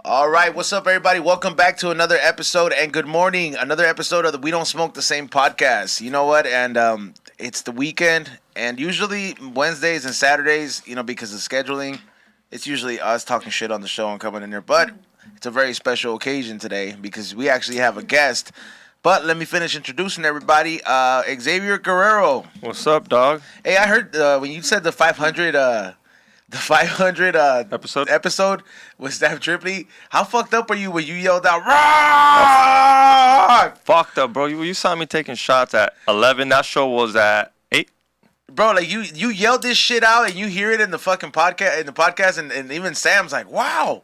All right, what's up, everybody? Welcome back to another episode, and good morning. Another episode of the We Don't Smoke the Same podcast. You know what? And it's the weekend, and usually Wednesdays and Saturdays, because of scheduling, it's usually us talking shit on the show and coming in there. But it's a very special occasion today because we actually have a guest. But let me finish introducing everybody. Xavier Guerrero. What's up, dog? Hey, I heard when you said the 500 episode with Steph Tripley. How fucked up are you when you yelled out, "Rock!" Fucked up, bro. You saw me taking shots at 11. That show was at 8. Bro, like you yelled this shit out and you hear it in the fucking podcast, and even Sam's like, wow.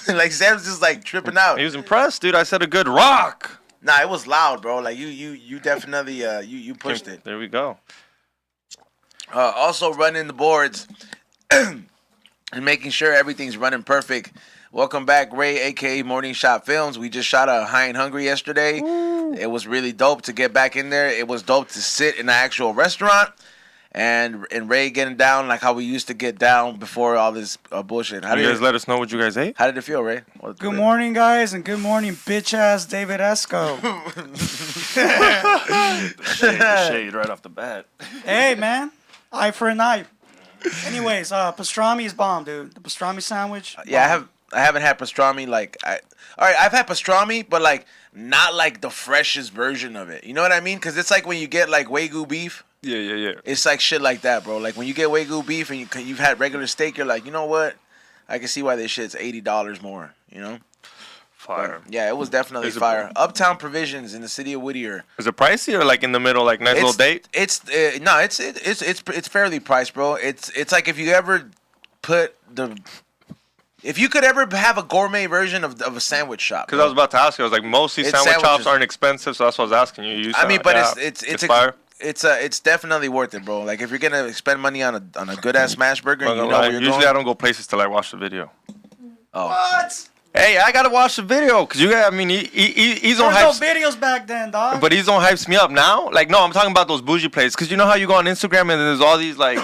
Like Sam's just like tripping out. He was impressed, dude. I said a good rock. Nah, it was loud, bro. Like you definitely you pushed it. There we go. Also running the boards and making sure everything's running perfect. Welcome back, Ray, a.k.a. Morning Shot Films. We just shot a High and Hungry yesterday. Woo. It was really dope to get back in there. It was dope to sit in an actual restaurant and Ray getting down like how we used to get down before all this bullshit. You guys let us know what you guys ate? How did it feel, Ray? Good morning, guys, and good morning, bitch-ass David Esco. Shade right off the bat. Hey, man. Eye for an eye. Anyways, pastrami is bomb, dude. The pastrami sandwich. Yeah, I haven't had pastrami I've had pastrami, but like not like the freshest version of it. You know what I mean? Because it's like when you get like Wagyu beef. Yeah. It's like shit like that, bro. Like when you get Wagyu beef and you've had regular steak, you're like, you know what? I can see why this shit's $80 more. Fire. But, yeah, it was definitely fire. Uptown Provisions in the city of Whittier. Is it pricey or like in the middle, like nice little date? It's fairly priced, bro. It's like if you ever if you could ever have a gourmet version of a sandwich shop. Because I was about to ask you, I was like, most of these sandwich shops aren't expensive, so that's what I was asking you. It's fire. It's definitely worth it, bro. Like if you're gonna spend money on a good ass smash burger, where you're usually going. I don't go places till I watch the video. Oh. What? Hey, I gotta watch the video because you guys. I mean, he's on hype. There no videos back then, dog. But he's on hypes me up now. Like, no, I'm talking about those bougie places. Because you know how you go on Instagram and there's all these like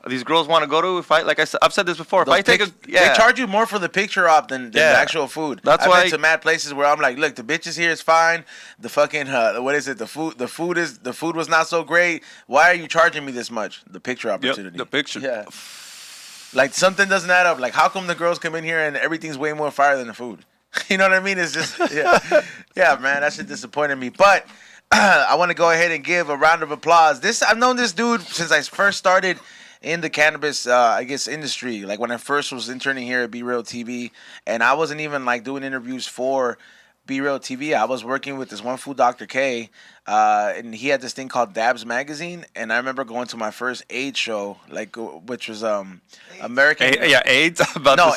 these girls want to go to. Like I said, I've said this before. They charge you more for the picture op than the actual food. That's I've why been to mad places where I'm like, look, the bitches here is fine. The fucking what is it? The food was not so great. Why are you charging me this much? The picture opportunity. Yep, the picture. Yeah. Like something doesn't add up. Like how come the girls come in here and everything's way more fire than the food? You know what I mean? It's just yeah, man. That shit disappointed me. But I want to go ahead and give a round of applause. I've known this dude since I first started in the cannabis, industry. Like when I first was interning here at Be Real TV, and I wasn't even like doing interviews for Be Real TV. I was working with this one fool, Dr. K, and he had this thing called Dabs Magazine, and I remember going to my first AIDS show, which was American. AIDS. AIDS. American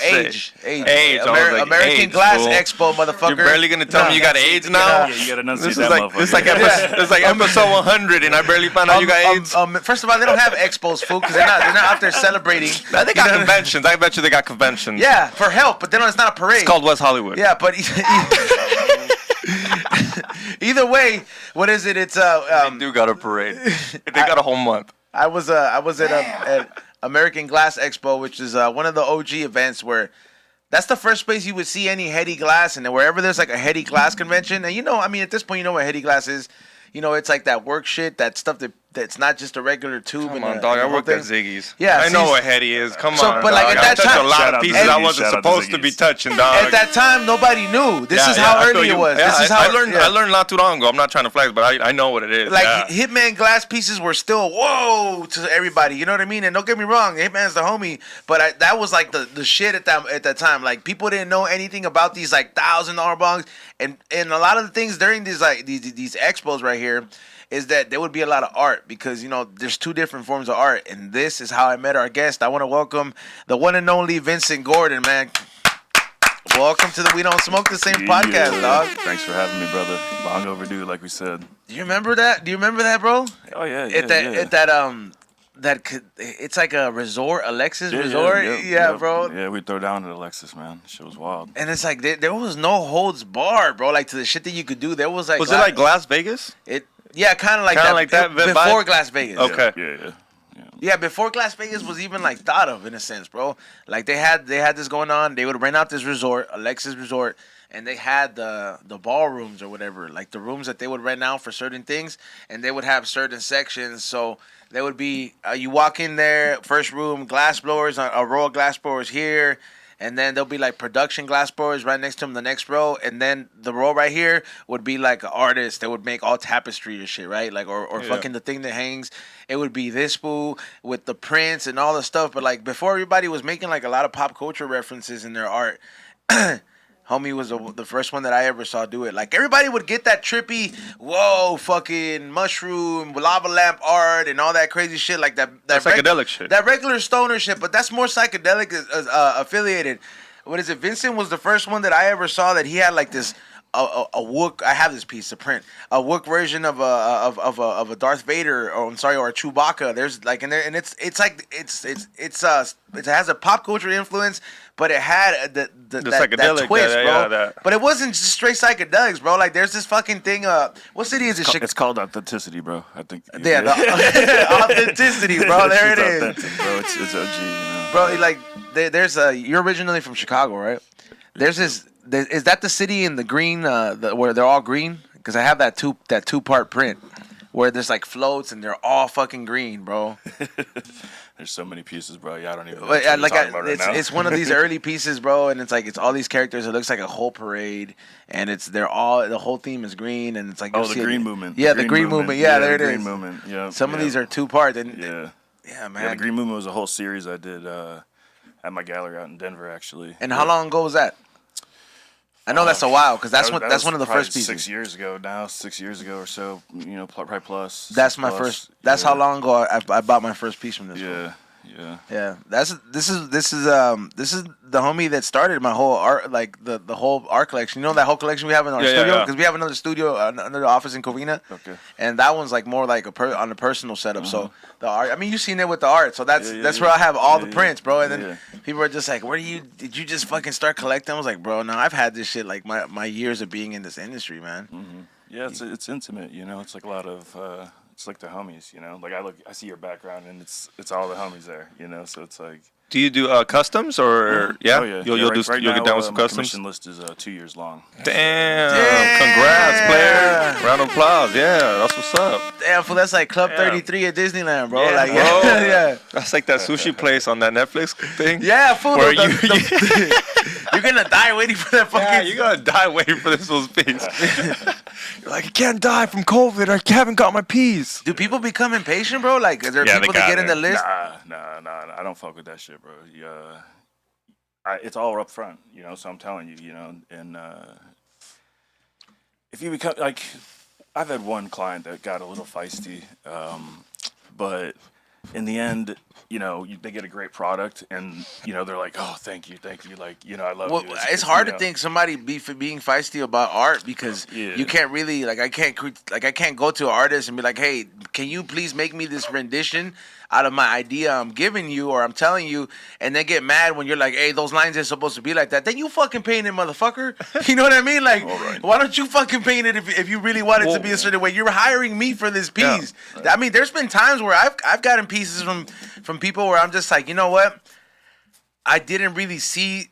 AIDS, Glass fool. Expo, motherfucker. You're barely gonna tell me you got AIDS now. Yeah, you gotta enunciate This is that like motherfucker. it's like episode 100, and I barely found out you got AIDS. First of all, they don't have expos, fool, because they're not out there celebrating. They got conventions. I bet you they got conventions. Yeah, for help, but then it's not a parade. It's called West Hollywood. Yeah, but either way, what is it? It's they do got a parade. They got a whole month. I was at American Glass Expo, which is one of the OG events where that's the first place you would see any heady glass, and wherever there's like a heady glass convention, and at this point you know what heady glass is. It's like that work shit, that stuff that's not just a regular tube. Come on, dog. I worked at Ziggy's. Yeah, I know what heady is. Come on, but like dog. at that time, I touched a lot of pieces I wasn't supposed to be touching, dog. At that time, nobody knew. This is how early it was. This is how I learned not too long ago. I'm not trying to flex, but I know what it is. Like Hitman glass pieces were still whoa to everybody. You know what I mean? And don't get me wrong, Hitman's the homie, but that was like the shit at that time. Like people didn't know anything about these like $1,000 bongs, and a lot of the things during these expos right here is that there would be a lot of art because, there's two different forms of art. And this is how I met our guest. I want to welcome the one and only Vincent Gordon, man. Welcome to the We Don't Smoke the Same podcast, dog. Thanks for having me, brother. Long overdue, like we said. Do you remember that? Bro? Oh, yeah. It's like a resort, Alexis Yeah, resort. Yep. Bro. Yeah, we throw down at Alexis, man. Shit was wild. And it's like there was no holds barred, bro. Like to the shit that you could do. There was like. Was it like Las Vegas? Yeah, kind of like that. Before Glass Vegas. Okay. Yeah. Yeah, before Las Vegas was even like thought of in a sense, bro. Like they had this going on. They would rent out this resort, Alexis Resort, and they had the ballrooms or whatever, like the rooms that they would rent out for certain things, and they would have certain sections. So there would be you walk in there, first room, glass blowers, a row of glass blowers here. And then there'll be like production glass blowers right next to them, the next row. And then the row right here would be like an artist that would make all tapestry or shit, right? Like, or fucking the thing that hangs. It would be this fool with the prints and all the stuff. But like before, everybody was making like a lot of pop culture references in their art. Homie was the first one that I ever saw do it. Like everybody would get that trippy, whoa, fucking mushroom, lava lamp art, and all that crazy shit. Like that psychedelic shit. That regular stoner shit, but that's more psychedelic affiliated. What is it? Vincent was the first one that I ever saw that he had like this. A Wook. I have this piece of print. A Wook version of a Darth Vader, or I'm sorry, or a Chewbacca. There's like in there, and it's like it has a pop culture influence, but it had the psychedelic that twist, bro. yeah, that. But it wasn't just straight psychedelics, bro. Like there's this fucking thing. What city is it? It's called authenticity, bro. I think. Yeah, the authenticity, bro. There it is, authentic, bro. It's OG, you know? bro. Like there's you're originally from Chicago, right? There's this. Is that the city in the green, where they're all green? Because I have that two-part print where there's like floats and they're all fucking green, bro. There's so many pieces, bro. Yeah, I don't even know But, what like you're talking about right now. it's one of these early pieces, bro, and it's all these characters. It looks like a whole parade, and the whole theme is green, and it's like the green movement. Yeah, the green movement. Yeah, there it is. Green movement. Yeah. Some of these are two-part, and Yeah. yeah, man. Yeah, the green movement was a whole series I did at my gallery out in Denver, actually. And how long ago was that? I know that's a while because that's one of the probably first pieces. 6 years ago now, 6 years ago or so. You know, probably plus. That's my plus. first. That's how long ago I bought my first piece from this. Yeah, yeah. Yeah, this is the homie that started my whole art, like the whole art collection. You know that whole collection we have in our studio, because we have another studio, another office in Covina. Okay. And that one's like more like on a personal setup. So the art, I mean, you've seen it with the art. So that's where I have all the prints, bro. And then people are just like, did you just fucking start collecting? I was like, bro, no, I've had this shit like my years of being in this industry, man. Mm-hmm. Yeah, it's intimate, you know. It's like a lot of. It's like the homies, you know. Like I see your background, and it's all the homies there, you know. So it's like. Do you do customs or yeah? Oh, yeah. You'll Right get now, down with some my customs. commission list is 2 years long. Damn! Congrats, player! Round of applause. Yeah, that's what's up. Damn, fool, that's like Club 33 at Disneyland, bro. Yeah, like, bro. yeah. That's like that sushi place on that Netflix thing. Yeah, fool. Where You're gonna die waiting for that fucking. Yeah, you're gonna die waiting for this little piece. You're like, I can't die from COVID. I haven't got my piece. Do people become impatient, bro? Like, is there people that get in the list? Nah. I don't fuck with that shit, bro. It's all up front, you know. So I'm telling you, you know, and if you become like, I've had one client that got a little feisty, but in the end, you know, they get a great product, and you know, they're like, "Oh, thank you, like, you know, I love you." It's hard to think somebody being feisty about art because you can't really I can't go to an artist and be like, "Hey, can you please make me this rendition out of my idea I'm giving you or I'm telling you," and then get mad when you're like, "Hey, those lines ain't supposed to be like that." Then you fucking paint it, motherfucker. You know what I mean? Like, why don't you fucking paint it if you really want it to be a certain way? You're hiring me for this piece. Yeah, right. I mean, there's been times where I've gotten pieces from people where I'm just like, you know what? I didn't really see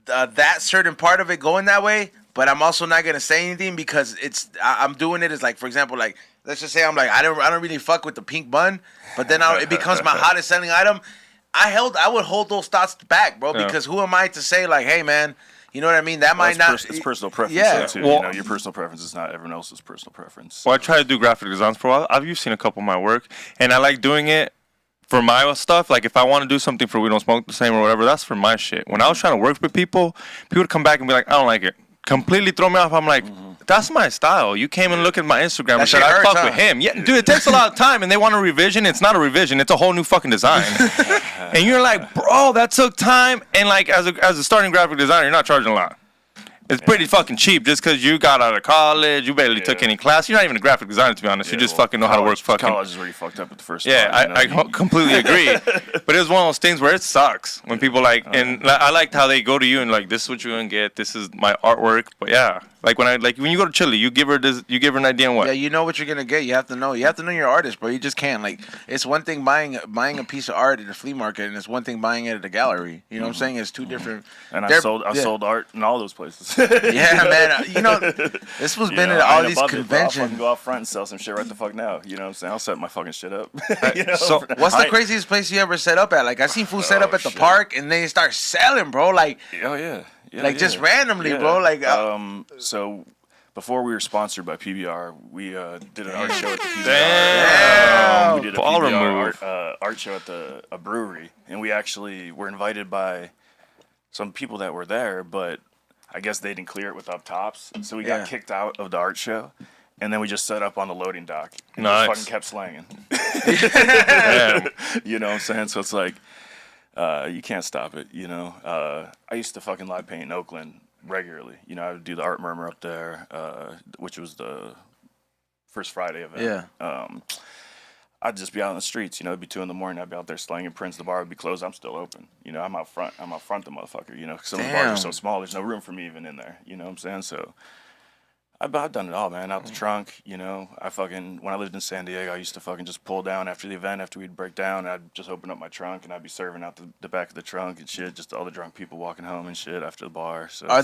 that certain part of it going that way, but I'm also not gonna say anything because I'm doing it as like, for example, like let's just say I'm like I don't really fuck with the pink bun, but then it becomes my hottest selling item. I would hold those thoughts back, bro, because who am I to say like, hey man, you know what I mean? That might not. It's personal preference. Yeah, too. You know, your personal preference is not everyone else's personal preference. Well, I try to do graphic designs for a while. You've seen a couple of my work, and I like doing it for my stuff. Like if I want to do something for We Don't Smoke the Same or whatever, that's for my shit. When I was trying to work with people would come back and be like, I don't like it. Completely throw me off. I'm like, that's my style. You came and looked at my Instagram and said, I fuck with him. Yeah, dude, it takes a lot of time, and they want a revision. It's not a revision. It's a whole new fucking design. And you're like, bro, that took time. And like as a starting graphic designer, you're not charging a lot. It's pretty fucking cheap just because you got out of college. You barely took any class. You're not even a graphic designer, to be honest. You just fucking know how to work fucking. College is where you fucked up at the first. Yeah, part, I completely agree. But it was one of those things where it sucks when people like, and I liked how they go to you and like, this is what you're gonna get. This is my artwork. But yeah, like when you go to Chile, you give her an idea on what. Yeah, you know what you're gonna get. You have to know. You have to know your artist, bro. You just can't. Like, it's one thing buying a piece of art at a flea market, and it's one thing buying it at a gallery. You know what I'm saying? It's two different. And I sold art in all those places. Yeah, man. You know, this was been at all these conventions. I'll fucking go out front and sell some shit right the fuck now. You know what I'm saying? I'll set my fucking shit up. So what's the craziest place you ever set up at? Like, I seen food set up at the park, and they start selling, bro. Like, just randomly, bro. Like, so. Before we were sponsored by PBR, we did an art show at the PBR. Damn. We did a PBR art show at a brewery, and we actually were invited by some people that were there, but I guess they didn't clear it with up tops, so we got kicked out of the art show, and then we just set up on the loading dock and just fucking kept slanging. You know what I'm saying? So it's like you can't stop it. You know, I used to fucking live paint in Oakland regularly. You know, I would do the Art Murmur up there, which was the first Friday event. Yeah. I'd just be out on the streets. You know, it'd be 2 a.m. I'd be out there slanging prints. The bar would be closed. I'm still open. You know, I'm out front the motherfucker. You know, 'cause some of the bars are so small. There's no room for me even in there. You know what I'm saying? So I've done it all, man. Out the trunk. You know, when I lived in San Diego, I used to fucking just pull down after the event. After we'd break down, I'd just open up my trunk and I'd be serving out the back of the trunk and shit. Just all the drunk people walking home and shit after the bar. So are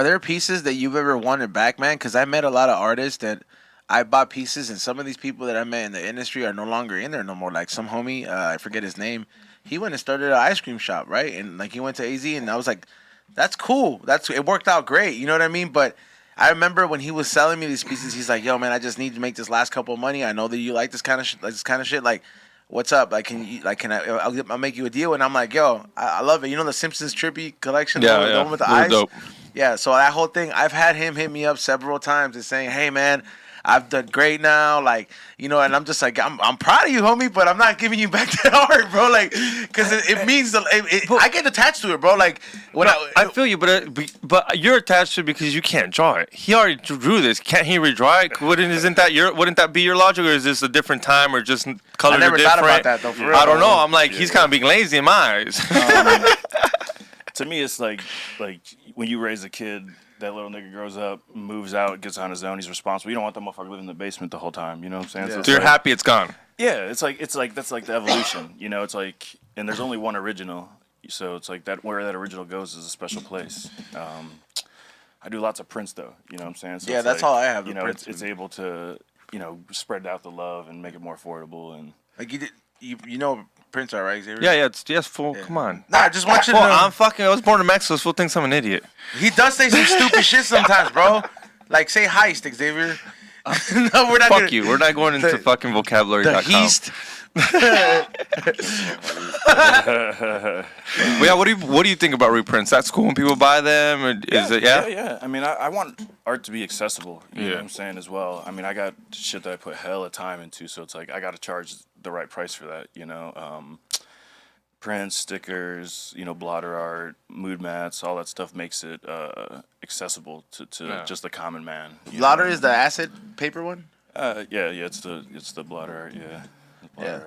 there pieces that you've ever wanted back, man? Because I met a lot of artists that I bought pieces, and some of these people that I met in the industry are no longer in there no more. Like some homie, I forget his name. He went and started an ice cream shop, right? And like he went to AZ, and I was like, that's cool. It worked out great. You know what I mean? But I remember when he was selling me these pieces, he's like, "Yo, man, I just need to make this last couple of money. I know that you like this kind of shit. Like, what's up? Like, I'll make you a deal." And I'm like, "Yo, I love it. You know the Simpsons Trippy collection, the one with the eyes." Dope. Yeah. So that whole thing, I've had him hit me up several times and saying, "Hey, man, I've done great now." Like, you know, and I'm just like, I'm proud of you, homie, but I'm not giving you back that art, bro. Like, because it means I get attached to it, bro. Like, when I feel you, but you're attached to it because you can't draw it. He already drew this. Can't he redraw it? Wouldn't that be your logic, or is this a different time, or just colors I never are different? thought about that though. For real, I don't know. I'm like, he's kind of being lazy in my eyes. To me, it's like when you raise a kid. That little nigga grows up, moves out, gets on his own. He's responsible. You don't want that motherfucker living in the basement the whole time. You know what I'm saying? Yeah. So you're happy it's gone. Yeah, it's like that's like the evolution. You know, it's like, and there's only one original, so it's like that where that original goes is a special place. I do lots of prints though. You know what I'm saying? So yeah, that's all I have. You know, it's able to spread out the love and make it more affordable and like you know prints are right, Xavier? Yeah, it's full. Yeah. Come on. Nah, I just want you to know. I was born in Mexico. This fool thinks I'm an idiot. He does say some stupid shit sometimes, bro. Like, say heist, Xavier. No, we're not. Fuck you. We're not going into fucking vocabulary.com. The heist. Well, yeah, what do you think about reprints? That's cool when people buy them, or is it? Yeah. I mean, I want art to be accessible. You know what I'm saying as well. I mean, I got shit that I put hella time into, so it's like I got to charge the right price for that. You know, prints, stickers, blotter art, mood mats, all that stuff makes it accessible to just the common man. Blotter is the acid paper one. It's the blotter art. Yeah.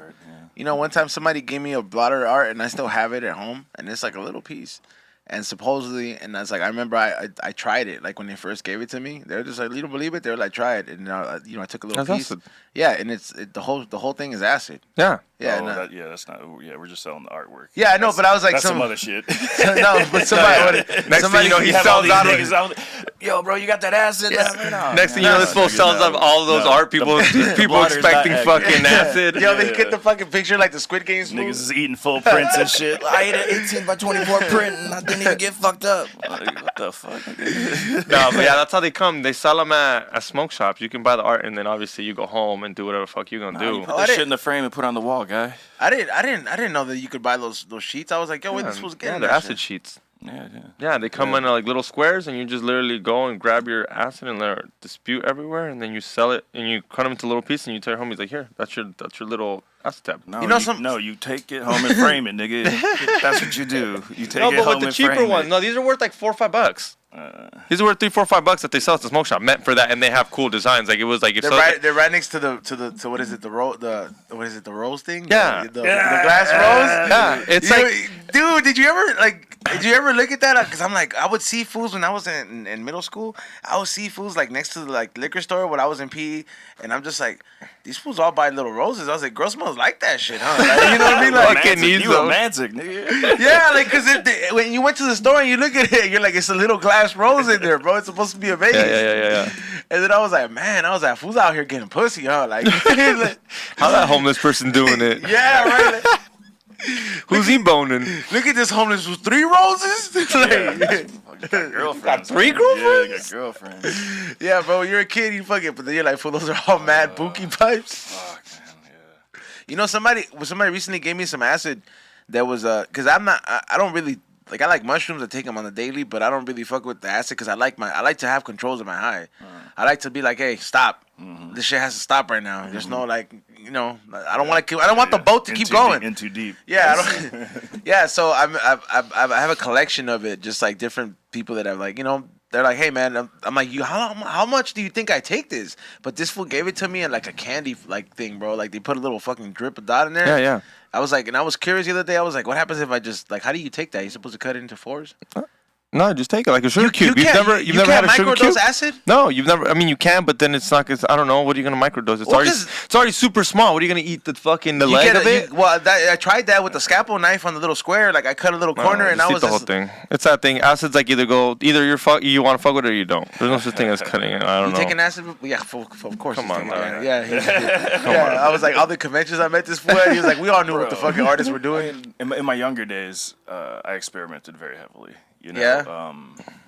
You know, one time somebody gave me a blotter art, and I still have it at home, and it's like a little piece. And supposedly, and I was like, I remember I tried it, like when they first gave it to me. They were just like, "You don't believe it?" They were like, "Try it," and I took a little piece. Acid. Yeah, and the whole thing is acid. Yeah. Yeah. That's not. Yeah, we're just selling the artwork. Yeah, I know, but I was like, that's some other shit. No, but somebody. Next thing you know, he sells out. Yo, bro, you got that acid? Yeah. Next thing you know, this fool sells out all of those art people. People expecting fucking acid. Yo, they get the fucking picture like the Squid Games. Niggas is eating full prints and shit. I ate an 18 by 24 print and I didn't even get fucked up. Like, what the fuck? No, but yeah, that's how they come. They sell them at smoke shops. You can buy the art and then obviously you go home and do whatever the fuck you're gonna do. You put that shit in the frame and put it on the wall, guy. I didn't know that you could buy those sheets. I was like, yo, wait, this was getting the acid sheets. Yeah. Yeah, they come in like little squares, and you just literally go and grab your acid and let it dispute everywhere, and then you sell it, and you cut them into little pieces, and you tell your homies like, here, that's your little acid tab. No, You know you take it home and frame it, nigga. That's what you do. You take No, it but home with the and cheaper frame ones, it. no, these are worth like $4 or $5. These are worth $3, $4, $5 that they sell at the smoke shop, meant for that, and they have cool designs. Like it was like if they're right next to the what is it, the rose thing? Yeah. The glass rose. Yeah, it's like, dude, did you ever look at that? Because I'm like, I would see fools when I was in middle school. I would see fools like next to the like liquor store when I was in PE, and I'm just like, these fools all buy little roses. I was like, girl smells like that shit, huh? Like, you know what I mean? Like, Fucking romantic, nigga. yeah, like because when you went to the store and you look at it, you're like, it's a little glass rose in there, bro. It's supposed to be a vase. yeah. And then I was like, man, fools out here getting pussy, huh? Like, How that homeless person doing it? yeah, right. Like, Who's he boning? look at this homeless with 3 roses. Got girlfriends. Got 3 Yeah, girlfriends? they got girlfriends. Yeah, bro, you're a kid, you fuck it, but then you're like, fool, those are all mad bookie pipes. Fuck, man, yeah. You know, somebody recently gave me some acid that was because I don't really like, I like mushrooms. I take them on the daily, but I don't really fuck with the acid because I like to have controls of my high. I like to be like, hey, stop. This shit has to stop right now. There's no like, you know, I don't want the boat to keep going. In too deep. Yeah, I don't. Yeah, so I have a collection of it, just like different people that have like, you know, they're like, hey man, I'm like, how much do you think I take this? But this fool gave it to me in like a candy like thing, bro. Like they put a little fucking drip of dot in there. Yeah. I was like, and I was curious the other day. I was like, what happens if I just like, how do you take that? You supposed to cut it into 4s? No, just take it like a sugar cube. You've can't- never you had can't a sugar cube? microdose acid? No, you've never. I mean, you can, but then it's not. I don't know. What are you gonna microdose? It's Well, already super small. What are you gonna eat? The fucking leg of it? I tried that with the scalpel knife on the little square. Like I cut a little corner, and just I eat was the whole thing. It's that thing. Acid's like either you want to fuck with it or you don't. There's no such thing as cutting it. I don't You know. taking acid? Yeah, of course. Come he's on, taking dog. it. Yeah. I was like, all the conventions I met this fool at, he was like, we all knew what the fucking artists were doing. In my younger days, I experimented very heavily. You know, Yeah.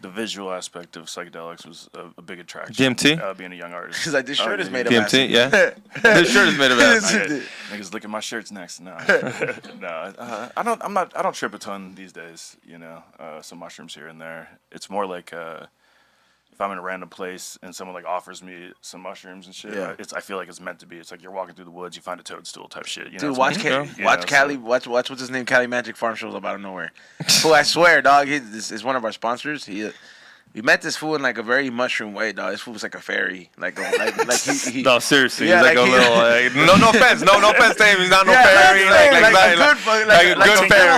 The visual aspect of psychedelics was a big attraction. DMT? Being a young artist. He's like, this shirt is made of DMT, acid. yeah. This shirt is made of acid. Niggas look at my shirts next. No, I don't trip a ton these days. You know, some mushrooms here and there. It's more like if I'm in a random place and someone like offers me some mushrooms and shit, Yeah. I feel like it's meant to be. It's like you're walking through the woods, you find a toadstool type shit. You know, Dude, it's watch meant to be, you know, Cali. Watch what's his name? Cali Magic Farm shows up out of nowhere. Fool, I swear, dog. This is one of our sponsors. We met this fool in like a very mushroom way, dog. This fool was like a fairy, like he. No, seriously, Yeah, he's like like a he- little. No offense, no offense to him. He's not no Yeah, fairy, like a good fairy,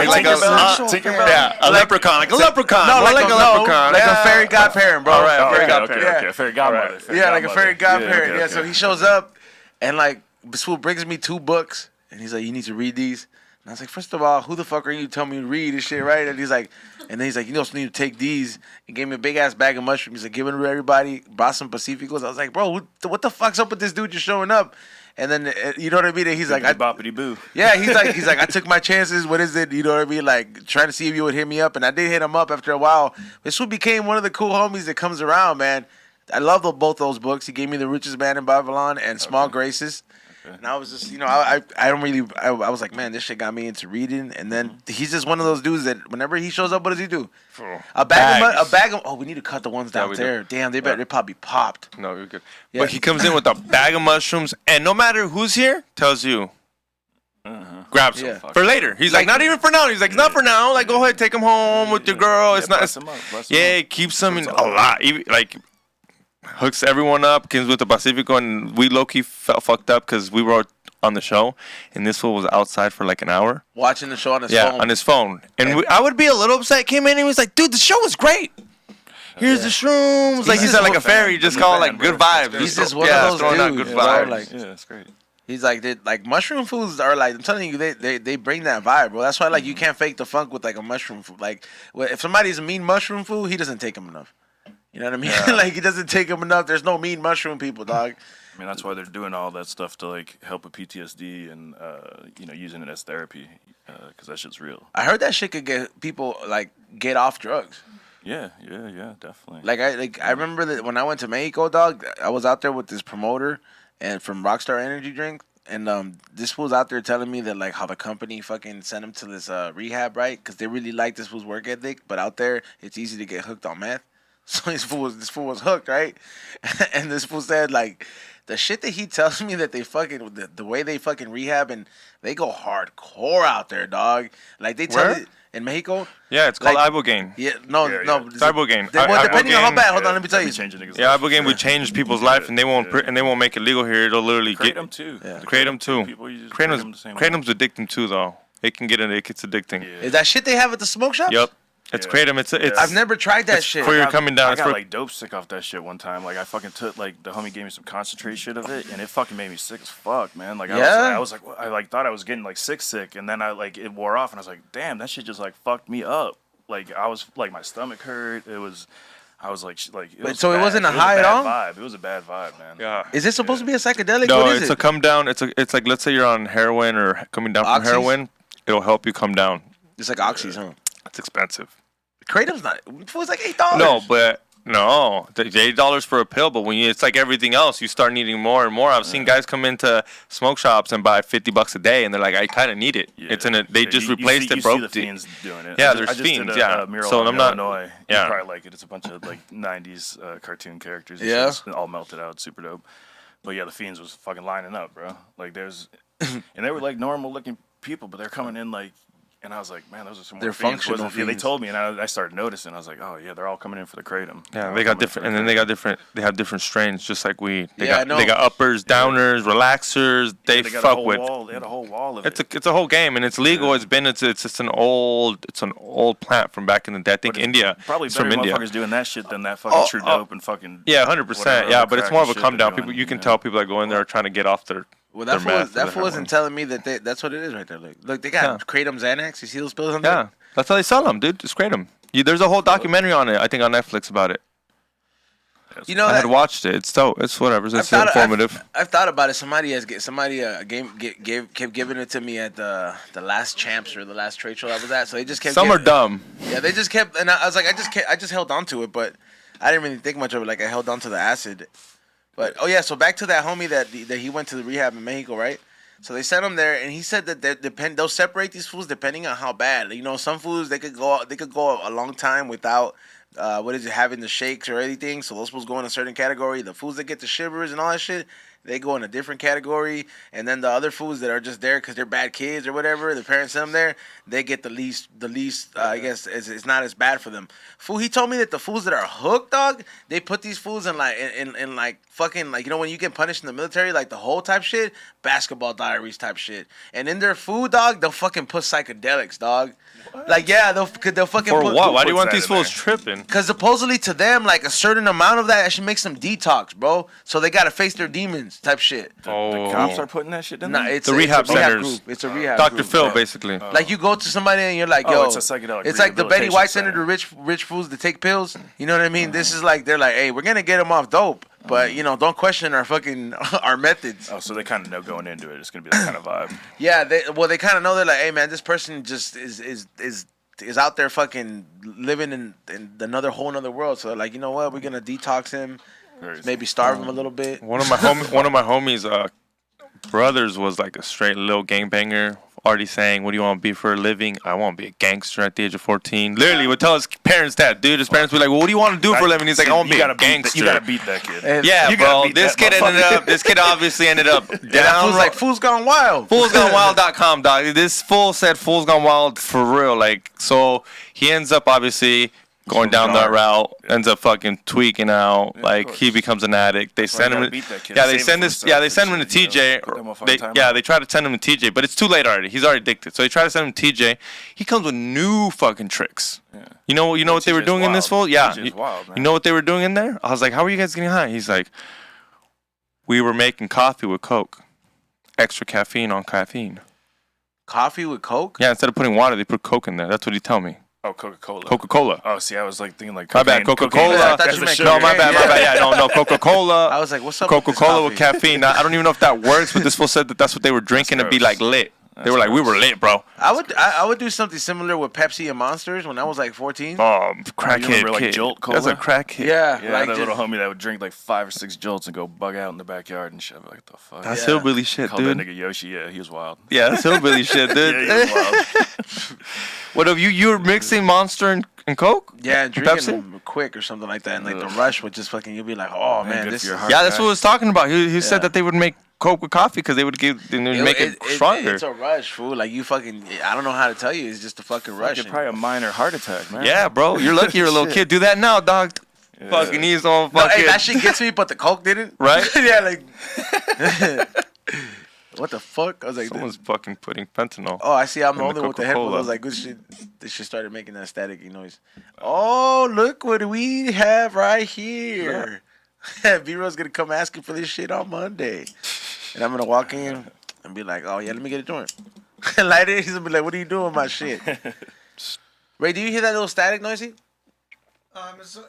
like a Tinkerbell. yeah, a leprechaun, like a leprechaun. No, More like a leprechaun, like a fairy godparent, bro. All right, A fairy okay, godparent. okay, Yeah. Okay, fairy godmother. Yeah, like a fairy godparent. okay, Yeah, so he shows up, and like this fool brings me 2 books, and he's like, "You need to read these." And I was like, first of all, who the fuck are you to tell me to read this shit, right? And then he's like, you also need to take these. He gave me a big ass bag of mushrooms. He's like, give it to everybody. Brought some Pacificos. I was like, bro, what the fuck's up with this dude just showing up? And then you know what I mean? And he's like, boppity boo. yeah, he's like, I took my chances. What is it? You know what I mean? Like trying to see if you would hit me up, and I did hit him up after a while. This one became one of the cool homies that comes around, man. I love both those books. He gave me The Richest Man in Babylon and Small Graces. And I was just, you know, I don't really, I was like, man, this shit got me into reading. And then he's just one of those dudes that whenever he shows up, what does he do? A bag of, oh, we need to cut the ones down there. Damn, they probably popped. No, you're good. Yeah. But he comes in with a bag of mushrooms, and no matter who's here, tells you, grab some Yeah. for later. He's like, not even for now. He's like, it's not for now. Like, go ahead, take them home with your girl. It's not. Bless them up, bless them Yeah, up. it keeps them in a lot. Even, like, hooks everyone up. Comes with the Pacifico, and we low key felt fucked up because we were on the show, and this fool was outside for like an hour. Watching the show on his phone. on his phone. And I would be a little upset. Came in and he was like, dude, the show was great. Here's the shrooms. Like he just said, like one a fairy, just call it like good vibes. He's just one of those throwing out dudes, good bro, vibes. like- Yeah, that's great. He's like mushroom foods are like, I'm telling you, they bring that vibe, bro. That's why like you can't fake the funk with like a mushroom food. Like if somebody's a mean mushroom food, he doesn't take them enough. You know what I mean? Yeah. Like he doesn't take them enough. There's no mean mushroom people, dog. I mean, that's why they're doing all that stuff to like help with PTSD and using it as therapy because that shit's real. I heard that shit could get people like get off drugs. Yeah, definitely. I remember that when I went to Mexico, dog, I was out there with this promoter and from Rockstar Energy Drink, this fool's out there telling me that like how the company fucking sent him to this rehab, right? Because they really like this fool's work ethic, but out there it's easy to get hooked on meth. So this fool was hooked, right? And this fool said like the shit that he tells me that they fucking the way they fucking rehab and they go hardcore out there, dog. Like they tell Where? it in Mexico. Yeah, it's called Like- Ibogaine. Yeah, no. It's Ibogaine. Well, depending on how Ibogaine- bad. Hold on, let me tell you. Yeah, Ibogaine would change people's life, and they won't make it legal here. It'll literally Create get them too. Yeah. Kratom too. People, you just create 'em the same way. Kratom's addicting too, though. It can get it gets addicting. Is that shit they have at the smoke shops? Yep, it's Yeah. Kratom. It's I've never tried that it's shit. for your coming down. I It's got for, like dope sick off that shit one time. Like I fucking took like the homie gave me some concentrate shit of it, and it fucking made me sick as fuck, man. Like Yeah? I was like I like thought I was getting like sick, and then I like it wore off, and I was like, damn, that shit just like fucked me up. Like I was like my stomach hurt. I was like it was so it bad. wasn't a It was high at bad all? Vibe. It was a bad vibe, man. yeah. Is this supposed to be a psychedelic? No, What is it's it? a come down. It's like let's say you're on heroin or coming down from Oxys? heroin. It'll help you come down. It's like oxys, huh? It's expensive. Kratom's not. It was like $8. No, but no, it's $8 for a pill. But when it's like everything else, you start needing more and more. I've seen guys come into smoke shops and buy $50 a day, and they're like, I kind of need it. Yeah. It's in a. They Yeah, just you replaced see, it, you bro. see the fiends doing it. Yeah, I there's just fiends, did yeah. a mural So in I'm not- Illinois. yeah. You probably like it. It's a bunch of like '90s cartoon characters. And Yeah. shit. It's all melted out, super dope. But yeah, the fiends was fucking lining up, bro. Like there's, and they were like normal looking people, but they're coming in like. And I was like, man, those are some more They're fiends. functional Yeah, they fiends. told me, and I started noticing. I was like, oh yeah, they're all coming in for the kratom. Yeah, they got different, and then they have different strains, just like weed. They Yeah, I got know. they got uppers, downers, relaxers. They got a fuck whole with. wall. They had a whole wall of It's it. a whole game, and it's legal. It's just an old plant from back in the day. I think But it's India. Probably It's better from India. motherfuckers doing that shit than that fucking true dope and fucking. Yeah, 100%. whatever Yeah, other but it's crack more of and a shit come they're down. doing, People, you can yeah. tell people that go in there are trying to get off their. Well, their that meth or fool their wasn't telling me that that's what it is right there. Look, they got Yeah. Kratom Xanax. You see those pills on Yeah, there? that's how they sell them, dude. Just Kratom. There's a whole documentary on it. I think on Netflix about it. You know I that. had watched it. It's dope. It's whatever. It's thought- informative. I've thought about it. Somebody kept giving it to me at the last champs or the last trade show I was at. So they just kept. Some are dumb. Yeah, they just kept, and I was like, I just held on to it, but I didn't really think much of it. Like I held on to the acid. But oh yeah, so back to that homie that he went to the rehab in Mexico, right? So they sent him there, and he said that they'll separate these fools depending on how bad. You know, some fools they could go a long time without having the shakes or anything. So those fools go in a certain category. The fools that get the shivers and all that shit, they go in a different category. And then the other fools that are just there because they're bad kids or whatever, the parents send them there, they get the least. I guess it's not as bad for them. Fool, he told me that the fools that are hooked, dog, they put these fools in like fucking like, you know, when you get punished in the military, like the whole type shit, basketball diaries type shit. And in their food, dog, they'll fucking put psychedelics, dog. Like yeah, they'll fucking For put, what? Why do you puts want that these in there? fools tripping? Because supposedly to them, like a certain amount of that actually makes them detox, bro. So they gotta face their demons, type shit. The Oh, cops are putting that shit in Nah, there. it's The a rehab it's a rehab centers. group. It's a rehab. Dr. group. Phil, Yeah. basically. Like you go to somebody and you're like, Oh, yo, it's a psychedelic it's like the Betty rehabilitation White Center center. to rich fools that take pills. You know what I mean? This is like they're like, hey, we're gonna get them off dope, but you know, don't question our fucking our methods. Oh, so they kind of know going into it. It's gonna be that kind of vibe. Yeah, they kind of know. They're like, hey man, this person just is out there fucking living in another whole another world. So like, you know what? We're gonna detox him, Very maybe starve him a little bit. One of my homies' brothers was like a straight little gangbanger. Already saying, "What do you want to be for a living?" I want to be a gangster at the age of 14. Literally, would tell his parents that, dude. His parents would be like, "Well, what do you want to do for a living?" He's like, "I want to be a gangster." You gotta beat that kid. And Yeah, You bro. gotta beat This that kid this kid obviously ended up that down. fool's like, fool's gone wild. Foolsgonewild.com, dog. This fool said Fool's Gone Wild for real. Like, so he ends up obviously going down that route, ends up fucking tweaking out. of like, course. he becomes an addict. They Well, send you him. gotta beat that kid. Yeah, they Save send him this. for Yeah, they himself send him and to shit, you know? TJ. Put that motherfucker in They timeout. try to send him to TJ, but it's too late already. He's already addicted. So they try to send him to TJ. He comes with new fucking tricks. Yeah. You know what they were TJ's doing in this wild. fool? Yeah. TJ's wild, man. You know what they were doing in there? I was like, how are you guys getting high? He's like, we were making coffee with Coke. Extra caffeine on caffeine. Coffee with Coke? Yeah, instead of putting water, they put Coke in there. That's what he tell me. Oh, Coca-Cola. Coca-Cola. Oh, see, I was like thinking like My bad, cocaine. Coca-Cola. I thought That's you the meant sugar. No, my bad. Yeah, no, I Coca-Cola. was like, what's up with this Coca-Cola with coffee? caffeine. I don't even know if that works, but this fool said that that's what they were drinking to be like lit. They were like, we were lit, bro. I would do something similar with Pepsi and Monsters when I was like 14. Oh, You crackhead remember, like, kid. Jolt That's a Cola? crackhead. Yeah, Yeah, like that just, little homie that would drink like 5 or 6 jolts and go bug out in the backyard and shit. Like, what the fuck? That's Yeah. hillbilly shit, Called dude. that nigga Yoshi. Yeah, he was wild. Yeah, that's hillbilly shit, dude. Yeah, he was wild. What have you were mixing Monster and Coke? yeah, And drinking Pepsi? them quick or something like that, and like the Ugh. rush would just fucking, you'll be like, oh Man, man, good this for your is heart. Yeah, that's guy. what I was talking about. He said Yeah. that they would make Coke with coffee because they would make it stronger. It's a rush, fool. Like you fucking, I don't know how to tell you. It's just a fucking rush. It's probably a minor heart attack, man. Yeah, bro. You're lucky you're a little kid. Do that now, dog. Yeah. Fucking he's on No, fucking. hey, that shit gets me, but the Coke didn't. Right? Yeah, like. What the fuck? I was like, Someone's fucking putting fentanyl. oh, I see. I'm the in only the one with the headphones. I Coca-Cola. was like, good shit. This shit started making that staticky noise. Oh, look what we have right here. B-Ro's gonna come asking for this shit on Monday, and I'm gonna walk in and be like, oh yeah, let me get a joint. Light it. He's gonna be like, what are you doing with my shit? Ray, do you hear that little static noisy?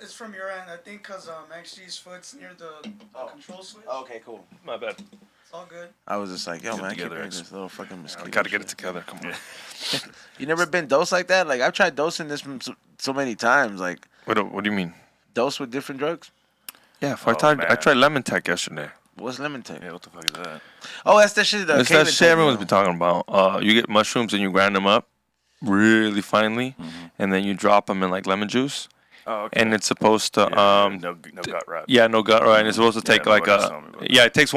It's from your end, I think, cause XG's foot's near the control switch. Okay, cool. My bad. It's all good. I was just like, yo, Get man, I keep together, hearing X. this little fucking mosquito. We gotta get it shit. together. Come on. You never been dosed like that? Like I've tried dosing this so many times. Like What do you mean? dosed with different drugs. Yeah, Oh, I man. tried lemon tech yesterday. What's lemon tape? Yeah, what the fuck is that? Oh, that's that shit. It's that shit everyone's been talking about. You get mushrooms and you grind them up really finely, and then you drop them in like lemon juice, Oh, okay. and it's supposed to no gut rot. yeah, no gut, right? And it's supposed to take my like buddy's a telling me about yeah, it takes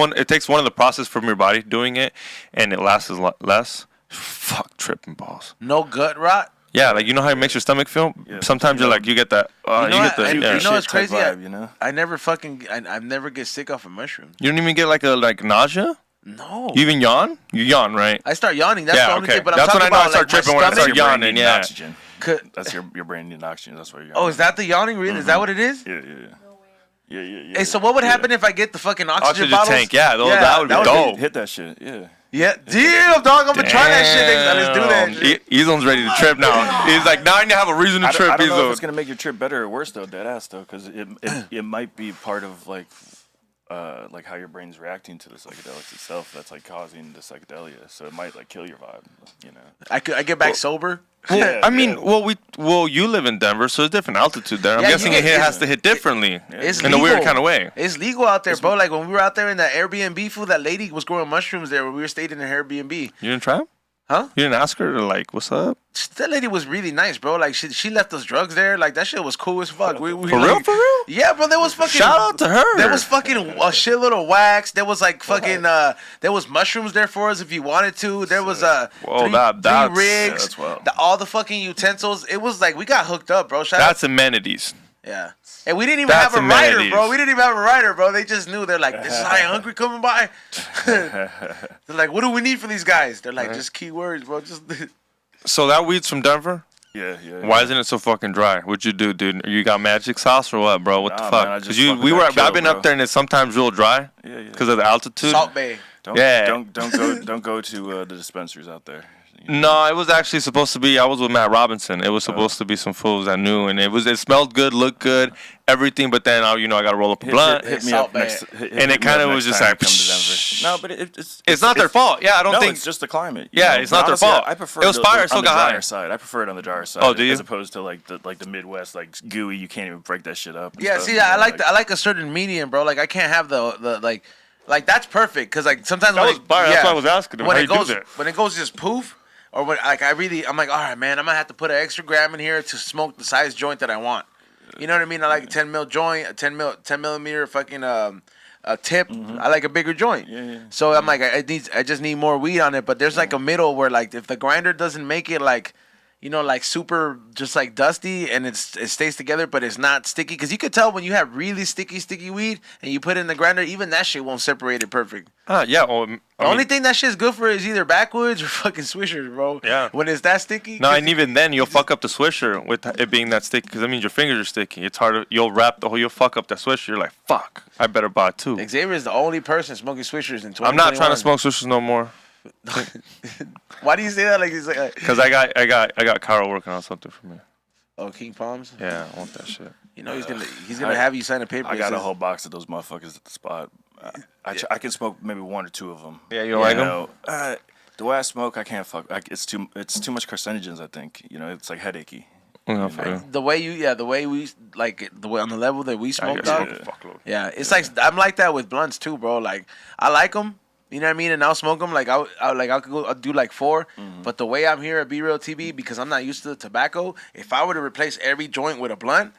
one of the process from your body doing it, and it lasts less. Fuck, tripping balls. No gut rot. Yeah, like you know how it makes your stomach feel. Yeah. Sometimes You you're know- like you get that. You know You what? get the. And Yeah. you know what's Shit type crazy? vibe, you know? I never fucking. I never get sick off of mushrooms. You don't even get like nausea. No. You even yawn. You yawn, right? I start yawning. That's Yeah, the only okay. thing. But I'm That's when talking I know I about start like, tripping, when I my start stomach. Your brain yawning, needing yeah. oxygen. Could- That's your brain needing oxygen. That's why you're Oh, is that the yawning? Really? Is that what it is? Yeah. Yeah. Hey, so what would happen if I get the fucking oxygen Oxygen bottles? tank, yeah, that would be dope. Hit that shit. Yeah. Yeah, damn, dog. I'm gonna try that shit. Next time. Let's do that. Shit. Ezon's ready to trip now. He's like, now I need to have a reason to I trip, don't know if Ezon. it's gonna make your trip better or worse though, dead ass though, because it might be part of like how your brain's reacting to the psychedelics itself. That's like causing the psychedelia, so it might like kill your vibe. You know. I get back sober. Yeah, I mean, yeah. you live in Denver, so it's different altitude there. I'm Yeah, guessing you it get- has to hit differently It's in a weird legal. kind of way. It's legal out there, bro. Like when we were out there in that Airbnb, food, that lady was growing mushrooms there when we were staying in the Airbnb. You didn't try them? Huh? You didn't ask her to like, what's up? That lady was really nice, bro. Like she left us drugs there. Like that shit was cool as fuck. We For real? like- For real? Yeah, bro. There was fucking. Shout out to her. There was fucking a shitload of wax. There was like fucking. There was mushrooms there for us if you wanted to. There was Whoa, three that's- rigs. yeah, that's wild. All the fucking utensils. It was like we got hooked up, bro. Shout That's amenities. out. Yeah. And we didn't even That's have a rider, amenities. bro. We didn't even have a rider, bro. They just knew. They're like, this is High Hungry coming by. They're like, what do we need for these guys? They're like, just keywords, bro. Just. So that weed's from Denver? Yeah. Why isn't it so fucking dry? What'd you do, dude? You got magic sauce or what, bro? What the Nah, fuck? man, I Because just fucking we were. got killed, I've been bro. up there and it's sometimes real dry. Yeah. Because of the altitude. Salt Bay. Don't, Yeah. Don't go to the dispensaries out there. No, it was actually supposed to be. I was with Matt Robinson. It was supposed to be some fools I knew, and it smelled good, looked good, everything. But then I got to roll up a blunt. Hit me Salt up Bay. next. And it kinda was just like, come to Denver. No, but It's not their fault. Yeah, I don't no, think. it's just the climate. Yeah, know? it's But not their honestly, fault. I prefer It was fire, I still on the got high. drier side. I prefer it on the drier side. Oh, do you? As opposed to like the Midwest, like gooey. You can't even break that shit up. and Yeah, stuff, see, you know, I like a certain medium, bro. Like I can't have the like that's perfect because like sometimes That when was fire. That's why I was asking him, when how it you do goes that? when it goes just poof or when like I'm like all right, man, I'm gonna have to put an extra gram in here to smoke the size joint that I want. You know what I mean? I like a 10 mil joint, a 10 millimeter fucking a tip. I like a bigger joint. Yeah. So I'm like I just need more weed on it. But there's like a middle where like if the grinder doesn't make it like. Like super, just like dusty, and it stays together, but it's not sticky. Because you could tell when you have really sticky weed, and you put it in the grinder, even that shit won't separate it perfect. Yeah. Well, The only thing that shit's good for is either backwoods or fucking swishers, bro. Yeah. When it's that sticky. No, 'cause and even then you'll fuck up the swisher with it being that sticky because that means your fingers are sticky. It's hard. You'll wrap the whole. You'll fuck up that swisher. You're like, fuck. I better buy two. Xavier is the only person smoking swishers in 2021. I'm not trying to smoke swishers no more Why do you say that? Like he's like, because I got Carl working on something for me. oh, King Palms. Yeah, I want that shit. He's gonna have you sign a paper. I that got a says- whole box of those motherfuckers at the spot. I can smoke maybe one or two of them. Yeah, you don't like them? know, The way I smoke, I can't fuck. It's too much carcinogens. I think it's like headachy. Yeah, for real. The way we like the way on the level that we smoke, guess dog. smoke a fuckload. Yeah, it's like I'm like that with blunts too, bro. Like I like them, you know what I mean, and I'll smoke them. Like I could go I'll do like 4, but the way I'm here at Be Real TV, because I'm not used to the tobacco. If I were to replace every joint with a blunt,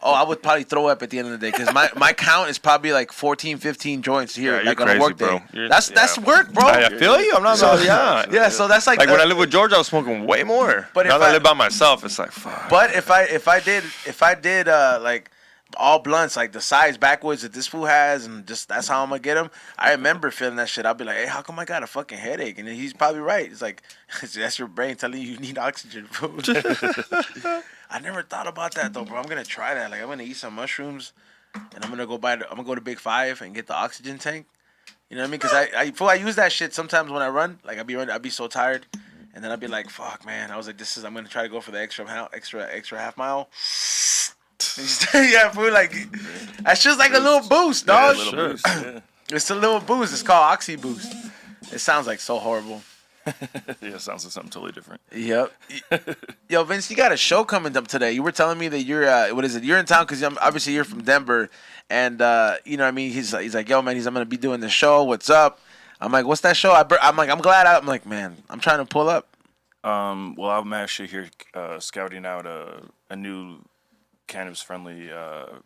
I would probably throw up at the end of the day because my count is probably like 14, 15 joints here, Yeah, like you're on a work crazy, day. bro. That's work, bro. I feel you. I'm not. So, yeah. Yeah, so that's like Like when I lived with George, I was smoking way more. But Now if that I I- live by myself, it's like fuck. But if I did like all blunts, like the size backwards that this fool has, and just that's how I'm gonna get him. I remember feeling that shit. I'll be like, hey, how come I got a fucking headache? And he's probably right. It's like that's your brain telling you need oxygen, fool. I never thought about that though, bro. I'm gonna try that. Like I'm gonna eat some mushrooms, and I'm gonna go to Big Five and get the oxygen tank. You know what I mean? Because I use that shit sometimes when I run. Like I'd be so tired, and then I'd be like, fuck, man. I was like, I'm gonna try to go for the extra half mile. Yeah, fool. Like that's just like a little boost, Yeah, dog. a little boost, yeah. It's a little boost. It's called Oxy Boost. It sounds like so horrible. Yeah, sounds like something totally different. Yep. Yo, Vince, you got a show coming up today. You were telling me that you're, what is it? You're in town because obviously you're from Denver, and you know what I mean. He's like, yo, man, I'm gonna be doing the show. What's up? I'm like, what's that show? I'm like, I'm glad. I'm like, man, I'm trying to pull up. Well, I'm actually here scouting out a new cannabis-friendly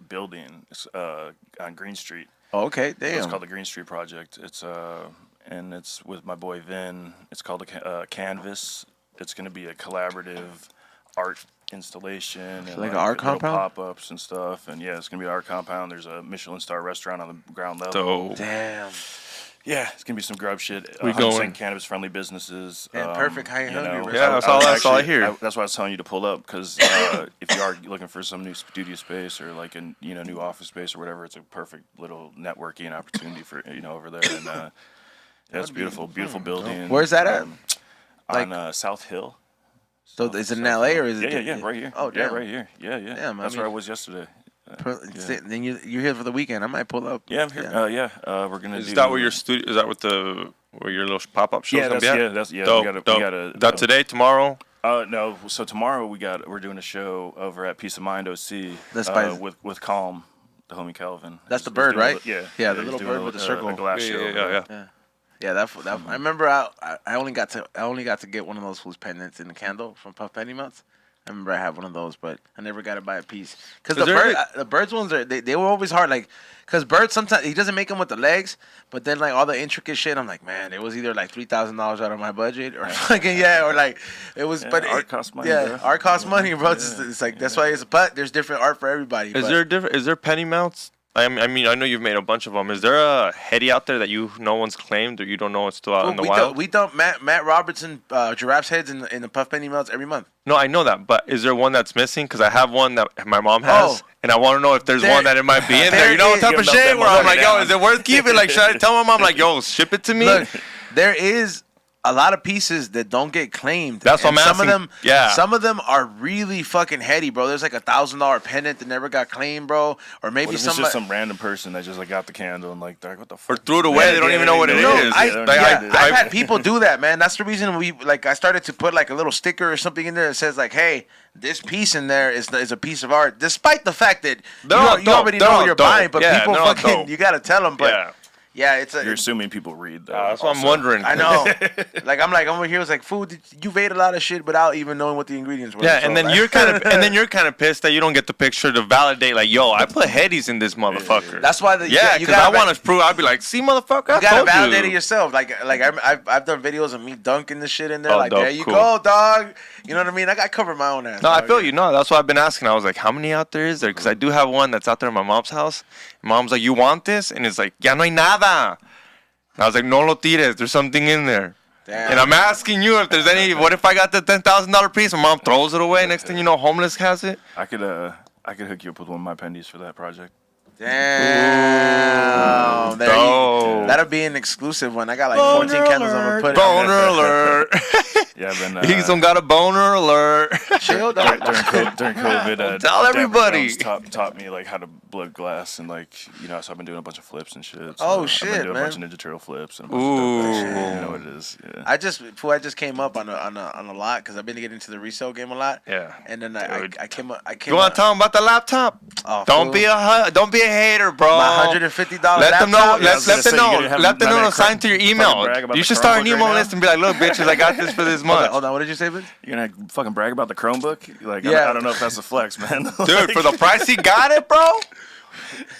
building on Green Street. Oh, okay, It's damn. called the Green Street Project. And it's with my boy Vin. It's called a Canvas. It's going to be a collaborative art installation and Like an art little compound? pop-ups and stuff. And yeah, it's going to be an art compound. There's a Michelin star restaurant on the ground level. So Damn. Yeah, it's going to be some grub shit. We 100% going. cannabis-friendly businesses. Man, perfect. How you hungry, bro? Yeah, that's all I hear. That's why I was telling you to pull up because if you are looking for some new studio space or like a new office space or whatever, it's a perfect little networking opportunity for over there. And yeah, it's beautiful building. Where's that at? On South Hill. So is it in LA or is it? Yeah, right here. Oh, yeah, damn. right here. Yeah. Damn, That's where I was yesterday. Then you're here for the weekend. I might pull up. Yeah, I'm here. We're gonna. is that where your studio? Is that what where your little pop-up show? Yeah, gonna be at? that's Dope, We dope. gotta. That today, tomorrow. No. So tomorrow we're doing a show over at Peace of Mind OC. That's by- with Calm, the homie Calvin. That's the He's bird, doing right? Yeah. Yeah, the he's little doing bird with the circle. A glass show. Yeah. Yeah, that I remember. I only got to get one of those fool's pendants in the candle from Puff Penny Melts. I remember I had one of those, but I never got to buy a piece because Is there the birds ones they were always hard. Like, cause birds sometimes he doesn't make them with the legs, but then like all the intricate shit, I'm like, man, it was either like $3,000 out of my budget or fucking or like it was. Yeah, but art costs money, Yeah, bro. art costs money, bro. It's like that's why but there's different art for everybody. Is but- there penny mounts? I mean, I know you've made a bunch of them. Is there a heady out there that no one's claimed or you don't know it's still out in the wild? We dump Matt Robertson giraffe's heads in the Puff Penny Melts every month. No, I know that, but is there one that's missing? Because I have one that my mom has, Oh. and I want to know if there's There- one that it might be in there. there You know, is- type You of melt shit that where I'm like, motherfucker yo, down. is it worth keeping? Like, should I tell my mom, like, yo, ship it to me? Look, there is a lot of pieces that don't get claimed. That's what and I'm some of asking. them, Yeah. some of them are really fucking heady, bro. There's like $1,000 pendant that never got claimed, bro. Or maybe What if it's somebody. just some random person that just like got the candle and like they're like, what the fuck? Or threw it away. Yeah, They don't yeah, even know what it no, is. I, Yeah, Like, yeah, I- I've had people do that, man. That's the reason I started to put like a little sticker or something in there that says like, "Hey, this piece in there is a piece of art." Despite the fact that They're all you dope. already They're know all what you're dope. buying, but Yeah, people they're all fucking dope. you gotta tell them. But Yeah. yeah, it's You're assuming people read though. That's what I'm also. wondering. I know. I'm over here. It's like, food. You've ate a lot of shit without even knowing what the ingredients were. Yeah, So, and then like- you're kind of pissed that you don't get the picture to validate. Like, yo, I put headies in this motherfucker. That's why you you because I want to prove. I'd be like, see, motherfucker, I You gotta told validate you. it yourself. Like I've done videos of me dunking the shit in there. Oh, like dope, there you cool. go, dog. You know what I mean? I got covered my own ass. No, I dog. feel you. No, that's why I've been asking. I was like, how many out there is there? Because I do have one that's out there in my mom's house. Mom's like, you want this? And it's like, ya no hay nada. And I was like, no lo tires. There's something in there. Damn. And I'm asking you if there's any. What if I got the $10,000 piece and mom throws it away? Next thing you know, homeless has it. I could hook you up with one of my pennies for that project. Damn. There Dope. that'll be an exclusive one. I got like 14 candles I'm gonna put. Boner alert. Yeah, I've been. He's got a boner alert. Chill, dog. During COVID, Tell Dapper everybody. Jones taught me like how to blow glass and like so I've been doing a bunch of flips and shit. So Oh, I've shit, been doing man. a bunch of Ninja Turtle flips and a bunch of dope ass shit. You know what it is. Yeah. I just came up on a lot because I've been getting into the resale game a lot. Yeah. And then I came up. You want to tell him about the laptop? Oh, Don't fool. be a hater, bro. My $150 Let them know. laptop? Yeah, I was Let gonna them say, know. you gonna have Let them none of know. that Sign to your email. brag about You the should start an Chromebook email right now? list and be like, "Look, bitches, I got this for this much." Hold on. What did you say, Vince? You're gonna fucking brag about the Chromebook? Like, Yeah. I don't know if that's a flex, man. Dude, for the price he got it, bro.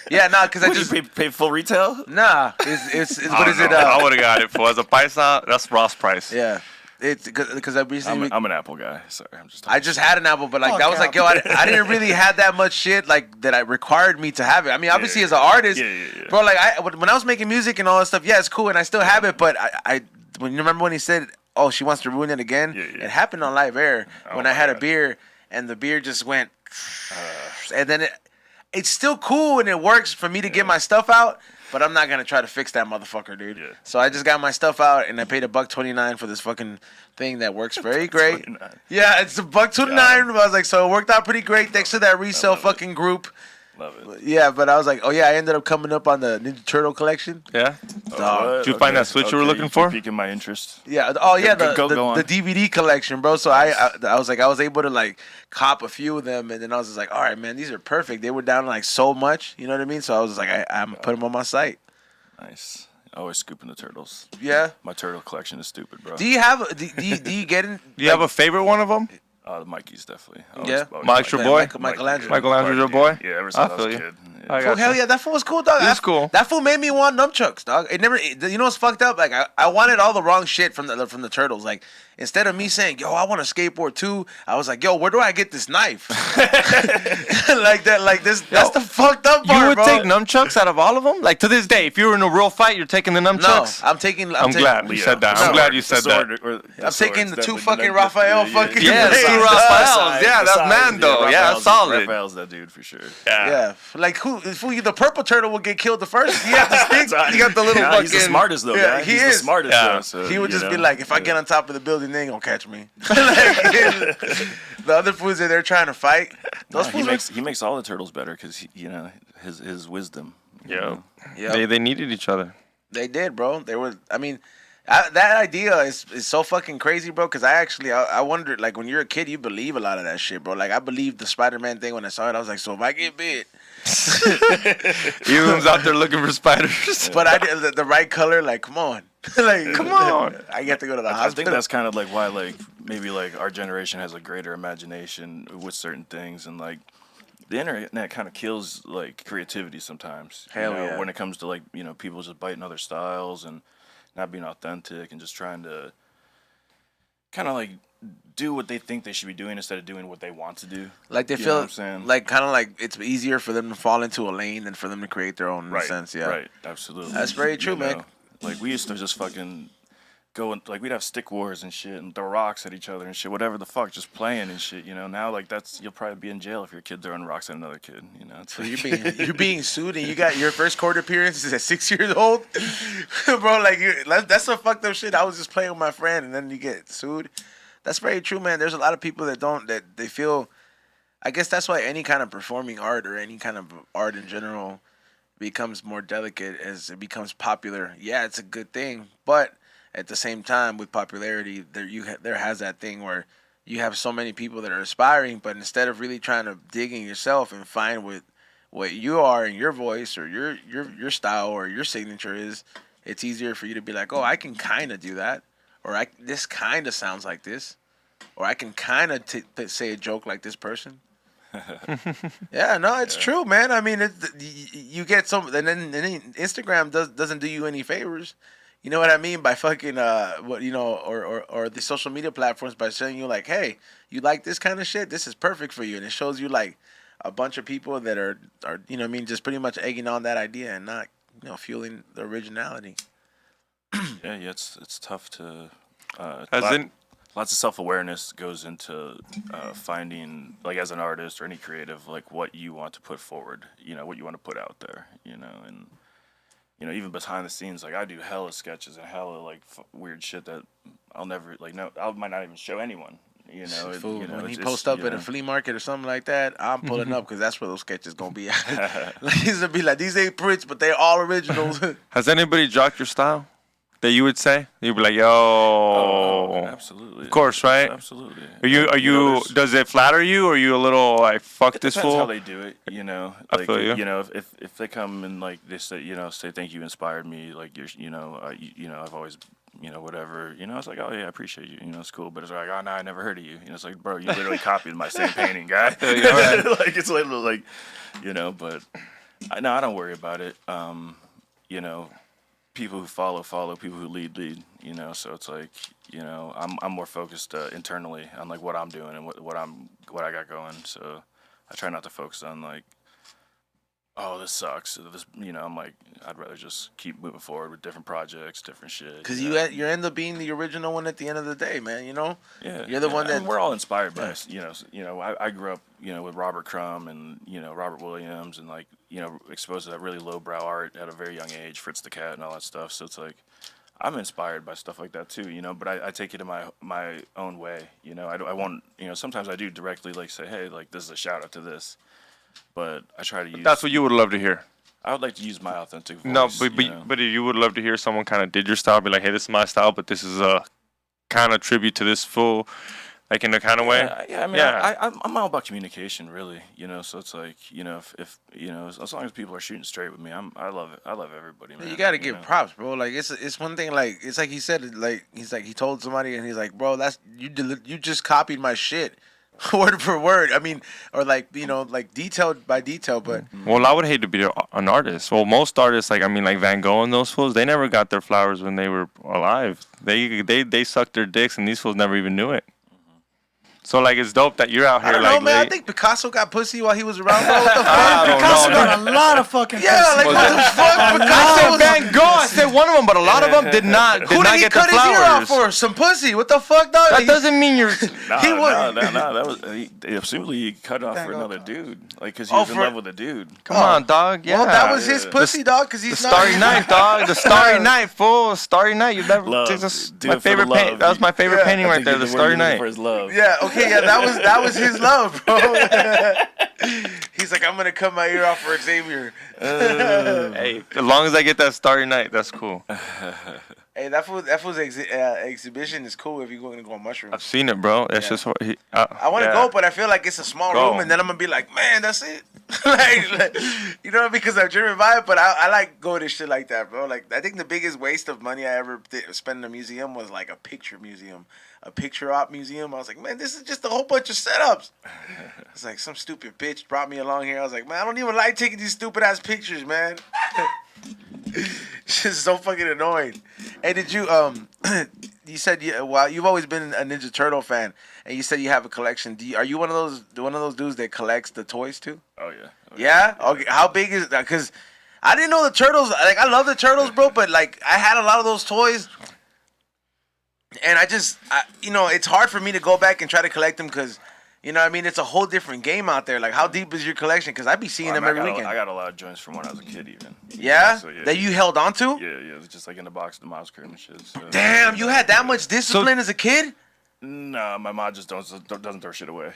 Yeah, nah, because I What, just you pay full retail? nah. It's what is it? I would have got it for as a paisa. That's Ross price. Yeah, it's because I recently. I'm an Apple guy. Sorry, I'm just. I just had an Apple, but like Fuck that was like, yo, I didn't really have that much shit like that. I required me to have it. I mean, obviously as an artist, Yeah. bro. Like when I was making music and all that stuff, yeah, it's cool, and I still have it. But I when you remember when he said, "Oh, she wants to ruin it again," Yeah. it happened on live air when I my had a God. beer, and the beer just went, and then it's still cool and it works for me to get my stuff out. But I'm not gonna try to fix that motherfucker, dude. Yeah. So I just got my stuff out and I paid $1.29 for this fucking thing that works very great. $1.29. Yeah, it's $1.29. I was like, so it worked out pretty great thanks to that resale fucking group. Love it. Yeah, but I was like, oh yeah, I ended up coming up on the Ninja Turtle collection. Yeah. Dog. Did you find that switch you were looking for? Piquing my interest. Yeah. Oh yeah, Go on. the DVD collection, bro. So I was like, I was able to like cop a few of them, and then I was just like, all right, man, these are perfect. They were down like so much, you know what I mean? So I was just like, I'm put them on my site. Nice. Always scooping the turtles. Yeah. My turtle collection is stupid, bro. Do you have? Do you get in? Do you have a favorite one of them? The Mikey's definitely. Yeah. Mike's your like boy? Michelangelo. Michelangelo's your boy? Yeah, ever I since I feel was a you. kid. I Yeah. got Oh, hell you. yeah, that fool was cool, dog. He's cool. That fool made me want nunchucks, dog. It never. You know what's fucked up? Like I wanted all the wrong shit from the turtles. Like instead of me saying, "Yo, I want a skateboard too," I was like, "Yo, where do I get this knife?" Like that. Like this. That's the fucked up part, You would bro. take nunchucks out of all of them? Like to this day, if you were in a real fight, you're taking the No, nunchucks? I'm taking. I'm glad you said that. I'm glad you said that. I'm taking the two fucking Raphael fucking. Yeah, blades, two dog. Raphaels. Yeah, that's Mando. Yeah, that's solid. Raphael's that dude for sure. Yeah, like the purple turtle would get killed the first. He had the stick. Right. He got the little Nah, fucking. he's the smartest though, Yeah, guy. he He's is. the smartest. Yeah. Though, so, He would you just know, be like, if I get on top of the building, they ain't gonna catch me. Like, the other fools are there trying to fight. Those he fools makes all the turtles better because his wisdom. you Yeah. know. Yeah, They needed each other. they did, bro. They were. I mean, that idea is so fucking crazy, bro. Because I wondered, like, when you're a kid, you believe a lot of that shit, bro. Like, I believed the Spider-Man thing when I saw it. I was like, so if I get bit, Ewan's out there looking for spiders. but I did the right color. Like, come on, like, Come on. I get to go to the I hospital. think that's kind of like why maybe our generation has a greater imagination with certain things, and like the internet kind of kills like creativity sometimes. Hell yeah. When it comes to like people just biting other styles and not being authentic and just trying to kind of like do what they think they should be doing instead of doing what they want to do. Like they You know feel what I'm saying? like kind of like it's easier for them to fall into a lane than for them to create their own in a sense. Yeah, Right. Absolutely. That's very true, man. Like we used to just fucking go and like we'd have stick wars and shit and throw rocks at each other and shit, whatever the fuck, just playing and shit. Now like you'll probably be in jail if your kid throwing rocks at another kid. It's So like, you're being sued and you got your first court appearance is at 6 years old, bro. Like that's some fucked up shit. I was just playing with my friend and then you get sued. That's very true, man. There's a lot of people that they feel. I guess that's why any kind of performing art or any kind of art in general becomes more delicate as it becomes popular. Yeah, it's a good thing, but at the same time, with popularity, there has that thing where you have so many people that are aspiring, but instead of really trying to dig in yourself and find what you are and your voice or your style or your signature is, it's easier for you to be like, oh, I can kind of do that, or this kind of sounds like this, or I can kind of say a joke like this person. Yeah, no, it's true, man. I mean, you get some, and then Instagram doesn't do you any favors. You know what I mean by fucking or the social media platforms by showing you like, hey, you like this kind of shit? This is perfect for you, and it shows you like a bunch of people that are just pretty much egging on that idea and not fueling the originality. yeah, it's tough to. Lots of self-awareness goes into finding, like, as an artist or any creative, like, what you want to put forward, what you want to put out there, and, even behind the scenes, like, I do hella sketches and hella, like, weird shit that I'll never like no. I might not even show anyone. You know, Fool, when he it's, post up you at a know. flea market or something like that, I'm pulling up because that's where those sketches gonna be at. Like, he's gonna be like, these ain't prints, but they're all originals. Has anybody jocked your style that you would say? You'd be like, yo. Oh, absolutely. Of course, right? Absolutely. Are you? And, Are you? there's- Does it flatter you? Or are you a little like fuck It this depends fool? how they do it, you know. I Like, feel you. you know, if they come and like they say, say thank you, inspired me. Like I've always, whatever. It's like, oh yeah, I appreciate you. It's cool. But it's like, oh no, I never heard of you. It's like, bro, you literally copied my same painting, guy. Like it's literally like, But I don't worry about it. People who follow. People who lead. So it's like, I'm more focused internally on like what I'm doing and what I got going. So I try not to focus on like, oh, this sucks. I'm like, I'd rather just keep moving forward with different projects, different shit. Because you end up being the original one at the end of the day, man. Yeah, You're the one that we're all inspired by. I grew up, with Robert Crumb and Robert Williams and like exposed to that really lowbrow art at a very young age, Fritz the Cat and all that stuff. So it's like I'm inspired by stuff like that too, But I take it in my own way, I won't, sometimes I do directly like say, hey, like this is a shout out to this, but I try to use. That's what you would love to hear. I would like to use my authentic voice. No, but you would love to hear someone kind of did your style, be like, hey, this is my style, but this is a kind of tribute to this fool, like in a kind of way. Yeah, I mean, I'm all about communication, really. So it's like, if as long as people are shooting straight with me, I love it. I love everybody, man. You gotta give props, bro. Like it's one thing. Like it's like he said. Like he's like he told somebody, and he's like, bro, that's you. You just copied my shit, word for word. I mean, or like like detail by detail. But Well, I would hate to be an artist. Well, most artists, like Van Gogh and those fools, they never got their flowers when they were alive. They sucked their dicks, and these fools never even knew it. So like it's dope that you're out here I don't like know, man. late. I think Picasso got pussy while he was around. Bro. What the fuck? I don't Picasso know, got a lot of fucking Yeah, pussy. like what the fuck? I Picasso said was Van Gogh. I said one of them, but a lot of them did not Who did he get cut the his ear off flowers. for? Some pussy. What the fuck, dog? That doesn't mean you're. He was- That was absolutely he cut off for another dude, like because he was in love with a dude. Come on, dog. Yeah. Well, that was his pussy, dog. Because The he's Starry not. Night, dog. The Starry Night, fool. Starry Night. You never. Love. That's Do my it for the favorite love. painting. That was my favorite Yeah. painting I right think there. the The word Starry you're looking Night. for his love. Yeah. Okay. Yeah. That was his love, bro. He's like, I'm gonna cut my ear off for Xavier. Hey, as long as I get that Starry Night, that's cool. Hey, that fool's exhibition is cool if you're going to go on mushrooms. I've seen it, bro. It's Yeah. just what I want to yeah. go, but I feel like it's a small Go. room, and then I'm gonna be like, man, that's it. like, because I'm driven by it. But I like going to shit like that, bro. Like, I think the biggest waste of money I ever spent in a museum was like a picture museum, a picture op museum. I was like, man, this is just a whole bunch of setups. It's like some stupid bitch brought me along here. I was like, man, I don't even like taking these stupid ass pictures, man. It's just so fucking annoying. Hey, did you you said you've always been a Ninja Turtle fan, and you said you have a collection. Are you one of those dudes that collects the toys too? Oh yeah. Yeah. Okay. How big is that? Because I didn't know the turtles. Like I love the turtles, bro. But like I had a lot of those toys, and it's hard for me to go back and try to collect them because. It's a whole different game out there. Like, how deep is your collection? Because I be seeing them every weekend. I got a lot of joints from when I was a kid, even. Yeah? So, yeah. That you held on to? Yeah, it was just like in the box of the mouse crate and shit. So, Damn, you had that much discipline as a kid? Nah, my mom just doesn't throw shit away.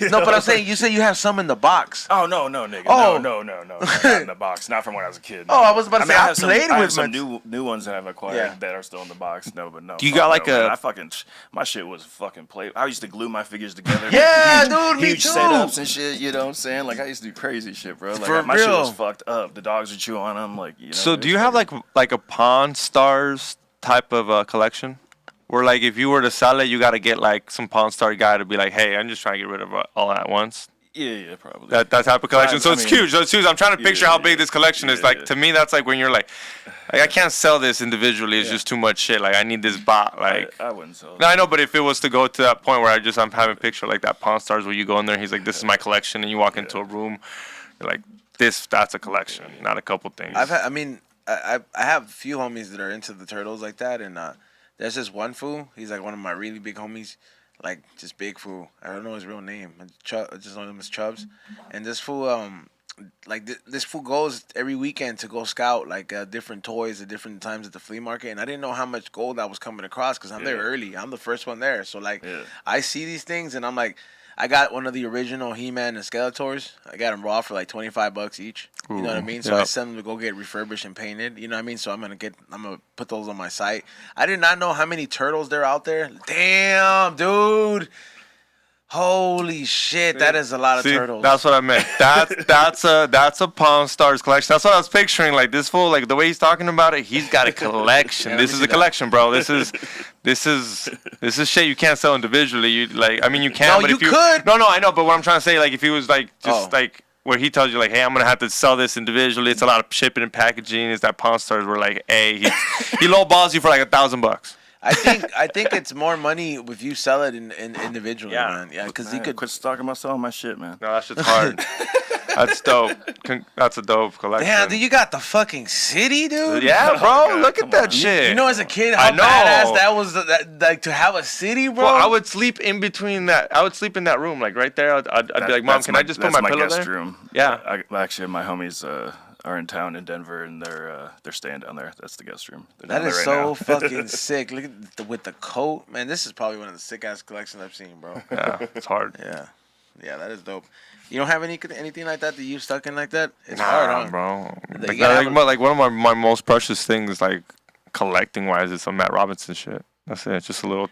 No, but I'm saying you said you have some in the box. Oh no, nigga. Oh. No, not in the box. Not from when I was a kid. Oh, I was about to say I have played I have with some my- new ones that I've acquired Yeah. that are still in the box. No, but no. Do you fuck got like no, a- man. I fucking my shit was fucking play. I used to glue my figures together. Yeah, huge, dude, me huge too. setups and shit. You know what I'm saying? Like I used to do crazy shit, bro. Like For my shit was real. fucked up. The dogs would chew on them. Like So do you have like a Pawn Stars type of collection? Where like if you were to sell it, you got to get like some Pawn Star guy to be like, hey, I'm just trying to get rid of all at once. Yeah, probably. That type of collection. So I it's mean, huge. So it's huge. I'm trying to picture how big yeah, this collection is. yeah, Like yeah. to me, that's like when you're like I can't sell this individually. It's just too much shit. Like I need this bot. Like I wouldn't sell. no, I know, but if it was to go to that point where I'm having a picture like that Pawn Stars where you go in there, he's like, this is my collection, and you walk into a room, you're like, that's a collection, not a couple things. I have a few homies that are into the turtles like that, and there's this one fool. He's like one of my really big homies, like just big fool. I don't know his real name. I just know him as Chubbs. And this fool, like this fool goes every weekend to go scout like different toys at different times at the flea market, and I didn't know how much gold I was coming across because I'm there early. I'm the first one there, so like I see these things and I'm like, I got one of the original He-Man and Skeletors. I got them raw for like $25 each. You know what I mean? So I send them to go get refurbished and painted. You know what I mean? So I'm gonna put those on my site. I did not know how many turtles there are out there. Damn, dude. Holy shit, that is a lot of turtles. That's what I meant. That's a Pawn Stars collection. That's what I was picturing. Like this fool, like the way he's talking about it, he's got a collection. This is a collection, bro. This is shit you can't sell individually. You like, I mean, you can. No, but you if you could. No, I know. But what I'm trying to say, like, if he was like just like where he tells you like, hey, I'm gonna have to sell this individually. It's a lot of shipping and packaging. Is that Pawn Stars were like, hey, he lowballs you for like $1,000. I think it's more money if you sell it in individually, man. Yeah, because you could quit talking about selling my shit, man. No, that shit's hard. That's dope. That's a dope collection. Damn, dude, you got the fucking city, dude. Yeah, bro. Look at that shit. You know, as a kid, how badass that was. Like to have a city, bro. Well, I would sleep in between that. I would sleep in that room, like right there. I'd be like, Mom, can I just put my pillow guest there? Room. Yeah. Actually, my homies are in town in Denver, and they're staying down there. That's the guest room. That is so fucking sick. Look at with the coat, man. This is probably one of the sick ass collections I've seen, bro. Yeah, it's hard. Yeah, that is dope. You don't have anything like that you stuck in like that? It's hard, huh? Bro. Like one of my most precious things, like collecting wise, is some Matt Robinson shit. That's it. It's just a little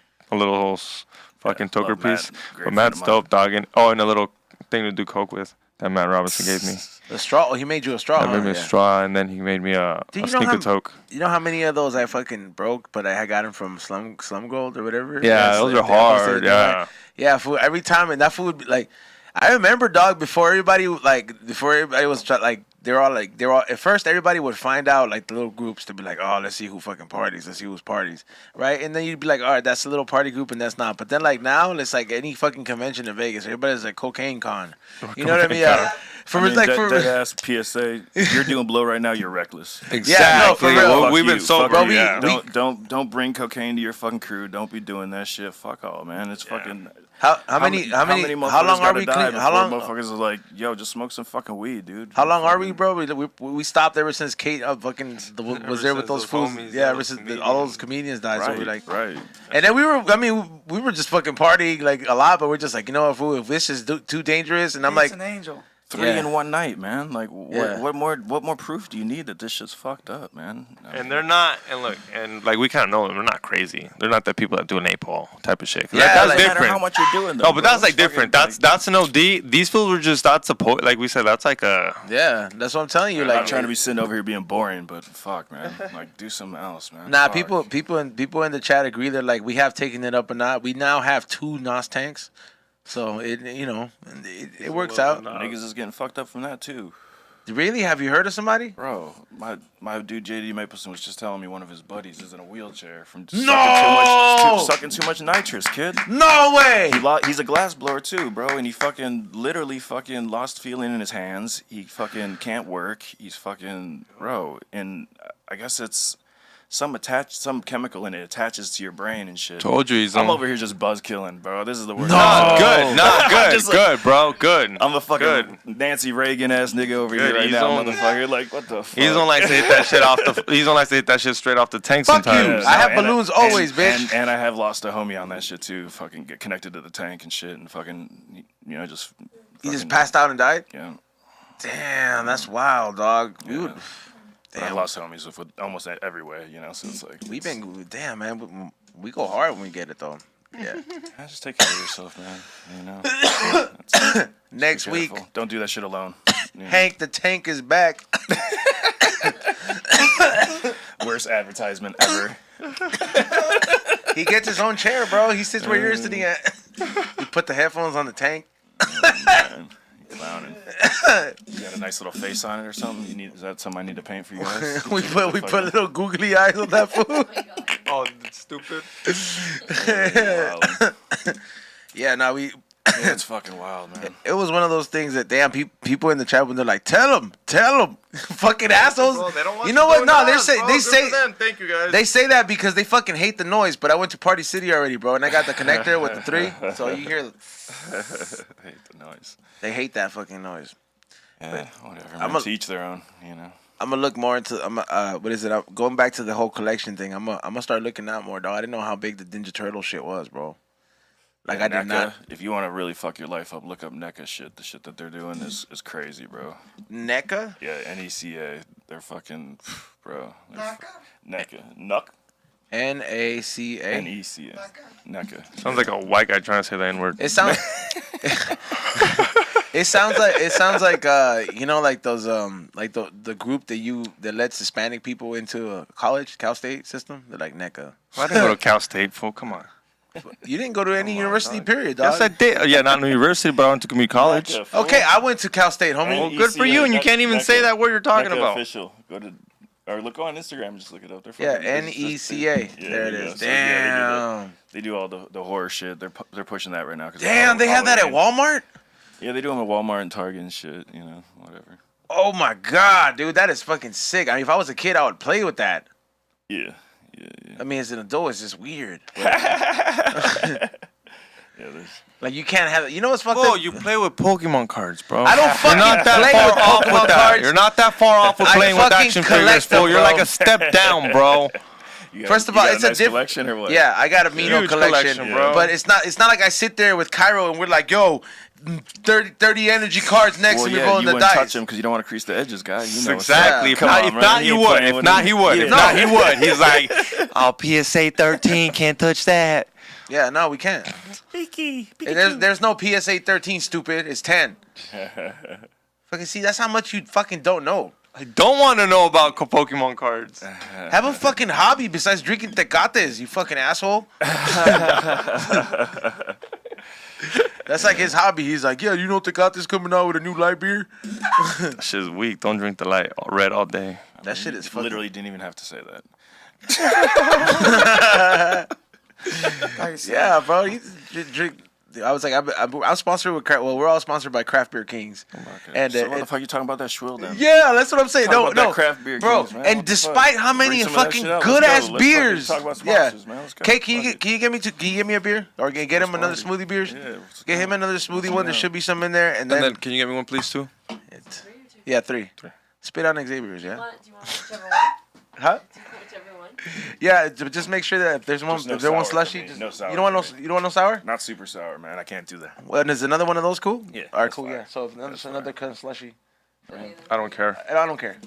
fucking toker piece. But Matt's dope, dog. And a little thing to do coke with that Matt Robinson gave me. The straw. Oh, he made you a straw. He made me a straw, and then he made me a sneaker toke. You know how many of those I fucking broke, but I got them from Slum Gold or whatever. Yeah, those are hard. Yeah. Yeah, food. Every time, and that food would be like, I remember, dog. Before everybody was they're all at first everybody would find out like the little groups to be like, oh, let's see who fucking parties, let's see who's parties, right? And then you'd be like, all right, that's a little party group and that's not. But then like now it's like any fucking convention in Vegas, everybody's like cocaine con. You know what I mean? Yeah. Dead ass PSA. You're doing blow right now. You're reckless. Exactly. Yeah, no, for real. We've been sober. Don't bring cocaine to your fucking crew. Don't be doing that shit. Fuck all, man. It's fucking. How long are we clean? How long? Motherfuckers are like, yo, just smoke some fucking weed, dude. How long are we, bro? We stopped ever since Kate was there with those fools. Yeah, ever since all those comedians died. Right, so we like, right. And then we were just fucking partying like a lot, but we're just like, you know, if this is too dangerous, and I'm like, an angel. 3 in one night, man. Like, what more proof do you need that this shit's fucked up, man? And they're not. And look, and like we kind of know them. They're not crazy. They're not the people that do an 8-ball type of shit. Yeah, that's different. How much you're doing? Though, no, but that's like different. That's an OD. These fools were just like we said. That's like a. Yeah, that's what I'm telling you. I'm like not trying to be sitting over here being boring, but fuck, man. Like, do something else, man. Nah, fuck. people in the chat agree. They're like, we have taken it up a notch. We now have 2 NOS tanks. So it works out. Niggas is getting fucked up from that too. Really? Have you heard of somebody? Bro, my dude JD Mapleson was just telling me one of his buddies is in a wheelchair from sucking too much nitrous, kid. No way. He's a glass blower too, bro, and he fucking literally fucking lost feeling in his hands. He fucking can't work. He's fucking and I guess it's some chemical in it attaches to your brain and shit. Told you I'm over here just buzz killing, bro. This is the worst. Good, bro. Good. I'm a fucking Nancy Reagan ass nigga over here right now, motherfucker. Like, what the fuck? He's don't like to hit that shit off the. He's don't like to hit that shit straight off the tank Fuck sometimes. you. I have balloons always, bitch. And I have lost a homie on that shit too. Fucking get connected to the tank and shit, and fucking just. He just passed out and died. Yeah. Damn, that's wild, dog. Yeah. I lost homies with almost every way, so it's like damn, man. We go hard when we get it though. Yeah. Just take care of yourself, man. Next week, don't do that shit alone. Hank the Tank is back. Worst advertisement ever. He gets his own chair, bro. He sits where you're sitting at. You put the headphones on the tank. Man. Clowning. You got a nice little face on it or something? Is that something I need to paint for you guys? we put little googly eyes on that food. Oh, that's stupid. Yeah, now we. Yeah, it's fucking wild, man. It was one of those things that damn people in the chat when they're like, tell them, fucking assholes. Bro, they don't want you know what? No, they say. Thank you guys. They say that because they fucking hate the noise. But I went to Party City already, bro, and I got the connector with the 3, so you hear. I hate the noise. They hate that fucking noise. Yeah, whatever. I'm Man. a- To each their own, you know. I'm gonna look more into. What is it? I'm going back to the whole collection thing. I'm gonna start looking out more, dog. I didn't know how big the Ninja Turtle shit was, bro. Like Yeah, I did NECA, not. If you want to really fuck your life up, look up NECA shit. The shit that they're doing is crazy, bro. NECA. Yeah, NECA. They're fucking, bro. NECA? NECA. NUC. NACA. NECA. NECA. Sounds like a white guy trying to say the N word. It sounds. it sounds like you know, like those like the group that lets Hispanic people into college, Cal State system. They're like NECA. I didn't go to Cal State, fool. Come on. You didn't go to any university, period, dog. Yes, I did. Yeah, not in university, but I went to community college. NECA, fool. Okay, I went to Cal State, homie. Well, good for you, and you can't even say that word you're talking NECA about. Official. Go to or look on Instagram. Just look it up. They're Yeah, fucking- NECA. Yeah, There it you go. is. So, yeah, Damn. they do all the horror shit. They're pushing that right now. Damn, they have that at Walmart? Yeah, they do them at Walmart and Target and shit. You know, whatever. Oh my god, dude, that is fucking sick. I mean, if I was a kid, I would play with that. Yeah. I mean, as an adult, it's just weird. Yeah, there's. Like, you can't have it. You know what's fucked Bro, up? you play with Pokemon cards, bro. I don't fucking You're not that play far with off Pokemon with that. cards. You're not that far off with I playing with fucking action collect figures, them, fool. You're bro. like a step down, bro. First of all, it's a nice different collection or what? Yeah, I got a Mino Huge collection, collection, bro. But it's not like I sit there with Cairo and we're like, yo, 30 energy cards next Well, and we're yeah, rolling you the wouldn't dice. touch him because you don't want to crease the edges, guy. You know what's Exactly. up. If Come not, on, if man. not, He he ain't would. playing If with not, him. he would. If Yeah. not, he would. He's like, oh, PSA 13, can't touch that. Yeah, no, we can't. There's no PSA 13, stupid. It's 10. Fucking see, that's how much you fucking don't know. I don't want to know about Pokemon cards. Have a fucking hobby besides drinking tecates, you fucking asshole. That's like his hobby. He's like, yeah, you know Tecate's coming out with a new light beer? That shit's weak. Don't drink the light red all day. That shit is fucking... Literally didn't even have to say that. Nice. Yeah, bro. You drink... I was like, I'm sponsored with craft. Well, we're all sponsored by Craft Beer Kings. And So what the fuck you talking about that shwill then? yeah, that's what I'm saying. Talk No, about that no, craft beer bro. Kings, man. And What the despite fuck? how many Bring some of that fucking shit out. good Let's ass go. Let's beers, fucking talk about yeah. sponsors, man. Let's go. Can Fuck it. you get me a beer or get him another party. smoothie beers? Yeah, let's Get go. him another smoothie Let's one. go. There should be some in there, and And then, then, can you get me one, please, too? yeah, three. Spit on Xavier's, yeah. Do you want whichever one? Huh? Do you want whichever one? Yeah, just make sure that if there's one, Just no if there's one sour for slushy, me. just, No sour you don't want for no, you don't want no sour. Not super sour, man. I can't do that. Well, and is another one of those cool? Yeah, All right, that's cool. fine. Yeah. So if another kind of slushy. I don't care. And I don't care.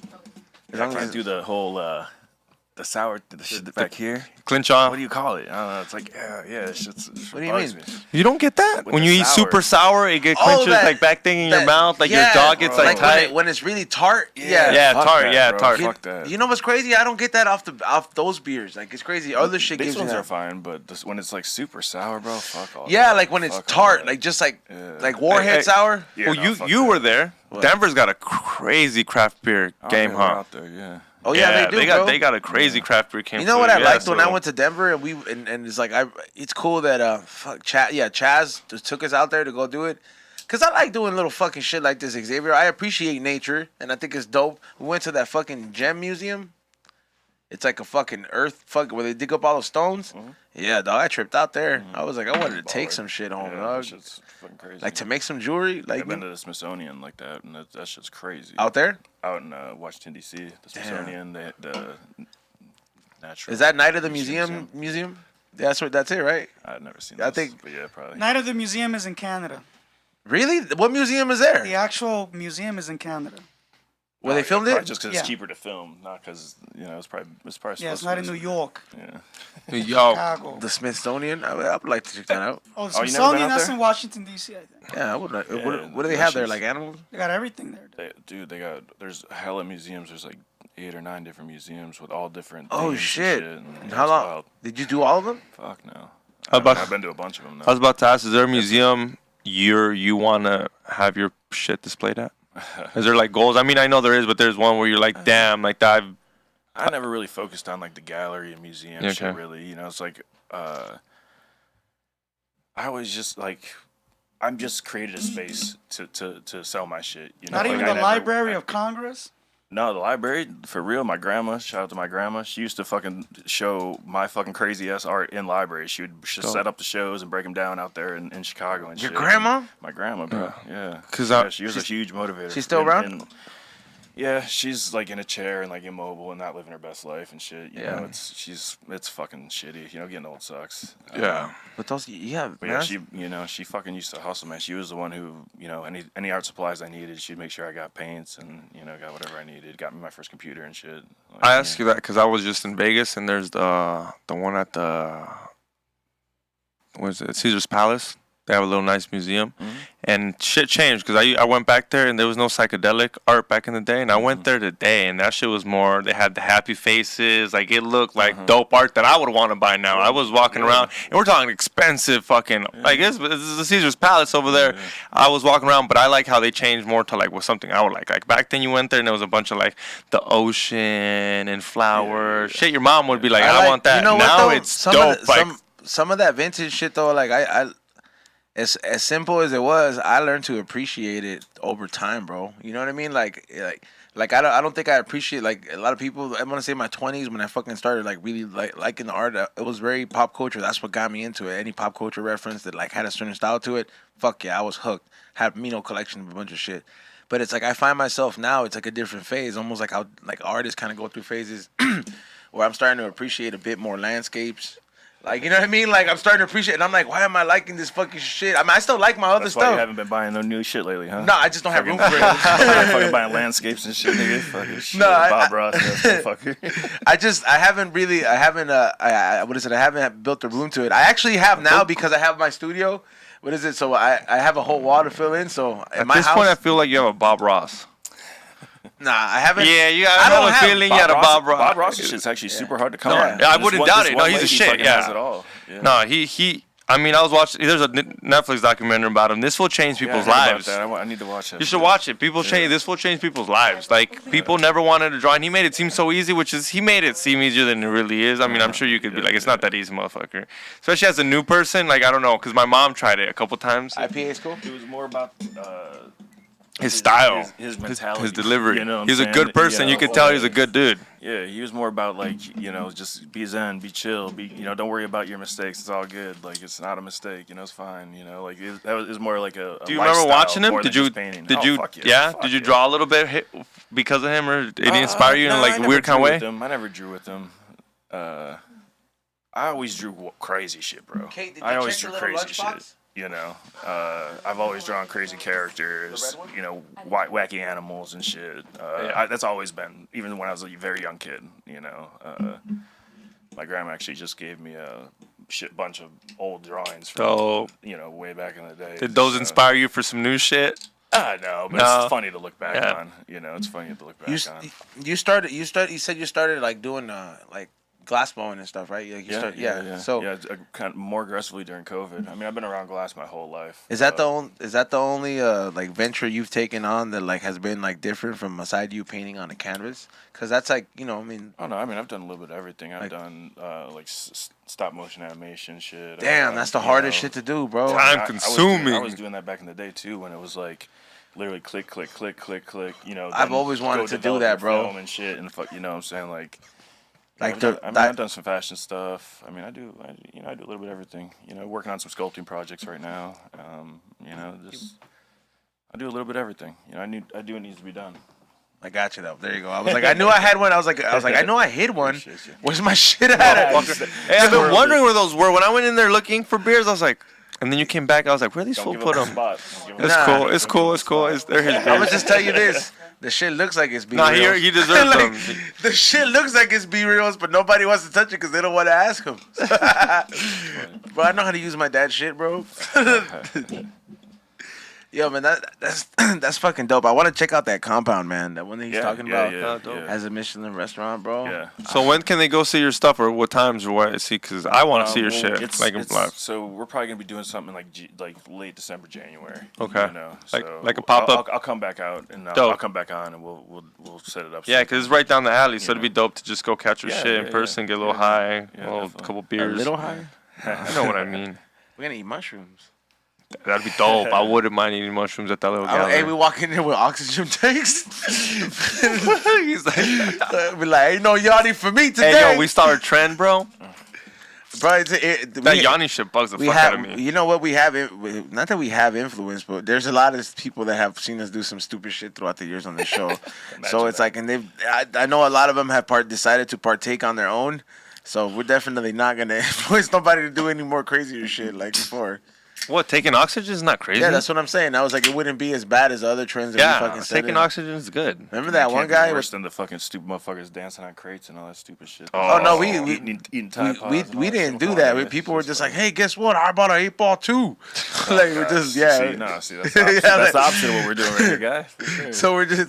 As I long can't as do the whole the sour the shit back here. Clinch What on. do you call it? I don't know. It's like yeah. Shit's What do you bugs mean? Me. You don't get that? With When the you eat sour. super sour, it gets Oh, clinches that- like back thing in your that- mouth, like yeah, your jaw gets bro. like when, tight. when it's really tart. Yeah. Yeah, fuck tart, that, yeah, bro. tart. Fuck that. You know what's crazy? I don't get that off those beers. Like it's crazy. Other shit These gives you ones are that. fine, but when it's like super sour, bro, fuck all. Yeah, that. like when it's Fuck all tart, that. like just like Yeah. Warhead Hey, sour. Yeah, Well, no, you fuck you that. were there. What? Denver's got a crazy craft beer I don't game, think we're huh? out there, yeah. Oh yeah, they do, bro. They got a crazy craft beer game. You know what I yeah, liked when I so- went to Denver and it's like it's cool that Chaz just took us out there to go do it. Cause I like doing little fucking shit like this, Xavier. I appreciate nature and I think it's dope. We went to that fucking gem museum. It's like a fucking earth where they dig up all the stones. Yeah, dog, I tripped out there. I was like, I wanted to take Baller. some shit home, Yeah, dog. that shit's fucking crazy. Like to make some jewelry, like I've been to the Smithsonian like that, and that shit's crazy. out there. Out in Washington D.C., the Smithsonian, the natural. Is that Night of the Museum? Yeah, that's it, right? I've never seen. I This, think- but yeah, probably. Night of the Museum is in Canada. Really? What museum is there? The actual museum is in Canada. Where they filmed Probably it? just because Yeah. it's cheaper to film, not because it's probably Yeah, supposed it's to not be in New this- York, Yeah. Yo, Chicago. The Smithsonian? I would like to check that out. Oh, the Oh, you never been Smithsonian, out that's there? in Washington, D.C., I think. Yeah, I would like. Yeah, What do they have there? that Like shit's- animals? They got everything there. There's hella museums. There's like 8 or 9 different museums with all different. Oh themes and shit! and How it's long? wild. Did you do all of them? Fuck no. How about- I've been to a bunch of them. I was about to ask, is there a museum you want to have your shit displayed at? Is there like goals? I mean, I know there is, but there's one where you're like, damn, like that. I never really focused on like the gallery and museum Yeah, shit. okay. Really, it's like I always just like I'm just created a space to sell my shit. Not like, even I the never- Library of Congress. No, the library, for real, my grandma, shout out to my grandma, she used to fucking show my fucking crazy ass art in libraries. She would just set up the shows and break them down out there in Chicago and Your shit. grandma? My grandma, bro. Yeah. 'Cause she was a huge motivator. She's still around? Yeah, she's like in a chair and like immobile and not living her best life and shit. You know, it's fucking shitty. You know, getting old sucks. Yeah. But those, yeah, But yeah, she fucking used to hustle, man. She was the one who, any art supplies I needed, she'd make sure I got paints and got whatever I needed. Got me my first computer and shit. Like, I asked you that because I was just in Vegas, and there's the one at the what is it, Caesar's Palace. They have a little nice museum, and shit changed because I went back there and there was no psychedelic art back in the day, and I went there today and that shit was more. They had the happy faces, like it looked like dope art that I would want to buy now. I was walking around, and we're talking expensive fucking like it's the Caesar's Palace over there. I was walking around, but I like how they changed more to like was something I would like. Like back then, you went there and there was a bunch of like the ocean and flowers. Shit, your mom would be like, I want that. You know what, now though? it's dope. Some of that vintage shit though, like I as simple as it was, I learned to appreciate it over time, bro. You know what I mean? Like I don't think I appreciate like a lot of people. I want to say my 20s when I fucking started like really liking the art. It was very pop culture. That's what got me into it. Any pop culture reference that like had a certain style to it, fuck yeah, I was hooked. Had collection of a bunch of shit. But it's like I find myself now. It's like a different phase, almost like how like artists kind of go through phases where I'm starting to appreciate a bit more landscapes. Like, you know what I mean? Like, I'm starting to appreciate it. And I'm like, why am I liking this fucking shit? I mean, I still like my other That's stuff. why you haven't been buying no new shit lately, huh? No, I just don't have room for it. Fucking buying landscapes and shit, nigga. Fucking shit. No, Bob Ross, that motherfucker. I haven't built the room to it. I actually have now because I have my studio. What is it? So I have a whole wall to fill in. So At this point, I feel like you have a Bob Ross. Nah, I haven't. Yeah, you got. I don't have a feeling you had a Bob Ross. Bob Ross's shit's actually super hard to come on. Yeah, I wouldn't doubt it. No, he's a shit. Yeah. No, he. I mean, I was watching. There's a Netflix documentary about him. This will change people's lives. I need to watch it. You should watch it. This will change people's lives. Like people never wanted to draw, and he made it seem so easy. He made it seem easier than it really is. I mean, I'm sure you could be like, it's not that easy, motherfucker. Especially as a new person, like I don't know, because my mom tried it a couple times. IPA school. It was more about. His style, his mentality, his delivery. You know he's a good person. You could tell he's a good dude. Yeah, he was more about like just be zen, be chill, don't worry about your mistakes. It's all good. Like it's not a mistake. It's fine. Like that was more like a. Do you remember watching him? Did you? Yeah. Did you draw a little bit because of him, or did he inspire you in like a weird kind of way? I never drew with him. I always drew crazy shit, bro. Kate, did you I always check drew your little crazy lunchbox? shit. I've always drawn crazy characters, wacky animals and shit. That's always been, even when I was a very young kid, My grandma actually just gave me a bunch of old drawings from, way back in the day. Did those inspire you for some new shit? No, but it's funny to look back on. It's funny to look back on. You said you started like doing like glass blowing and stuff, right? So kind of more aggressively during COVID. I mean, I've been around glass my whole life. Is that the only like venture you've taken on that like has been like different from aside you painting on a canvas? Because that's like I mean. Oh no, I mean I've done a little bit of everything. I've done stop motion animation shit. Damn, that's the hardest shit to do, bro. Time consuming. I was doing that back in the day too, when it was like literally click, click, click, click, click. I've always wanted to do that, bro. Film and shit, and what I'm saying, like. Like I've done some fashion stuff. I mean, I do a little bit of everything. Working on some sculpting projects right now. I do a little bit of everything. I do what needs to be done. I got you though. There you go. I was like, I knew I had one. I was like, I know I hid one. Where's my shit at? Hey, I've been wondering where those were. When I went in there looking for beers, I was like, and then you came back. I was like, where these fools put them? It's cool. They're his beers. I would just tell you this. The shit looks like it's B-Reals. Nah, he deserves them. The shit looks like it's B-Reals, but nobody wants to touch it because they don't want to ask him. Bro, I know how to use my dad's shit, bro. Yo, man, that's fucking dope. I want to check out that compound, man. That one that he's talking about as a Michelin restaurant, bro. Yeah. So when can they go see your stuff, or what times, or what? See, because I want to see your shit. So we're probably gonna be doing something like late December, January. Okay. So like a pop up. I'll come back out and I'll come back on and we'll set it up. Yeah, because it's right down the alley, so it'd be dope to just go catch your shit in person, get a little high, a couple beers. A little high. I know what I mean. We're gonna eat mushrooms. That'd be dope. I wouldn't mind eating mushrooms at that little gallery. Hey, we walk in there with oxygen tanks. He's like, Be like, ain't no yachty for me today. hey, yo, we start a trend, bro. Bro, That Yanni shit bugs the fuck out of me. You know what? We have it. Not that we have influence, but there's a lot of people that have seen us do some stupid shit throughout the years on the show. So it's like, and I know a lot of them have decided to partake on their own. So we're definitely not gonna influence nobody to do any more crazier shit like before. What, taking oxygen is not crazy? Yeah, that's what I'm saying. I was like, it wouldn't be as bad as the other trends that we fucking said. Taking oxygen is good. Remember that one guy? Worse than the fucking stupid motherfuckers dancing on crates and all that stupid shit. Oh no, we eating Tide Pods and we all didn't that do shit. that. Yeah, People were it's just like, hey, guess what? I bought an 8-ball too. Like we're just See, that's the opposite. That's the opposite of what we're doing right here, guys. For sure.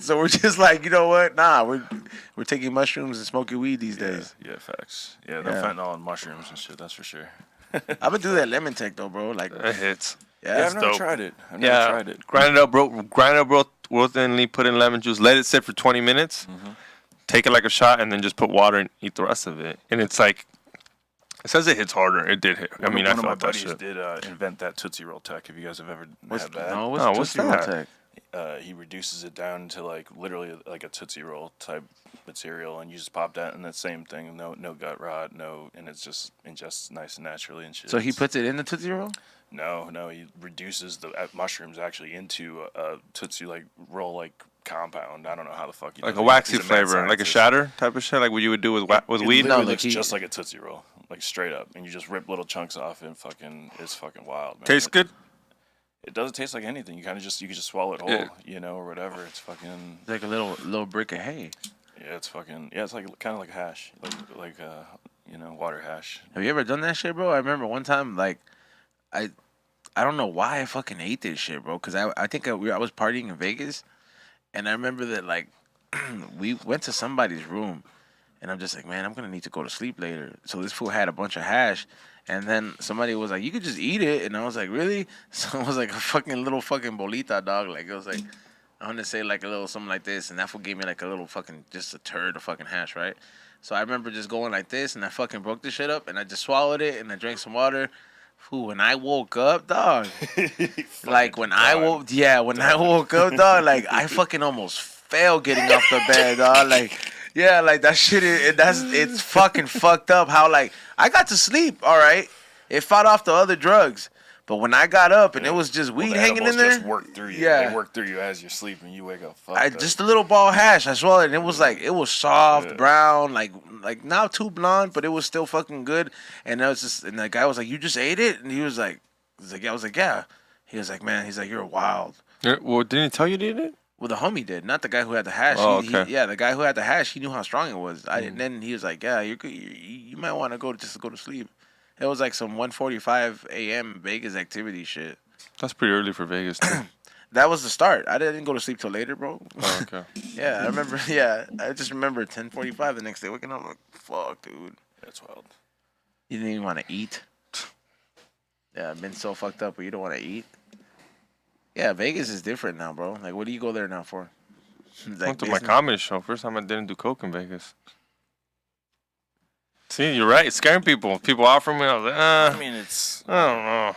So we're just like, you know what? Nah, we're taking mushrooms and smoking weed these days. Yeah, facts. Yeah, no Yeah. fentanyl and mushrooms and shit. That's for sure. I'm gonna do that lemon tech though, bro. Like, It hits. yeah, Yeah, I've never dope. tried it. I've never tried it. Grind it up, bro. Grind it up, real thinly. Put in lemon juice. Let it sit for 20 minutes. Take it like a shot, and then just put water and eat the rest of it. And it's like, it says it hits harder. It did hit. I mean, I one of my felt that buddies shit. did invent that Tootsie Roll tech. If you guys have ever had that, no, Oh, what's Tootsie Roll that? Tech? he reduces it down to like literally like a Tootsie Roll type material, and you just pop that in that same thing. No gut rot, and it's just ingests nice and naturally and shit. So he puts it in the Tootsie Roll? No, he reduces the mushrooms actually into a Tootsie like roll like compound. I don't know how the fuck you Like do a it. waxy He's mad flavor, like a scientist. shatter type of shit, like what you would do with with It weed. literally No, looks like just like a Tootsie Roll, like straight up, and you just rip little chunks off and it's fucking wild, man. Tastes good. It doesn't taste like anything. You can just swallow it whole, or whatever. It's fucking It's like a little brick of hay. it's like kind of like hash, like water hash. Have you ever done that shit, bro? I remember one time, like, I don't know why I fucking ate this shit, bro. Cause I think I was partying in Vegas, and I remember that like we went to somebody's room, and I'm just like, man, I'm gonna need to go to sleep later. So this fool had a bunch of hash, and then somebody was like, you could just eat it, and I was like, really? So it was like a fucking little fucking bolita, dog. Like it was like, I want to say like a little something like this, and that fool gave me like a little fucking just a turd of fucking hash, right? So I remember just going like this, and I fucking broke the shit up, and I just swallowed it, and I drank some water. Fool, when I woke up, dog, like when I woke up, dog, like I fucking almost fell getting off the bed, dog. Like, yeah, like that shit. It's fucking fucked up. How like I got to sleep, all right. It fought off the other drugs, but when I got up and it was just weed the hanging in edibles there, just work through you. Yeah. They work through you as you're sleeping. You wake up. Fucked up. just a little ball of hash. I swallowed it, and it was like it was soft, Yeah. brown, like not too blonde, but it was still fucking good. And I was just, and the guy was like, "You just ate it?" And he was like, "Yeah." I was like, "Yeah." He was like, "Man," he's like, "You're wild." Well, didn't he tell you to eat it? Well, the homie did, not the guy who had the hash. Oh, He- okay. yeah, the guy who had the hash, he knew how strong it was. And then he was like, "Yeah, you're good. You might want to go to sleep." It was like some 1:45 a.m. Vegas activity shit. That's pretty early for Vegas, too. That was the start. I didn't go to sleep till later, bro. Oh, okay. Yeah, I remember. Yeah, I just remember 10:45 the next day waking up like, fuck, dude. That's wild. You didn't even want to eat. Yeah, I've been so fucked up, but you don't want to eat. Yeah, Vegas is different now, bro. Like, what do you go there now for? Like Went to my business? comedy show. First time I didn't do coke in Vegas. See, you're right. It's scaring people. People offer me. I was like, I mean, it's I don't know.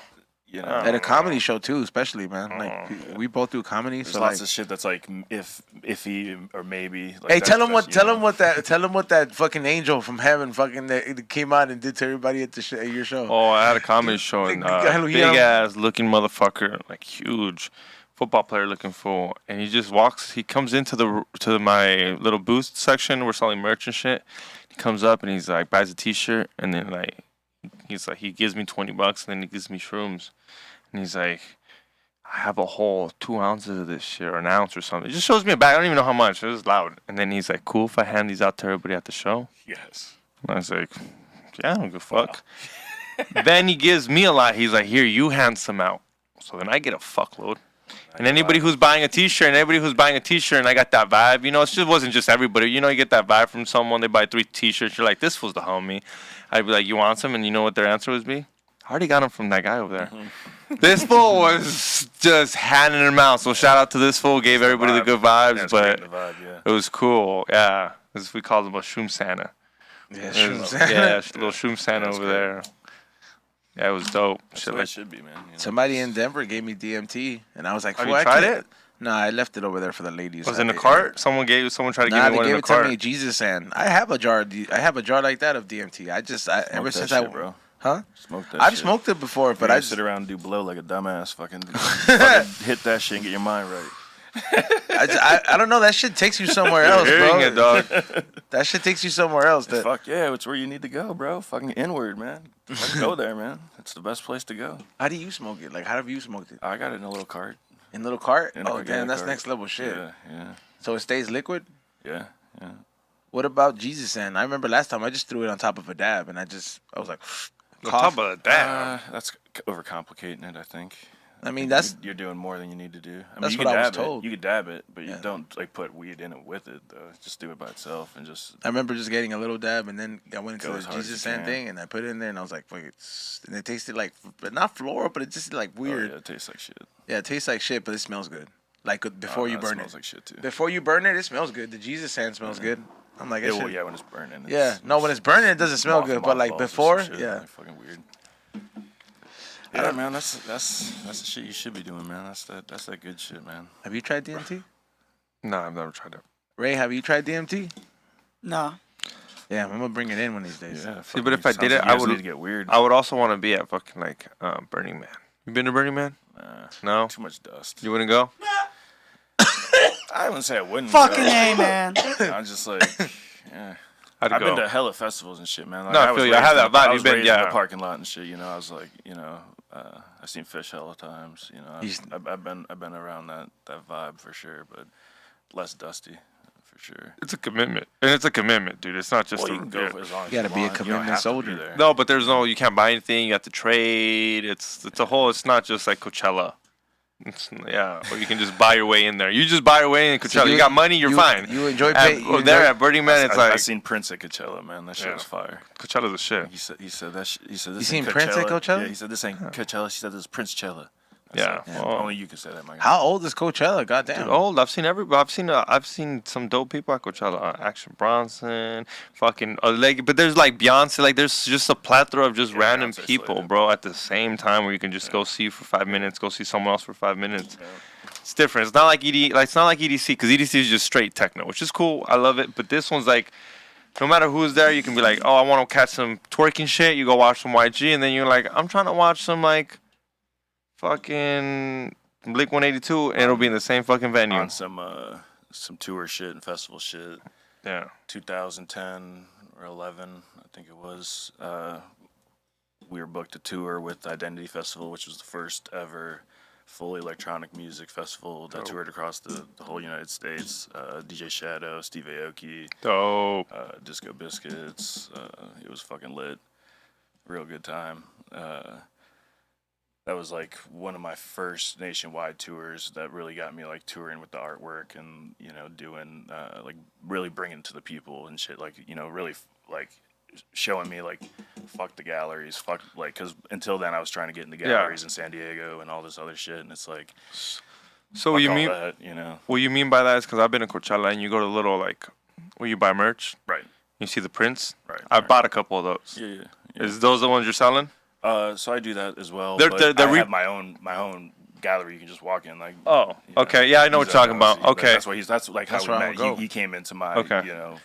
At a comedy show too, especially, man. Like we both do comedy, there's so lots like, of shit that's like iffy or maybe. Like hey, that's- tell him that's, what that fucking angel from heaven fucking that came out and did to everybody at the at your show. Oh, I had a comedy show and big ass looking motherfucker, like huge football player looking fool, and he just walks. He comes into my little booth section. We're selling merch and shit. He comes up and he's like buys a T-shirt, and then like he's like he gives me $20, and then he gives me shrooms, and he's like, I have a whole 2 ounces of this shit, or an ounce or something. It just shows me a bag. I don't even know how much. It was loud, and then he's like, cool if I hand these out to everybody at the show. Yes. And I was like, yeah, I don't give a fuck. Then he gives me a lot. He's like, here, you hand some out. So then I get a fuckload. And anybody who's buying a T-shirt, and I got that vibe, it just wasn't just everybody. You get that vibe from someone. They buy 3 T-shirts. You're like, this was the homie. I'd be like, you want some? And you know what their answer would be? I already got them from that guy over there. This fool was just handing them out. So shout out to this fool. Gave everybody the good vibes, That's but great, the vibe, yeah. it was cool. Yeah, we called him a Shroom Santa. Yeah, Yeah, little Shroom Santa over there. Yeah, it was dope. That's Shit the way like it should be, man. You know? Somebody in Denver gave me DMT, and I was like, Have "Fool, you I tried can't-" it? Nah, I left it over there for the ladies. Was it in a I- cart? Someone tried to Nah, give me they one in gave a it to cart. me. Jesus, and I have a jar. I have a jar like that of DMT. Ever Smoke that since shit, bro. huh? Smoke that I've shit. smoked it before, But but I I sit just, around and do blow like a dumbass. Fucking hit that shit and get your mind right. I don't know. That shit takes you somewhere else, You're bro. hearing it, dog. That shit takes you somewhere else. That, Fuck yeah, it's where you need to go, bro. Fucking inward, man. Fucking go there, man. It's the best place to go. how do you smoke it? Like, how have you smoked it? I got it in a little cart. In a little cart? In a Oh, big damn, that's cart. next level shit. Yeah. So it stays liquid? Yeah. What about Jesus and? I remember last time I just threw it on top of a dab, and I was like, On cough. top of that, That's overcomplicating it, I think. I mean, that's You're doing more than you need to do. I mean, That's you what can I was dab told. You could dab it, but you Yeah. don't like put weed in it with it though. Just do it by itself and just. I remember just getting a little dab, and then I went Go into as the hard as Jesus you and can. thing, and I put it in there, and I was like, fuck it. And it tasted like, not floral, but it just like weird. Oh, yeah, it tastes like shit. Yeah, it tastes like shit, but it smells good. Like before you it burn smells it. like shit too. Before you burn it, it smells good. The Jesus sand smells good. I'm like, Yeah, it well, should- yeah, when it's burning. yeah. No, when it's burning, it doesn't smell good. But like before, yeah. Like, fucking weird. Yeah, man, that's the shit you should be doing, man. That's that good shit, man. Have you tried DMT? no, I've never tried it. Ray, have you tried DMT? Nah. Yeah, I'm gonna bring it in one of these days. Yeah. See, but if I sounds did like it, you I guys would- need to get weird. I would also want to be at fucking like Burning Man. You been to Burning Man? No. Too much dust. You wouldn't go? I wouldn't say I wouldn't. Fucking but A, man. I'm just like, yeah. I'd I've go. been to hella festivals and shit, man. Like, No, I was feel you. I raised have in that the- vibe. I was You've been- raised in yeah. the parking lot and shit. You know, I was like, I've seen Fish hella times. You know, He's- I've been around that vibe for sure, but less dusty for sure. It's a commitment, and it's a commitment, dude. It's not just Well, a, you can go for as long as You gotta be a want. You don't commitment have to be soldier. there. No, but there's no. You can't buy anything. You have to trade. It's a whole. It's not just like Coachella. Or you can just buy your way in there. You just buy your way in Coachella. You got money, you're fine. You enjoy At, pay. You there enjoy- at Burning Man, it's I like seen Prince at Coachella, man. That shit Yeah. was fire. Coachella's a shit. He said that. He said this. You seen ain't Prince at Coachella? Yeah, he said this ain't Coachella. She said this is Prince Chella. I Yeah. said, Well, only you can say that, my guy. How old is Coachella? Goddamn. dude, old. I've seen everybody. I've seen some dope people at Coachella. Action Bronson, fucking like. But there's like Beyonce. Like there's just a plethora of just Yeah, random Beyonce's people, like- bro. At the same time, where you can just go see for 5 minutes, go see someone else for 5 minutes. It's different. It's not like it's not like EDC because EDC is just straight techno, which is cool. I love it. But this one's like, no matter who's there, you can be like, oh, I want to catch some twerking shit. You go watch some YG, and then you're like, I'm trying to watch some like, fucking Blink 182, and it'll be in the same fucking venue. On some tour shit and festival shit. Yeah. 2010 or 11, I think it was. We were booked a tour with Identity Festival, which was the first ever fully electronic music festival that toured across the whole United States. DJ Shadow, Steve Aoki, Dope. Disco Biscuits. It was fucking lit. Real good time. That was like one of my first nationwide tours that really got me like touring with the artwork and doing like really bringing it to the people and shit, like really like showing me like fuck the galleries, fuck, like, because until then I was trying to get into galleries in San Diego and all this other shit, and it's like So fuck you all mean that, what you mean by that is because I've been to Coachella and you go to little like where you buy merch. right. You see the prints. Right, I right. bought a couple of those. Yeah. Is those the ones you're selling? So I do that as well. They're- but they're I re- have my own gallery. You can just walk in, like. Oh, okay. Yeah, I know what he's you're talking at about. OC, but Okay. That's like That's how where we I met. would go. He came into my Okay.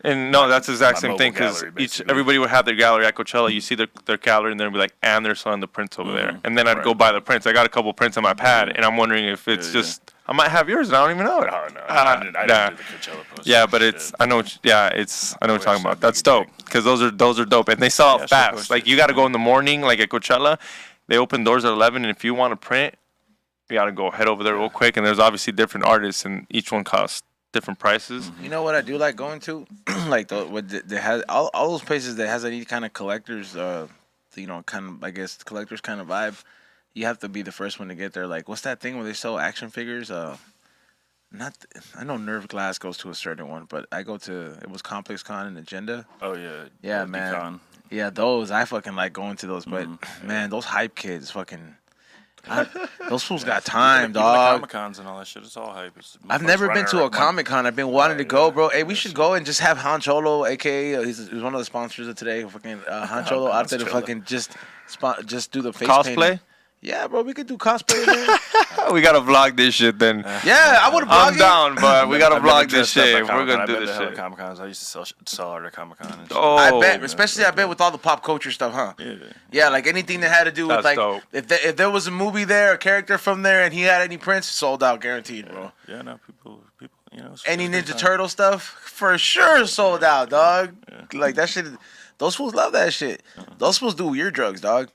And no, that's the exact my same mobile thing because gallery, basically. everybody would have their gallery at Coachella. You see their gallery and they'll be like, and they're selling the prints over there. And then I'd go Right. buy the prints. I got a couple prints on my pad, and I'm wondering if it's Yeah, just I might have yours and I don't even know it. Oh no, Ah, I didn't nah. do the Coachella post. Yeah, but it's I know what, yeah, it's I know what you're talking about. That's dope because those are dope and they sell out Yeah, fast. post Like it. you got to go in the morning, like at Coachella, they open doors at 11, and if you want to print, you got to go head over there real quick. And there's obviously different artists, and each one costs different prices. You know what I do like going to, like they has all those places that has any kind of collectors, kind of I guess collectors kind of vibe. You have to be the first one to get there. Like what's that thing where they sell action figures? I know Nerve Glass goes to a certain one, but I go to it was Complex Con and Agenda. Oh yeah. Yeah, man. Yeah, those I fucking like going to those, but man, those hype kids fucking. Those fools got time, Even the dog. Comic Cons and all that shit. It's all hype. I've never been to a Comic Con. I've been wanting to go, bro. Hey, we should go and just have Han Cholo, aka he's one of the sponsors of today. Fucking Han Cholo out there to fucking just do the face Cosplay? painting. Yeah, bro, we could do cosplay, man. We gotta vlog this shit then. Yeah, I would vlog I'm down, but we gotta I've never vlog this dressed up shit. at We're Comic-Con. gonna I've do been this to shit. Comic Cons. I used to sell art at Comic Con and shit. Oh, I bet, especially I bet with all the pop culture stuff, huh? Yeah. Yeah, like anything that had to do with That's like dope. if there was a movie there, a character from there, and he had any prints, sold out, guaranteed, bro. Yeah, no, people, you know. it's Any a good Ninja time. Turtle stuff, for sure, sold out, dog. Like that shit. Those fools love that shit. Those fools do weird drugs, dog.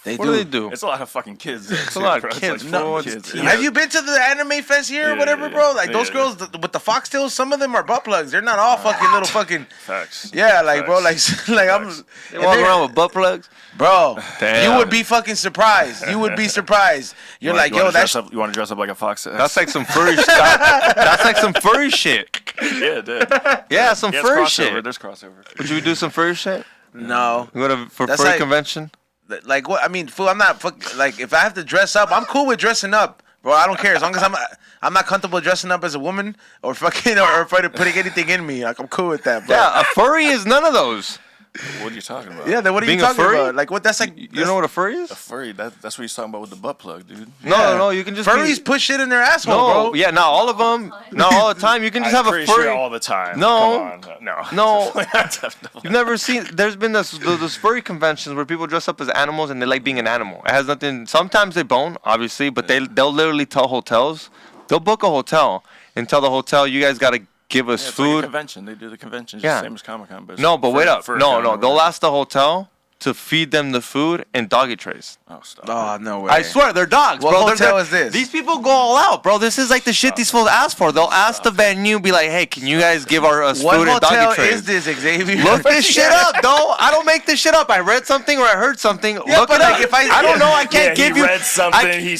They What do. do they do? It's a lot of fucking kids. It's a lot of kids, bro. It's Have you been to the anime fest here or Yeah, whatever, yeah, bro? Like yeah. those girls with the foxtails, some of them are butt plugs. They're not all fucking little fucking. Facts. Yeah, like bro, like Facts. like I'm. Facts. They walk around with butt plugs? Bro, Damn. you would be fucking surprised. You would be surprised. You're like, yo, that's you want to dress up like a fox? That's like some furry shit. That's like some furry shit. yeah, dude. Yeah, some Yeah, it's furry crossover. shit. There's crossover. Would you do some furry shit? no. You go to for That's furry like- convention? Like what? I mean, fool. I'm not like if I have to dress up, I'm cool with dressing up, bro. I don't care as long as I'm not comfortable dressing up as a woman or fucking or putting anything in me. Like I'm cool with that, bro. Yeah, a furry is none of those. What are you talking about? Yeah. Then what are Being you a talking furry? about? Like what? That's like You know what a furry is? A furry. That's what he's talking about with the butt plug, dude. No, you can just furries be, put shit in their asshole, No, bro. yeah, not all of them. Not all the time. You can just I'm have a pretty furry. sure all the time. No. Come on. No. No. Definitely. You've never seen. There's been those furry conventions where people dress up as animals and they like being an animal. It has nothing. Sometimes they bone, obviously, but they'll literally tell hotels. They'll book a hotel and tell the hotel, you guys gotta give us Yeah, it's like a food. convention. They do the conventions Yeah. the same as Comic Con. No, but wait up. No. They'll ask the hotel to feed them the food and doggy trays. Oh, stop. Oh no way. I swear, they're dogs, What bro. hotel They're- is this? These people go all out, bro. This is like the shit these fools ask for. They'll ask the venue, be like, "Hey, can you guys give us What food and hotel doggy trays?" is this, Xavier? Look this shit up, though. I don't make this shit up. I read something or I heard something. Yeah, Look but it like, up. if I don't know. I can't yeah, give he you. read something. I,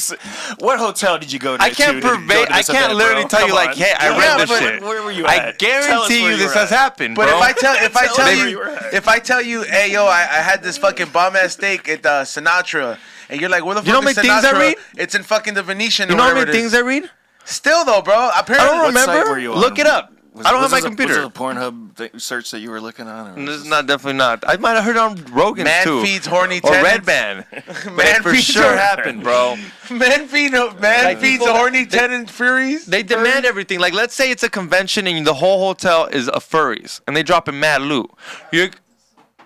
What hotel did you go to? I can't pervade. I can't literally tell you like, "Hey, I Yeah, read this but shit." Where were you I at? Tell us guarantee where you this were has at. happened, But bro. if I tell where you you were at. if I tell you, hey yo, I had this fucking bomb ass steak at Sinatra, and you're like, where the fuck You know is how many things I Sinatra? read? It's in fucking the Venetian. You or know how whatever many it things is. I read? Still though, bro. I Apparently, don't What site remember. were you on? Look it up. I don't have my Was computer. this a Pornhub search that you were looking on? Or This was is this- not definitely not. I might have heard it on Rogan's man too. feeds horny Or tenants. Red Band. But Man it for feeds sure horny- happened, bro. Man feeds people- horny tenant furies. They demand everything. Like, let's say it's a convention and the whole hotel is a furries, and they drop in mad loot.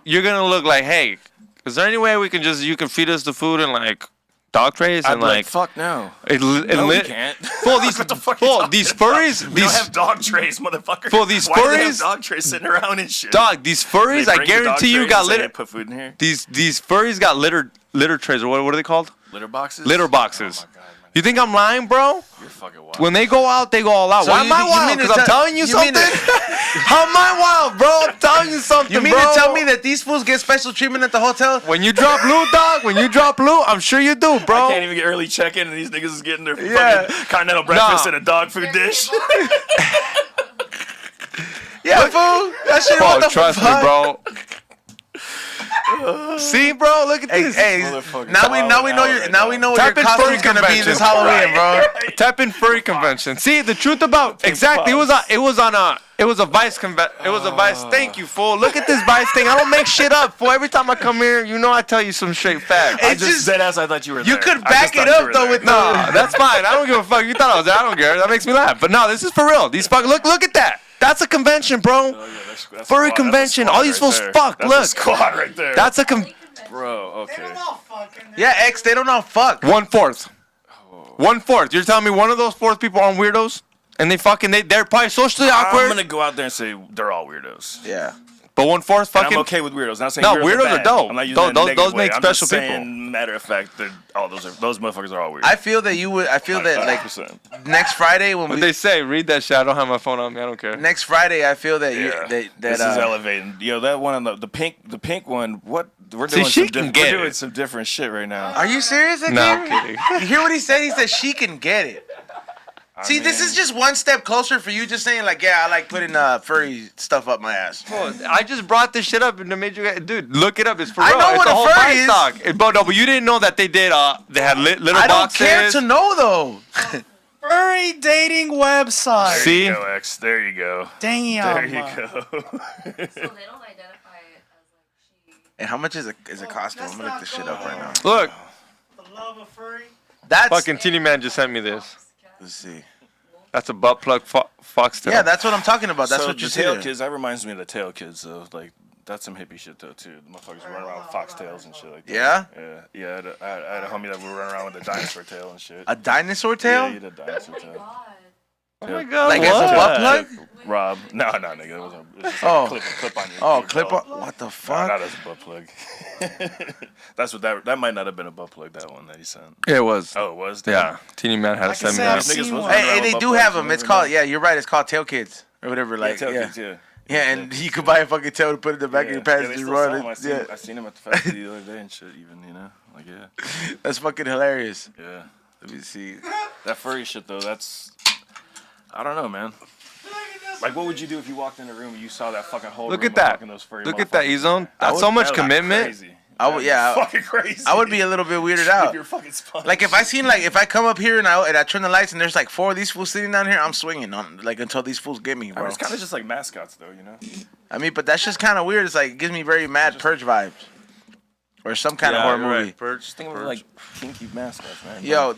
You're gonna look like, hey, is there any way you can feed us the food and like dog trays I'd and be like like, fuck no. no, we can't. Well, these What the fuck you talking these about? furries, We don't these have dog trays, motherfucker. Well, these Why do they have furries- dog trays sitting around and shit. dog, these They furries, I bring the dog guarantee you trays got and say, litter. "Hey, put food in here. These furries got litter trays or what are they called? Litter boxes. Litter boxes. Oh my god, man. You think I'm lying, bro? You're fucking wild. When they go out, they go all out. So Why you- am I you wild? mean to Because I'm tell- telling you you mean something. to- How am I wild, bro? I'm telling you something, You mean bro. to tell me that these fools get special treatment at the hotel? When you drop loot, dog, when you drop loot, I'm sure you do, I bro. can't even get early check-in, and these niggas is getting their Yeah. fucking continental breakfast Nah. in a dog food dish. Yeah, fool. That shit. Bro, What the trust me, fuck? bro. See, bro, look at Hey, this. hey, Motherfucker. now we know Oh, your right now now. we know what your Type in costume's furry gonna be this convention. Halloween, bro. Type in furry convention. See the truth about exactly. It was a Vice convention. It was a Vice. Thank you, fool. Look at this Vice thing. I don't make shit up, fool. Every time I come here, you know I tell you some straight facts. Hey, I It's just just- dead ass. I thought you were there. You could I back just it thought you up were though there. with Nah, that's fine. I don't give a fuck. You thought I was there. I don't care. That makes me laugh. But no, this is for real. These fuck. Look at that. That's a convention, bro. Oh, yeah, that's Furry a squad. convention. That's a All these squad fools right fuck. there. Look. That's a squad right there. That's a bro. Okay. Yeah, X, they don't know fuck. 1/4. 1/4. You're telling me one of those fourth people aren't weirdos? And they're probably socially I'm awkward. gonna go out there and say they're all weirdos. Yeah. But 1/4 And fucking. I'm okay with weirdos. Not saying No, weirdos, weirdos are bad. dope. I'm not using Those- that in a negative those way. make I'm special just people. saying, matter of fact, those motherfuckers are all weird. I feel that you would. I feel that like 100%. next Friday when What we they say? Read that shit. I don't have my phone on me. I don't care. next Friday I feel that you Yeah. that This is elevating. Yo, that one on the pink one. What we're See, doing? she some can diff- get we're doing it. some different shit right now. Are you serious? No, I'm Xavier? kidding. You hear what he said? He said she can get it. See, this is just one step closer for you just saying, like, yeah, I like putting furry stuff up my ass. Bro, I just brought this shit up and it made you guys, dude, look it up. It's for I real. know It's what a a whole furry buy is. stock. But no, but you didn't know that they did. They had little I don't boxes. care to know, though. Furry dating website. See? There you go, X. There you go. Damn. There you go. So they don't identify it as like she. And how much is a costume? I'm gonna look this shit up right now. Look, The love of furry. That's fucking Teeny Man just sent me this. let's see. That's a butt plug foxtail. Yeah, that's what I'm talking about. That's So what you're the tail saying. kids, that reminds me of the tail kids, though. Like, that's some hippie shit, though, too. The motherfuckers run around with foxtails and shit like that. Yeah? Yeah. I had a homie that would run around with a dinosaur tail and shit. A dinosaur tail? Yeah, he had a dinosaur Oh my tail. god. Oh my god. Like what? as a butt plug? Rob. No, nigga. It was just Oh. a clip on your Oh, your clip on. belt. What the No, fuck? not as a butt plug. That's what that might not have been a butt plug, that one that he sent. Yeah, it was. Oh, it was? Yeah, Teeny Man had I to can send me say I've that. Niggas seen was one. running Hey, around they with do butt have plugs, them. you It's never called, know. yeah, you're right. It's called tail kids or whatever. Like, tail yeah. kids, yeah. Yeah, and you could buy a fucking tail to put in the back of your pants they and still run sell 'em. it. Yeah, I seen him at the festival the other day and shit, even, Like, yeah. that's fucking hilarious. Yeah. Let me see. That furry shit, though, that's. I don't know, man. Like, what would you do if you walked in a room and you saw that fucking whole Look room at that. of fucking those furry Look at that, motherfuckers? E-Zone. That's would- so much That would be commitment. Crazy. I would, yeah. Fucking crazy. I would be a little bit weirded Flip out. your fucking spine. Like if I come up here and I turn the lights and there's like 4 of these fools sitting down here, I'm swinging on like until these fools get me, I bro. mean, it's kind of just like mascots, though, I mean, but that's just kind of weird. It's like it gives me very Mad Purge vibes, or some kind of horror movie. Just think of it like kinky mascots, man. Yo,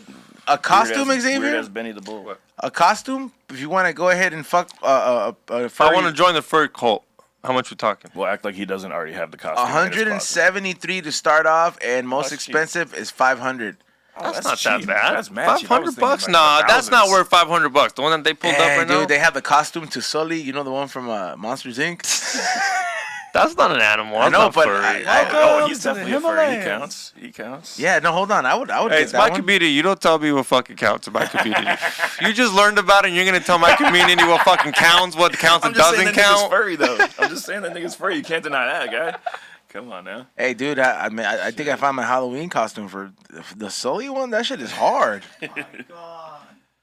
a costume, Weird Xavier. as Benny the Bull. A costume. If you want to go ahead and fuck I furry, want to join the furry cult. How much we talking? Well, act like he doesn't already have the costume. in his closet. 173 to start off, and most That's cheap. expensive is 500. Oh, That's not cheap. that bad. That's mad cheap. I was thinking $500? like Nah, that's not thousands. worth $500. The one that they pulled up Hey, right dude, now. they have the costume to Sully. You know the one from Monsters Inc. That's not an animal. I That's know, not but furry. Oh, he's Welcome to the definitely a furry. He Himalayas. counts. He counts. Yeah, no, hold on. I would Hey, get it's that my one. community. You don't tell me what fucking counts in my community. You just learned about it and you're going to tell my community what fucking counts, what counts I'm and just saying doesn't that nigga's count. furry, though. I'm just saying that nigga's furry. You can't deny that, guy. Come on now. Hey, dude, I mean, I think I found my Halloween costume for the Sully one. That shit is hard, God.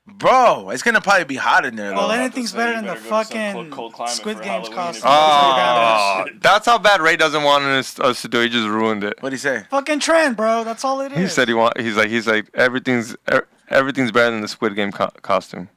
bro. It's gonna probably be hot in there. Well, though. anything's say, better you than the better go to some fucking cold climate Squid for Games Halloween if costume. you Oh, that's how bad Ray doesn't want us to do. He just ruined it. What'd he say? Fucking trend, bro. That's all it is. He said he's like everything's better than the Squid Game costume.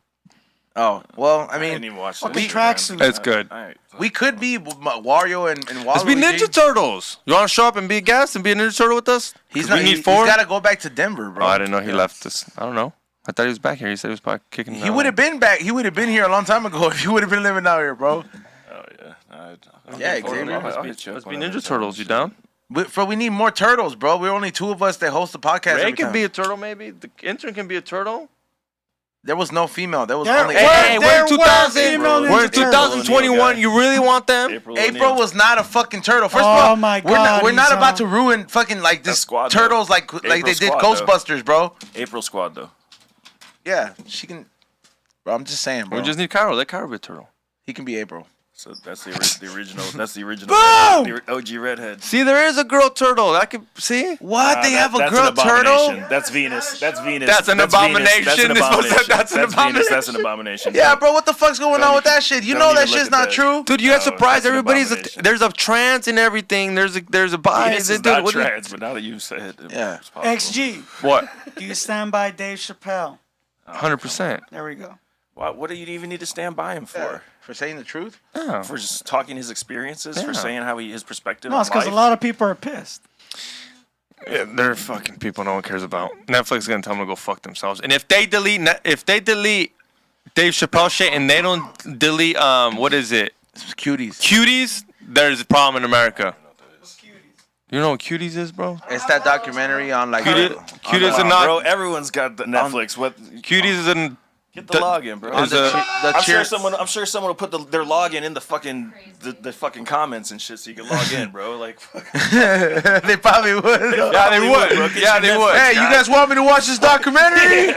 Oh, well, I I didn't mean, even watch Fucking that shit, tracksuit. man. It's good. All right. we could be Wario and Waluigi. Let's be Ninja Turtles. You want to show up and be a guest and be a Ninja Turtle with us? He's 'Cause not. we need He's 4. got to go back to Denver, bro. Oh, I didn't know he left us. I don't know. I thought he was back here. He said he was probably kicking. He would have been back. He would have been here a long time ago if he would have been living out here, bro. Oh, yeah. Yeah, Xavier. Let's be Ninja Turtles. You down? We need more turtles, bro. We're only 2 of us that host the podcast. Ray every can time. be a turtle, maybe. The intern can be a turtle. There was no female. There was There- only. Hey, we're there in were 2000. female We're in Ninja Turtles. 2021. You really want them? April was not a fucking turtle. First Oh of all, my we're not, God, we're not he's about on. to ruin fucking like this squad, though. turtles like they April did squad, though. Ghostbusters, bro. April Squad, though. Yeah, she can. Bro, I'm just saying, bro. We just need Cairo. Let Cairo be a turtle. He can be April. So that's the original. That's the original. Boom! The OG redhead. See, there is a girl turtle. I could see. What? They have a That's girl an abomination. turtle? That's Venus. That's Venus. That's an abomination. That's an This was- abomination. that's an Venus. That's abomination. an abomination. Yeah, bro. What the fuck's going on with that shit? You don't know even that look shit's at not that. true. Dude, you got No, surprised. that's an Everybody's abomination. there's a trans and everything. There's a bias. Venus is Dude, not what do you- trans, but now that you say it, Yeah. it's possible. XG. What? Do you stand by Dave Chappelle? 100%. There we go. What do you even need to stand by him for? For saying the truth. Yeah. For just talking his experiences, Yeah. for saying how his perspective. No, it's because a lot of people are pissed. Yeah, they're fucking people no one cares about. Netflix is gonna tell them to go fuck themselves. And if they delete Dave Chappelle shit and they don't delete what is it? It's cuties. Cuties, there's a problem in America. You know what Cuties is, bro? It's that documentary on like. Cuties are Wow, not. bro, everyone's got the Netflix. What? Cuties is an. Get the login, bro. Is a, I'm sure someone will put their login in the fucking the fucking comments and shit so you can log in, bro. Like, They probably would. yeah, they would. bro. Get Yeah, your they Netflix, would. Hey, you guys want me to watch this documentary?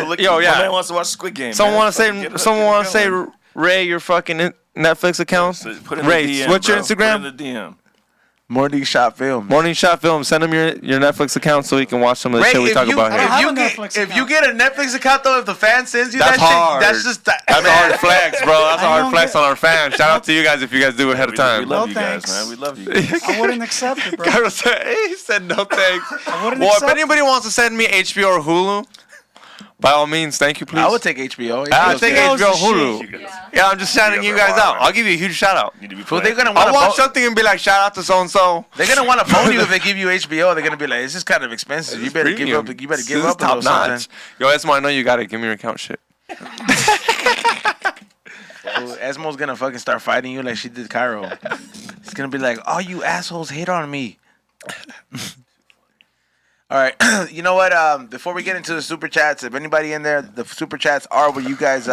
Look, Yo, yeah. My man wants to watch Squid Game. Someone man. want to Fucking get say? Someone it want to say? going. Ray, your fucking Netflix account. So put in Ray, the DM, what's your bro. Instagram? Put in the DM. Morning Shot Films. Morning Shot Film. Send him your Netflix account so he can watch some of the shit we talk about I don't here. have If a you, get, Netflix if you account. get a Netflix account, though, if the fan sends you That's that hard. shit, that's just... That's a hard flex, bro. That's a I hard don't flex get- on our fans. Shout out to you guys if you guys do it ahead of We time. love No you guys, thanks. man. We love you guys. I wouldn't accept it, bro. Carlos said, he said no thanks. I wouldn't Well, if accept anybody wants to send me HBO or Hulu, by all means, thank you, please. I would take HBO. I'll take HBO's HBO, the Hulu. shit. Yeah. Yeah, I'm just shouting you guys out. I'll give you a huge shout out. Need to be Well, they're playing. gonna want I'll to watch something and be like, shout out to so and so. They're gonna want to bone you if they give you HBO. They're gonna be like, "This is kind of expensive. You better give up. You better give up a little something." Yo, Esmo, I know you got it. Give me your account shit. Well, Esmo's gonna fucking start fighting you like she did Cairo. It's gonna be like, "Oh, you assholes hate on me." All right, you know what? Before we get into the super chats, if anybody in there, the super chats are where you guys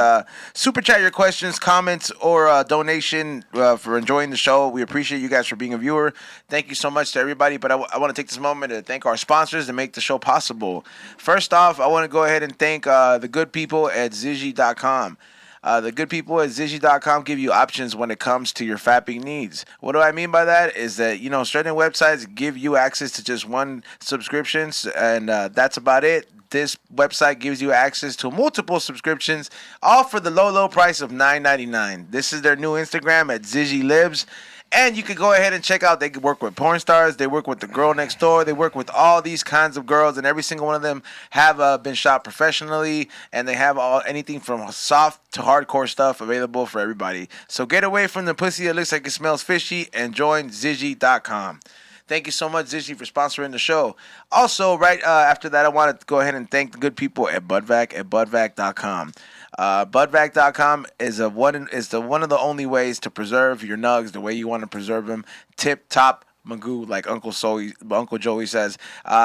super chat your questions, comments, or donation for enjoying the show. We appreciate you guys for being a viewer. Thank you so much to everybody. But I want to take this moment to thank our sponsors that make the show possible. First off, I want to go ahead and thank the good people at Zigi.com. The good people at Zigi.com give you options when it comes to your fapping needs. What do I mean by that? Is that, certain websites give you access to just one subscriptions, and that's about it. This website gives you access to multiple subscriptions, all for the low price of $9.99. This is their new Instagram at Zigi Libs. And you can go ahead and check out. They work with porn stars. They work with the girl next door. They work with all these kinds of girls, and every single one of them have been shot professionally. And they have anything from soft to hardcore stuff available for everybody. So get away from the pussy that looks like it smells fishy and join Zigi.com. Thank you so much, Zigi, for sponsoring the show. Also, right after that, I want to go ahead and thank the good people at Budvac at Budvac.com. Budvac.com is one of the only ways to preserve your nugs the way you want to preserve them. Tip top Magoo, like Uncle Joey says.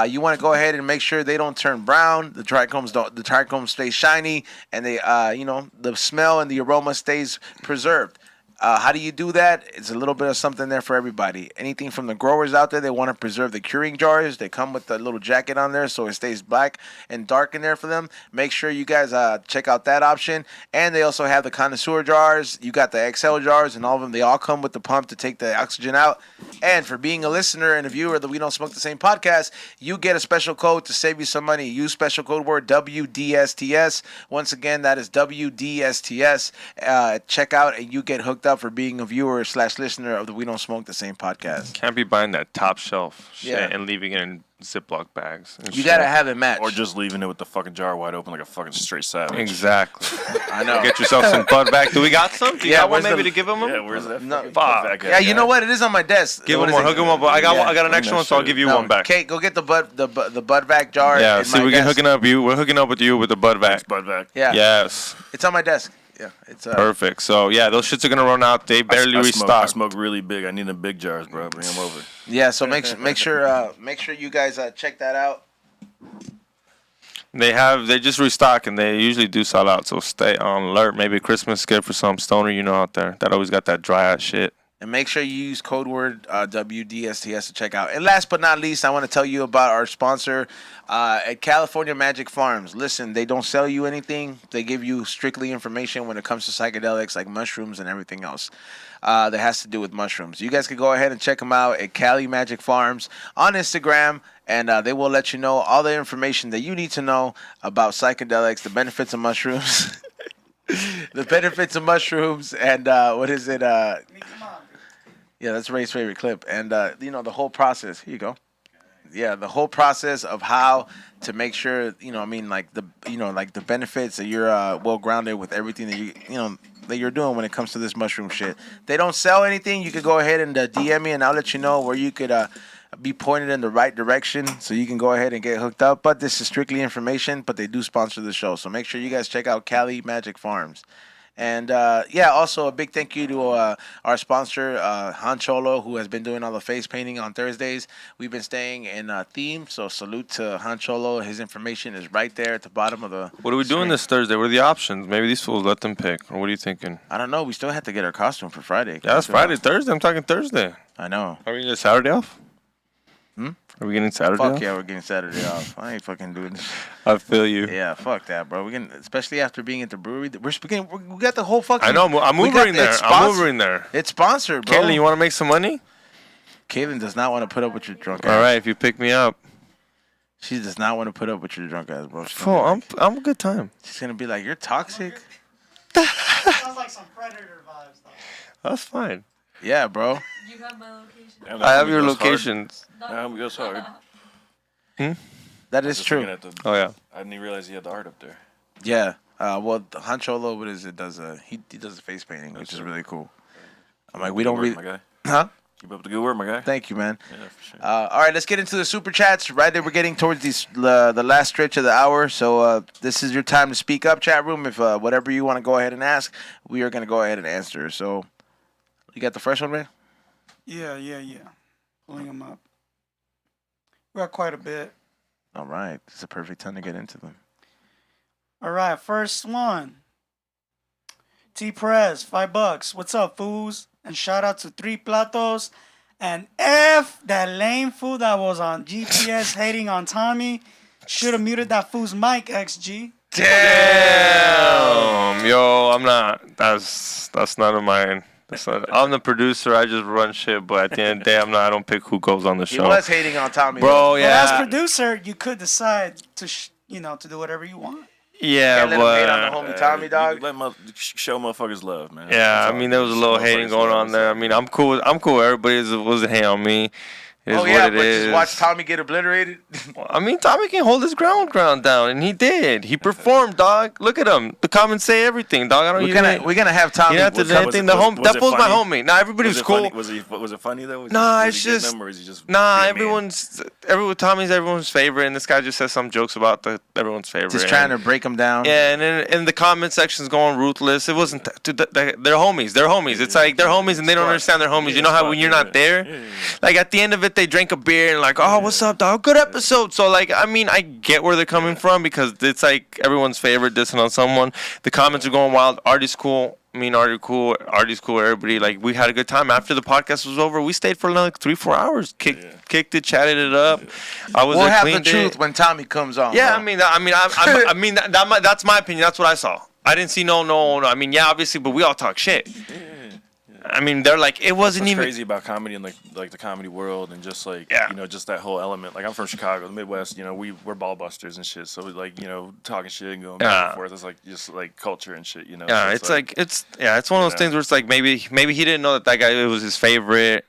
You want to go ahead and make sure they don't turn brown. The trichomes stay shiny, and they the smell and the aroma stays preserved. How do you do that? It's a little bit of something there for everybody. Anything from the growers out there, they want to preserve the curing jars. They come with a little jacket on there so it stays black and dark in there for them. Make sure you guys check out that option. And they also have the connoisseur jars. You got the XL jars, and all of them, they all come with the pump to take the oxygen out. And for being a listener and a viewer that We Don't Smoke the Same podcast, you get a special code to save you some money. Use special code word WDSTS. Once again, that is WDSTS. Check out and you get hooked up for being a viewer / listener of the We Don't Smoke the Same podcast. Can't be buying that top shelf shit Yeah. and leaving it in Ziploc bags. And You shit. gotta have it matched. Or just leaving it with the fucking jar wide open like a fucking straight savage. Exactly. I know. Get yourself some Budvac. Do we got some? Do you Yeah, got one where's maybe the- to give him? Yeah, where's that? No, fucking fuck. Budvac Yeah, you at? know what? It is on my desk. Give What him is one. it? Hook him up. I got Yeah. an extra Bring one, that so I'll shit. give you No, one back. Kate, go get the Budvac jar. Yeah, in see, my we're desk. hooking up you. We're hooking up with you with the Budvac. Thanks, Budvac. Yeah, Yes. it's on my desk. Yeah, it's Perfect. So yeah, those shits are gonna run out. They barely I restock. smoke really big. I need them big jars, bro. Bring them over. Yeah, so make sure you guys check that out. They just restock and they usually do sell out. So stay on alert. Maybe Christmas gift for some stoner out there that always got that dry ass shit. And make sure you use code word WDSTS to check out. And last but not least, I want to tell you about our sponsor at California Magic Farms. Listen, they don't sell you anything. They give you strictly information when it comes to psychedelics like mushrooms and everything else that has to do with mushrooms. You guys can go ahead and check them out at Cali Magic Farms on Instagram. And they will let you know all the information that you need to know about psychedelics, the benefits of mushrooms. The benefits of mushrooms and what is it? Yeah, that's Ray's favorite clip. And, the whole process. Here you go. Yeah, the whole process of how to make sure, the benefits that you're well grounded with everything that that you're doing when it comes to this mushroom shit. They don't sell anything. You could go ahead and DM me and I'll let you know where you could be pointed in the right direction so you can go ahead and get hooked up. But this is strictly information, but they do sponsor the show. So make sure you guys check out Cali Magic Farms. And also a big thank you to our sponsor, Han Cholo, who has been doing all the face painting on Thursdays. We've been staying in theme, so salute to Han Cholo. His information is right there at the bottom of the What are we doing screen. this Thursday? What are the options? Maybe these fools let them pick. Or what are you thinking? I don't know. We still have to get our costume for Friday. Yeah, it's Friday. Thursday. I'm talking Thursday. I know. Are we getting Saturday off? Hmm? Are we getting Saturday Fuck off? yeah, we're getting Saturday off. I ain't fucking doing this. I feel you. Yeah, fuck that, bro. We can, especially after being at the brewery. We got the whole fucking. I know. I'm we got moving the- there. it's I'm sponsored- moving there. It's sponsored, bro. Caitlin, you want to make some money? Caitlin does not want to put up with your drunk ass. All right, if you pick me up. She does not want to put up with your drunk ass, bro. Fool, I'm a good time. She's gonna be like, "You're toxic." Sounds like some predator vibes, though. That's fine. Yeah, bro. You have my location. Yeah, I have homie your goes hard. locations. That homie goes hard. That is Just true. looking at the- Oh yeah. I didn't even realize he had the art up there. Yeah. Well, Hancholo, what is it? Does he does the face painting, which is really cool. I'm like, we don't Good really, work, my guy. huh? Keep up the good work, my guy. Thank you, man. Yeah, for sure. All right, let's get into the super chats. Right there, we're getting towards the last stretch of the hour. So this is your time to speak up, chat room. If whatever you want to go ahead and ask, we are gonna go ahead and answer. So, you got the first one, man? Yeah. Pulling them up. We got quite a bit. All right, it's a perfect time to get into them. All right, first one. T Perez, $5. What's up, fools? And shout out to Three Platos and F, that lame fool that was on GPS hating on Tommy. Should have muted that fool's mic, XG. Damn, yo, I'm not. That's none of mine. I'm the producer. I just run shit. But at the end of the day, I don't pick who goes on the He show. was hating on Tommy, Bro, though. yeah. Well, as producer, you could decide to, to do whatever you want. Yeah, Can't let him hate on the but homie Tommy, You dog. show motherfuckers love, man. yeah, That's I all mean it there is. was a little Show hating motherfuckers going love. on there. I mean, I'm cool. Everybody wasn't hating on me. It is Oh what yeah, it but is. just watch Tommy get obliterated. I mean, Tommy can hold his ground down, and he did. He performed, dog. Look at him. The comments say everything, dog. I don't We're gonna have Tommy. You have to Was do it- anything. was- was That it fool's my funny? homie. Nah, everybody was cool. Was it funny though? Nah, Was it's he getting just them, or is he just nah. being mean? Tommy's everyone's favorite, and this guy just says some jokes about everyone's favorite. Just trying to break him down. Yeah, and in the comment section's going ruthless. It wasn't. Dude, they're homies. They're homies. It's like they're homies, and they don't understand they're homies. You know how when you're not there, like at the end of it, they drink a beer and like, oh, what's up, dog? Good episode. So like, I mean, I get where they're coming from because it's like everyone's favorite dissing on someone. The comments are going wild. Artie's cool. I mean, Artie's cool. Everybody, like, we had a good time. After the podcast was over, we stayed for like 3-4 hours. Kicked it, chatted it up. I was We'll there, have the cleaned truth it. when Tommy comes on. Yeah, bro. that's my opinion. That's what I saw. I didn't see no. I mean, yeah, obviously, but we all talk shit. I mean, they're like, it wasn't What's even crazy about comedy and like the comedy world and just like Yeah. just that whole element. Like I'm from Chicago, the Midwest. We're ball busters and shit. So like talking shit and going back Yeah. and forth. It's like just like culture and shit. Yeah, So it's like it's one of those know. things where it's like maybe he didn't know that guy it was his favorite.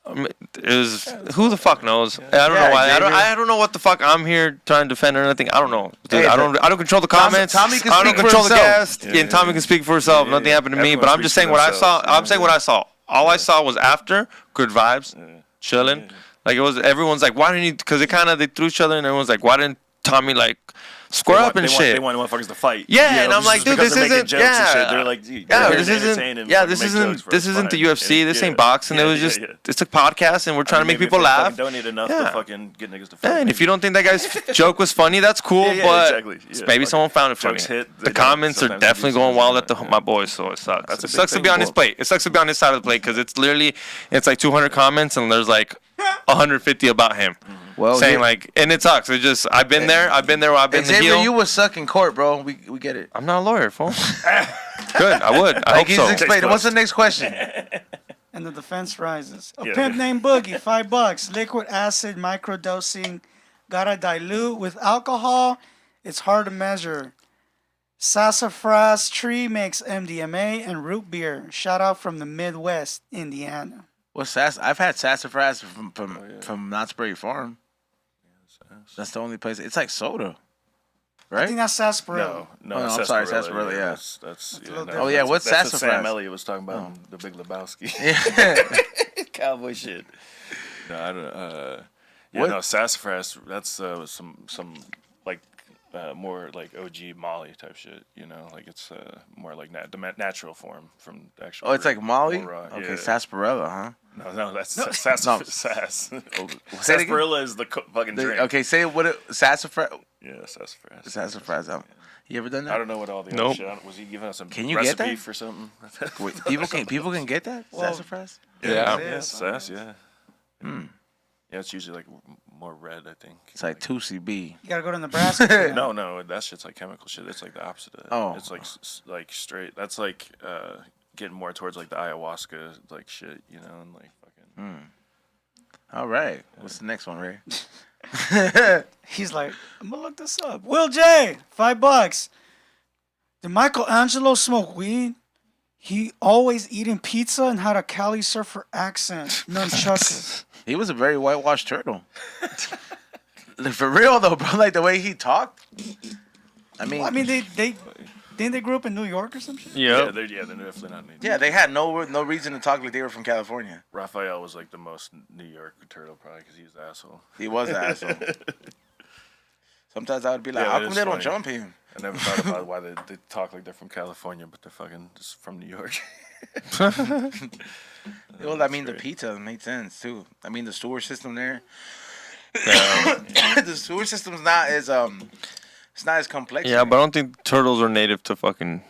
It was who the fuck knows? I don't know why. I don't know what the fuck I'm here trying to defend or anything. I don't know. Dude, Hey, I don't control the comments. Tommy can I don't speak for control the himself. guest. Yeah, and Tommy can speak for himself. Nothing happened to me. But Everyone I'm just speaks saying for what I saw. themselves. I'm saying what I saw. All I saw was after good vibes, chilling. Like it was. Everyone's like, why didn't you? Because they threw each other, and everyone's like, why didn't Tommy like square up and shit? They want motherfuckers to fight. Yeah, and I'm just like, dude, because this they're making isn't. jokes and shit. Yeah, They're like, dude, yeah, they're this here to isn't. entertain and Yeah, fucking this make isn't. jokes for This us isn't the fun. UFC. This Yeah. ain't boxing. It was Yeah, just. yeah. It's a podcast, and we're trying to make Maybe people if they fucking laugh. Donate enough Yeah. to fucking get niggas to fight. Yeah, and if you don't think that guy's joke was funny, that's cool. Yeah, but exactly. Yeah, maybe fuck someone found it funny. jokes hit, The they don't. comments are Sometimes definitely they do going wild sometimes, at yeah. my boys, so it sucks. That's a It big sucks to thing, be on his well- plate. It sucks to be on his side of the plate because it's like 200 comments and there's like 150 about him. Well, Saying like, and it sucks. It just I've been there. I've been the Xavier, heel. you was suck in court, bro. We get it. I'm not a lawyer, fool. Good, I would. I Like hope he's so. explaining. What's the next question? And the defense rises. A Yeah. pimp named Boogie, $5. Liquid acid microdosing. Gotta dilute with alcohol. It's hard to measure. Sassafras tree makes MDMA and root beer. Shout out from the Midwest, Indiana. What's sass? I've had sassafras from Knott's Berry Farm. That's the only place. It's like soda, I right? think that's sarsaparilla. No, Oh, no, I'm sarsaparilla, sorry, sarsaparilla, yeah. That's a little no, different. Oh, yeah, what's that's what sassafras? Sam Elliott was talking about in The Big Lebowski. Yeah. Cowboy shit. No, I don't. Yeah, What? no, sassafras. That's some like more like OG Molly type shit. Like it's more like the natural form from the actual. Oh, it's like Molly. more raw, Okay, yeah. sarsaparilla, huh? No, that's No. sass. No. Sass. Say it again? Sarsaparilla is the fucking drink. Okay, say what it sassafras. Yeah, sassafras. Sassafras. You ever done I that? don't know what all the Nope. other shit. Was he giving us some Can you get recipe that? for something? Wait, people can get that sassafras. Yeah. Yeah, sass. Yeah. Hmm. Yeah, it's usually like more red, I think. It's like 2CB. You gotta go to Nebraska. for that. No, that shit's like chemical shit. It's like the opposite of that. Oh. It's like like straight. That's like getting more towards like the ayahuasca like shit, and like fucking. All right. What's the next one, Ray? He's like, I'm gonna look this up. Will J, $5. Did Michelangelo smoke weed? He always eating pizza and had a Cali surfer accent. Nunchuckers. He was a very whitewashed turtle. Like, for real though, bro. Like the way he talked. I mean, they didn't they grew up in New York or some shit? Yeah. They're definitely not New York. yeah, they had no reason to talk like they were from California. Raphael was like the most New York turtle, probably because he's the asshole. He was an asshole. Sometimes I would be like, Yeah, how that come is they don't funny. jump him? I never thought about why they talk like they're from California, but they're fucking just from New York. Well, I mean, the great. pizza made sense too. I mean, the sewer system there. The sewer system's not as it's not as complex. Yeah, but I don't think turtles are native to fucking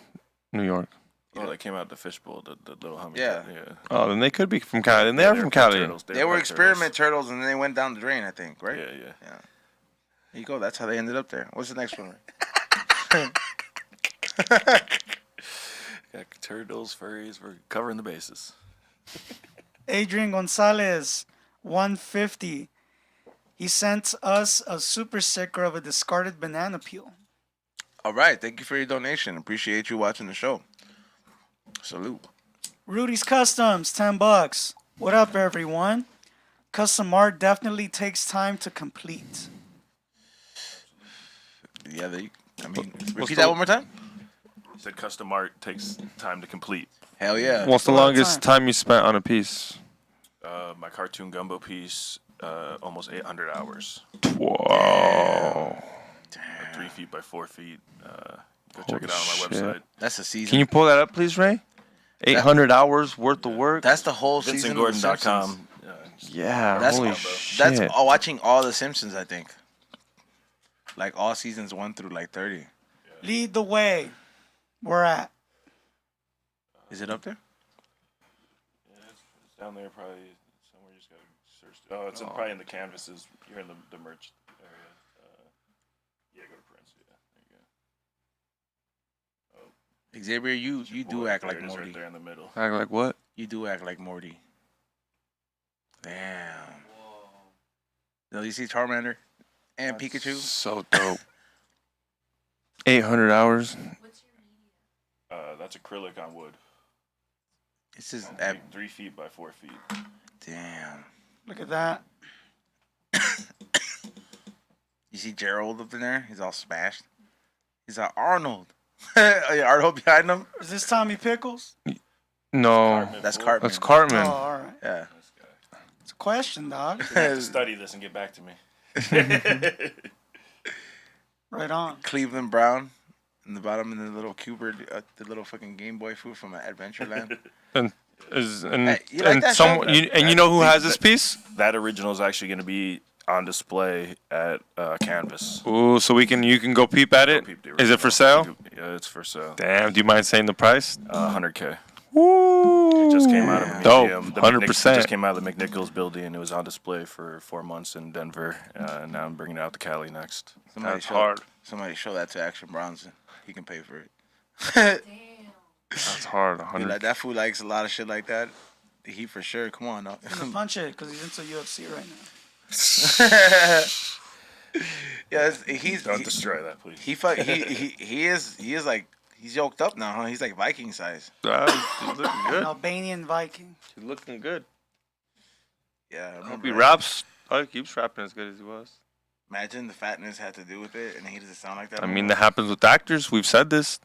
New York. Oh, they came out the fishbowl, the little hummingbird. Yeah. Yeah. Oh, then they could be from Cali. Then they are They're from pet Cali. turtles. they were pet experiment turtles, and then they went down the drain. I think, right? turtles. Yeah. There you go. That's how they ended up there. What's the next one? Got turtles, furries. We're covering the bases. Adrian Gonzalez, 150. He sent us a super sticker of a discarded banana peel. All right. Thank you for your donation. Appreciate you watching the show. Salute. Rudy's Customs, $10. What up, everyone? Custom art definitely takes time to complete. Yeah, I mean, repeat the- that one more time. He said custom art takes time to complete. Hell yeah. What's the A lot of longest time you spent on a piece? My cartoon gumbo piece, almost 800 hours. Whoa. 3 feet by 4 feet. Go check it out on my shit. website. That's a season. Can you pull that up, please, Ray? 800 hours worth of work? That's the whole season. of The Simpsons. VincentGordon.com. Yeah, That's holy that's shit. watching all the Simpsons. I think. Like all seasons 1 through like 30. Lead the way. We're at. Is it up there? Yeah, it's down there probably somewhere. You just gotta search. Oh, it's probably in the canvases. You're in the merch area. Yeah, go to prints. Yeah, there you go. Xavier, you do act like There it is, Morty. right there in the middle. Act like what? You do act like Morty. Damn. No, you see Charmander and Pikachu? So dope. 800 hours. What's your media? That's acrylic on wood. This is 3 feet by 4 feet. damn. Look at that. You see Gerald up in there? He's all smashed. He's like Arnold. Oh, yeah, Arnold behind him. Is this Tommy Pickles? No. That's Cartman. That's Cartman. Oh, all right. Yeah. It's a question, dog. You have to study this and get back to me. Right on. Cleveland Brown in the bottom, and the little Cubert, the little fucking Game Boy food from Adventureland. And Hey, you like that someone show? you know who has this piece? That original is actually going to be on display at Canvas. Ooh, so you can go peep at it. Peep the Is it for original. sale? Yeah, it's for sale. Damn, do you mind saying the price? 100K. Woo! It just came out of a Dope. museum. The 100%. just came out of the McNichols building. It was on display for 4 months in Denver. And now I'm bringing it out to Cali next. That's hard. Somebody show that to Action Bronson. He can pay for it. Damn. That's hard. He 100. like, that fool likes a lot of shit like that. He for sure. Come on, now. He's gonna punch it because he's into UFC right now. Yeah, he's Don't destroy that, please. he is like he's yoked up now, huh? He's like Viking size. He's looking An good. Albanian Viking. He's looking good. Yeah, I Hope remember. he raps. Oh, he keeps rapping as good as he was. Imagine the fatness had to do with it, and he doesn't sound like that. I no mean, more. that happens with actors. We've said this.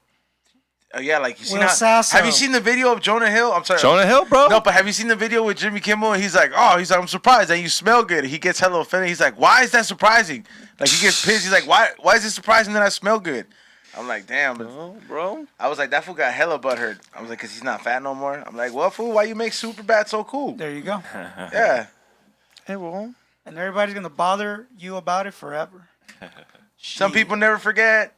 Oh yeah, like you seen Will Sasso. have you seen the video of Jonah Hill? I'm sorry. Jonah Hill, bro. No, but have you seen the video with Jimmy Kimmel? He's like, I'm surprised that you smell good. He gets hella offended. He's like, why is that surprising? Like he gets pissed. He's like, why is it surprising that I smell good? I'm like, damn. No, bro. I was like, that fool got hella butthurt. I was like, cause he's not fat no more. I'm like, well, fool, why you make Superbad so cool? There you go. Yeah. Hey, well. And everybody's gonna bother you about it forever. Some Shit. people never forget.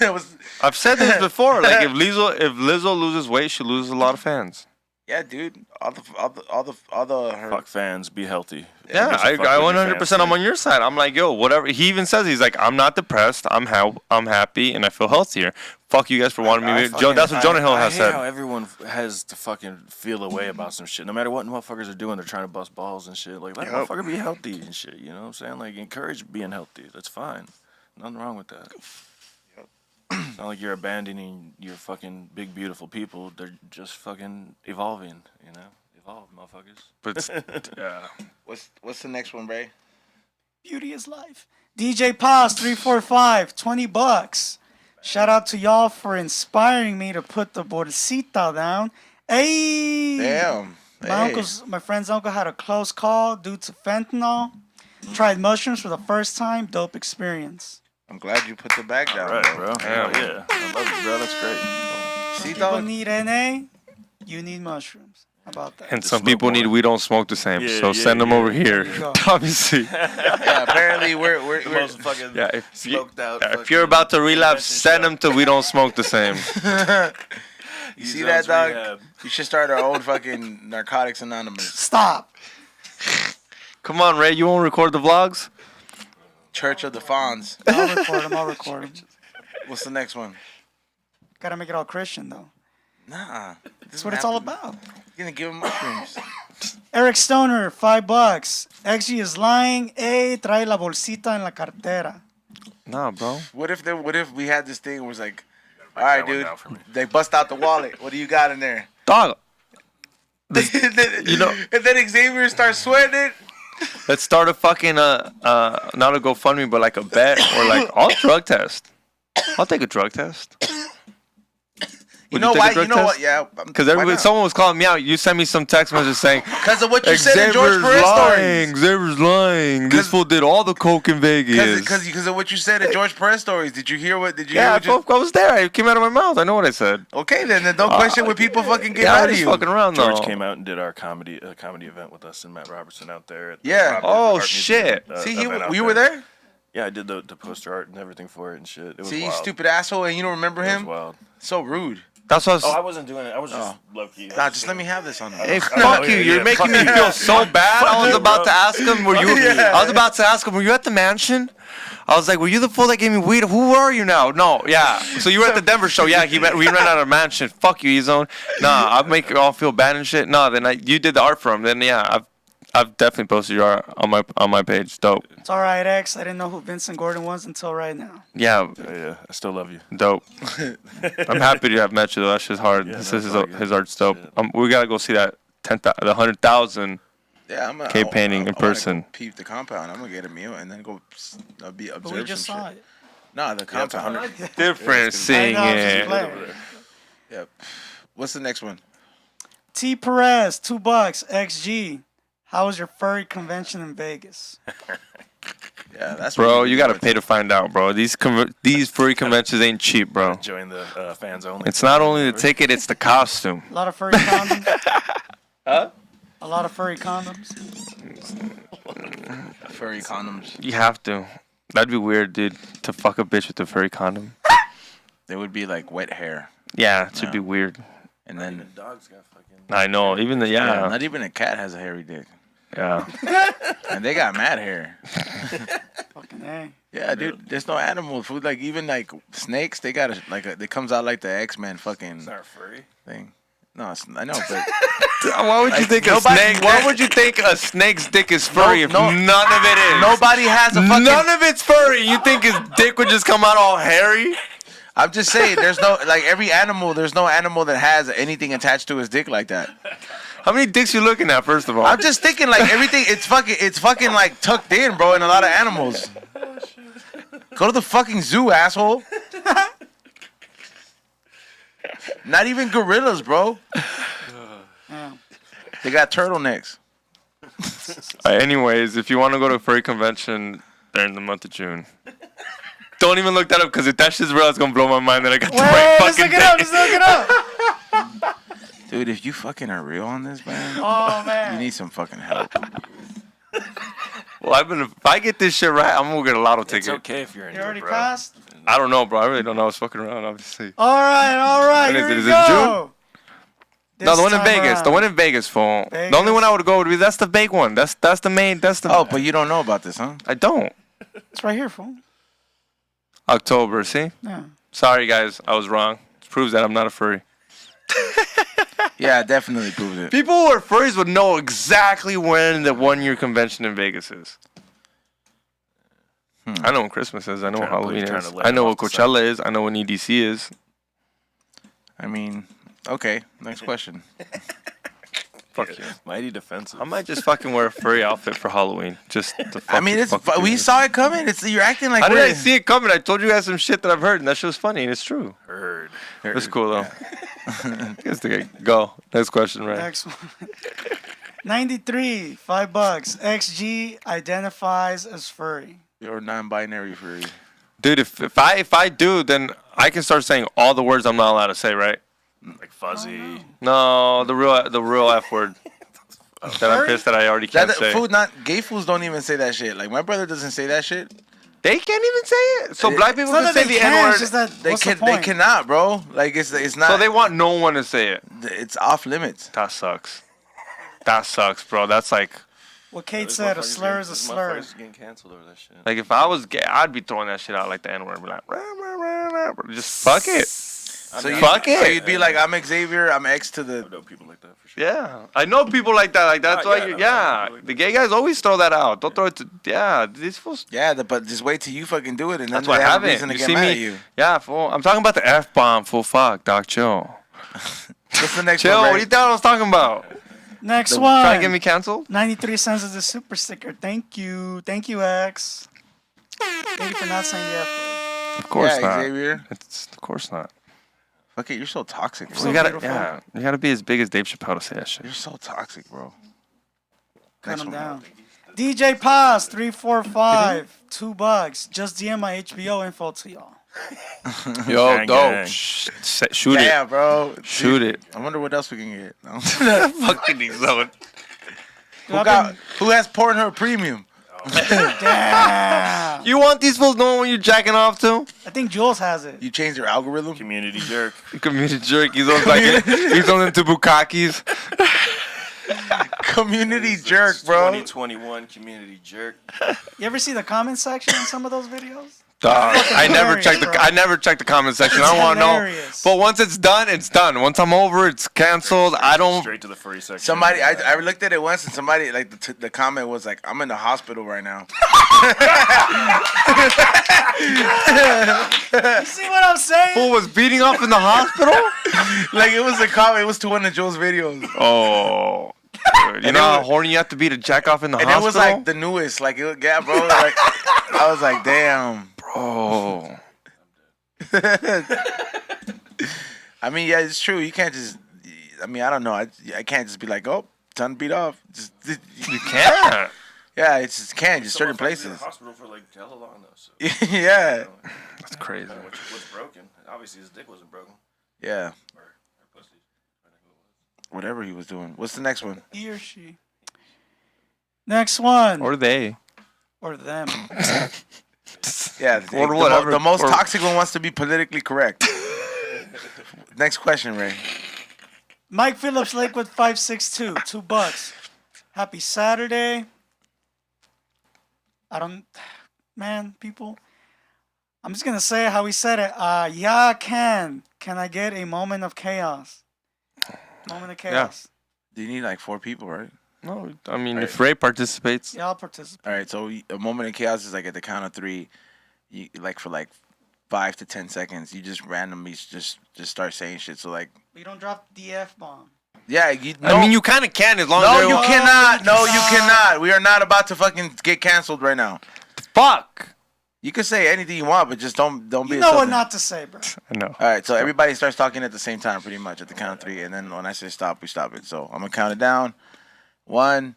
It was I've said this before. Like if Lizzo loses weight, she loses a lot of fans. Yeah, dude. All the her, Fuck fans, be healthy. Yeah, Just I fuck with your 100%. fans, I'm dude. on your side. I'm like, yo, whatever. He even says he's like, I'm not depressed. I'm happy, and I feel healthier. Fuck you guys for wanting me. That's what Jonah Hill has I said. hate how everyone has to fucking feel a way about some shit. No matter what motherfuckers are doing, they're trying to bust balls and shit. Like, let a Yup. motherfucker be healthy and shit. You know what I'm saying? Like, encourage being healthy. That's fine. Nothing wrong with that. It's not like you're abandoning your fucking big, beautiful people. They're just fucking evolving, you know? Evolve, motherfuckers. But yeah, what's the next one, Bray? Beauty is life. DJ Paz 345, $20. Shout out to y'all for inspiring me to put the bolsita down. Hey, Damn. my friend's uncle had a close call due to fentanyl. Tried mushrooms for the first time. Dope experience. I'm glad you put the bag down, All right, bro. Hell Yeah. I love it, bro. That's great. See, People dog? need NA. You need mushrooms. How about that? and Just some smoke people more. need we don't smoke the same, Yeah, so yeah, send them yeah. over here. There you go. Obviously, Yeah, apparently we're Most fucking yeah. If smoked out. if you're about to relapse, send them to we don't smoke the same. you see that, dog? We should start our own fucking Narcotics Anonymous. Stop. Come on, Ray, you won't record the vlogs? Church of the Fawns. I'll record them. I'll record them. What's the next one? Gotta make it all Christian though. Nah. That's what it's all about. You're gonna give him mushrooms. Eric Stoner, $5. XG is lying. Hey, trae la bolsita en la cartera. Nah, bro. What if we had this thing where it was like, all right, that one dude, down for me. they bust out the wallet. What do you got in there? Dog, You know, and then Xavier starts sweating it. let's start a fucking not a GoFundMe, but like a bet or like I'll drug test. I'll take a drug test. You Would know take a why? drug You know what? test? Yeah. Because everybody, someone was calling me out. You sent me some text messages saying, Because of what you said in George Xavier's Perez lying. stories. Xavier's lying. This 'Cause- fool did all the coke in Vegas. Because of what you said in George Perez stories. Did you hear what? Did you Yeah, hear what I was there. It came out of my mouth. I know what I said. Okay, then don't question what people fucking get Yeah, out I of was you. fucking around though. George came out and did our comedy event with us and Matt Robertson out there. At the Yeah. Rob- Oh, Art Museum, shit. See, event out you were there. Yeah, I did the poster art and everything for it and shit. It was See, you wild. stupid asshole, and you don't remember It was him? wild. So rude. That's what I was. Oh, I wasn't doing it. I was just low key. Nah, just let me have this on. Hey, Hey, fuck you! yeah, You're yeah, making me fuck you. feel so bad. I was you, about bro. to ask him, were you? Yeah. I was about to ask him, were you at the mansion? I was like, were you the fool that gave me weed? Who are you now? No, yeah. So you were at the Denver show? Yeah, we ran out of mansion. Fuck you, E-Zone. Nah, I'll make you all feel bad and shit. Nah, then you did the art for him. Then yeah, I've definitely posted your art on my page. Dope. It's all right, X. I didn't know who Vincent Gordon was until right now. Yeah, Yeah, I still love you. dope. I'm happy to have met you though. That shit's hard. Yeah, This no, is it's all good. his art's dope. Shit. We gotta go see that the 100,000. yeah, I'm Cave painting in person. Peep the compound. I'm gonna get a meal and then go be But observe we just some saw shit. it. Nah, the Yeah, it's compound. 100. Different seeing I know, it's just it. playing. Yep. What's the next one? T Perez, $2. XG. How was your furry convention in Vegas? Yeah, that's Bro, what you gotta pay to find out, bro. These furry conventions ain't cheap, bro. Join the fans only. It's not only the ticket, it's the costume. A lot of furry condoms. Huh? A lot of furry condoms. furry condoms. You have to. That'd be weird, dude, to fuck a bitch with a furry condom. They would be like wet hair, Yeah, it should be weird. and then dogs got fucking. I know, even the yeah, yeah. not even a cat has a hairy dick, Yeah. and they got mad hair. Fucking A. Yeah, dude. There's no animal food. Like even like snakes, they got it comes out like the X-Men fucking It's not furry. thing. No, I know, but Why would you think a nobody- snake? Why would you think a snake's dick is furry if no- none of it is? nobody has a fucking. None of it's furry. You think his dick would just come out all hairy? I'm just saying, there's no like every animal. There's no animal that has anything attached to his dick like that. How many dicks you looking at, first of all? I'm just thinking like everything. It's fucking like tucked in, bro. In a lot of animals. Go to the fucking zoo, asshole. Not even gorillas, bro. Yeah. They got turtlenecks. Anyways, if you want to go to a furry convention, they're in the month of June. Don't even look that up, because if that shit's real, it's gonna blow my mind that I got the right Wait, let's fucking look it up. day. Let's look it up. Dude, if you fucking are real on this, man, Oh, you man. need some fucking help. Well, if I get this shit right, I'm gonna get a lotto It's ticket. okay if you're in You it, already bro. passed? I don't know, bro. I really don't know. I was fucking around, obviously. All right, When here is we it? Is it go. No, the one in time Vegas. The around. one in Vegas, fool. The only Vegas. one I would go would be that's the big one. That's the main. That's the. Oh, but you don't know about this, huh? I don't. It's right here, fool. October. See. Yeah. Sorry, guys. I was wrong. It proves that I'm not a furry. Yeah, it definitely proves it. People who are furries would know exactly when the 1 year convention in Vegas is. I know when Christmas is. I know when Halloween trying is. to let I him know off what the Coachella is. I know when EDC is. I mean, okay. Next question. Fuck you. Mighty defensive. I might just fucking wear a furry outfit for Halloween. Just to I mean, it's we saw it coming. You're acting like How did we're- I see it coming? I told you guys some shit that I've heard, and that shit was funny, and it's true. Heard. It's cool though. Go. Next question, right? Next one. 93, $5. XG identifies as furry. You're non-binary furry. Dude, if I do, then I can start saying all the words I'm not allowed to say, right? Like fuzzy. No, the real F word. That I'm pissed that I already can't say. Gay fools don't even say that shit. Like my brother doesn't say that shit. They can't even say it. So black people It's not can that say they the can, N it's word. just that They what's the can. point? They cannot, bro. Like it's not. So they want no one to say it. It's off limits. That sucks. That sucks, bro. That's like What Kate said, a slur is a slur. Getting canceled over that shit. Like if I was gay, I'd be throwing that shit out like the N word, be like, rah, rah, rah, rah, rah. Just fuck it. So fuck it. So you'd be like, I'm Xavier. I'm X to I the. know people like that for sure. Yeah, I know people like that. Like that's why. The gay guys always throw that out. Don't throw it to. Yeah, these fools. Yeah, but just wait till you fucking do it, and then That's why they I have a haven't. reason to You get see mad at me? you. Yeah, fool. I'm talking about the F bomb. Full fuck, Doc. Chill. What's the next Chill. one? What Ray? do you thought I was talking about? Next Trying to one. get me canceled? 93 cents is the super sticker. Thank you. Thank you, X. Thank you for not saying the F word. Of course Yeah, not. Xavier. Of course not. Okay, you're so toxic, bro. So you gotta, beautiful. yeah, you gotta be as big as Dave Chappelle to say that shit. You're so toxic, bro. Cut Next him one. down. DJ Paz, 345, $2. Just DM my HBO info to y'all. Yo, Gang, dope. gang. Shoot it. Yeah, bro. Shoot it. I wonder what else we can get. No. Fucking these zone. Who has Pornhub Premium? Damn. You want these fools knowing when you're jacking off to? I think Jules has it. You changed your algorithm? Community jerk. Community jerk. He's on like he's on into bukakis. Community jerk, bro. 2021 community jerk. You ever see the comment section in some of those videos? Dog, I never hilarious, checked bro. I never checked the comment section. I It's don't want to know. hilarious. But once it's done, it's done. Once I'm over, it's canceled. I don't. Straight to the furry section. Somebody, I looked at it once, and somebody like the comment was like, "I'm in the hospital right now." You see what I'm saying? Fool was beating off in the hospital. Like it was a comment. It was to one of Joe's videos, Oh. Dude, you And know it how was- horny you have to be to jack off in the and hospital? it was like the newest. Like, yeah, bro. Like, I was like, damn. Oh. I mean, yeah, it's true. You can't just. I mean, I don't know. I can't just be like, oh, time to beat off. Just, You can't. yeah, it's just can't. Just certain Someone fucked me in places. the hospital for like hella long though. So Yeah, That's crazy. what's broken? Obviously his dick wasn't broken. yeah. Or pussy. Whatever he was doing. What's the next one? He or she. Next one. Or they. Or them. Yeah, Or whatever. The most Or- toxic one wants to be politically correct. Next question, Ray. Mike Phillips Lakewood 562, $2. Happy Saturday. Man, people. I'm just gonna say how he said it. Yeah, can I get a moment of chaos? Moment of chaos. You need like 4 people, right? No, I mean, if Ray participates. Yeah, I'll participate. All right, so a moment of chaos is like at the count of 3. You like for like 5 to 10 seconds. You just randomly just start saying shit. So like, We don't drop the F bomb. yeah, I mean, you kind of can as long No, as you they're- cannot. No, you cannot. cannot. We are not about to fucking get canceled right now. Fuck. You can say anything you want, but just don't be. You know what insulting. not to say, bro. I know. All right, so everybody starts talking at the same time, pretty much at the count of 3, and then when I say stop, we stop it. So I'm gonna count it down. 1,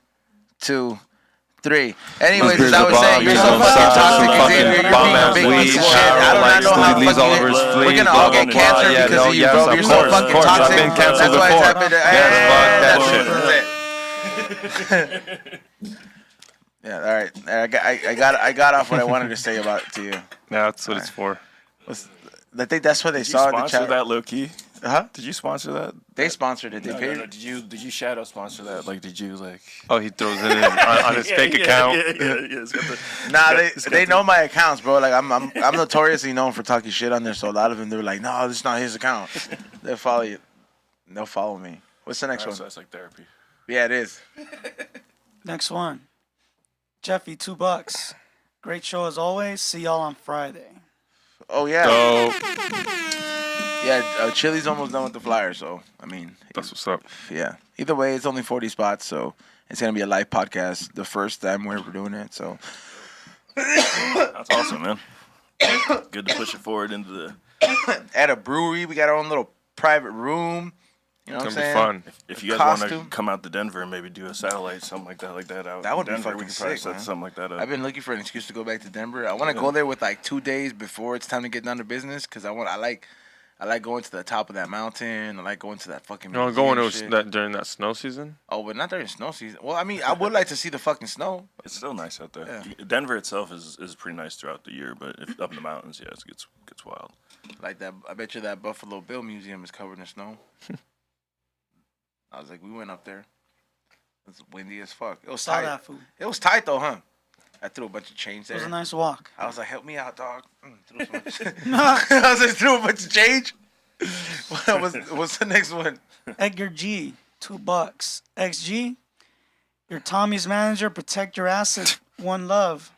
2, 3. Anyways, as I was saying, you're so fucking toxic, Xavier. You're being a big piece of shit. I do not know how Leaves all fucking. over his We're fleas, gonna all blah, get blah, cancer blah. because of you, bro. You're so fucking Of course, toxic. I've been canceled That's why it's before. happened. Fuck that shit. Yeah, all right. I got off what I wanted to say about it to you. Yeah, that's what it's for. I think that's what they You saw in the sponsor chat. that low key. Huh? Did you sponsor that? They sponsored it. They No, paid. no, no. Did you shadow sponsor that? Like, did you like? Oh, he throws it in on his fake account. Yeah. It's got the, Nah, it's got they the- know my accounts, bro. Like I'm notoriously known for talking shit on there. So a lot of them they're like, no, this is not his account. They'll follow you. They'll follow me. What's the next Alright, one? so that's like therapy. Yeah, it is. Next one. Jeffy, $2. Great show as always. See y'all on Friday. Oh yeah, So yeah. Chili's almost done with the flyer, so I mean, that's what's up. yeah. Either way, it's only 40 spots, so it's gonna be a live podcast. The first time we're ever doing it, so That's awesome, man. Good to push it forward into the. at a brewery, we got our own little private room. You know what I'm It's gonna be saying? fun. If you guys want to Costume. come out to Denver and maybe do a satellite, something like that out. That would in be Denver, fucking we could probably sick, set man. something like that up. I've been looking for an excuse to go back to Denver. I want to go there with like 2 days before it's time to get down to business because I like going to the top of that mountain. I like going to that fucking. You know, museum going to shit. that during that snow season. Oh, but not during snow season. Well, I mean, I would like to see the fucking snow. It's still nice out there. Yeah. Denver itself is pretty nice throughout the year, but if up in the mountains, yeah, it gets wild. Like that. I bet you that Buffalo Bill Museum is covered in snow. I was like, we went up there. It's windy as fuck. It was Saw tight. that food. It was tight though, huh? I threw a bunch of change It there. was a nice walk. I was like, help me out, dog. Threw some- I was like, threw a bunch of change. What's the next one? Edgar G, $2. XG, you're Tommy's manager. Protect your assets. One love.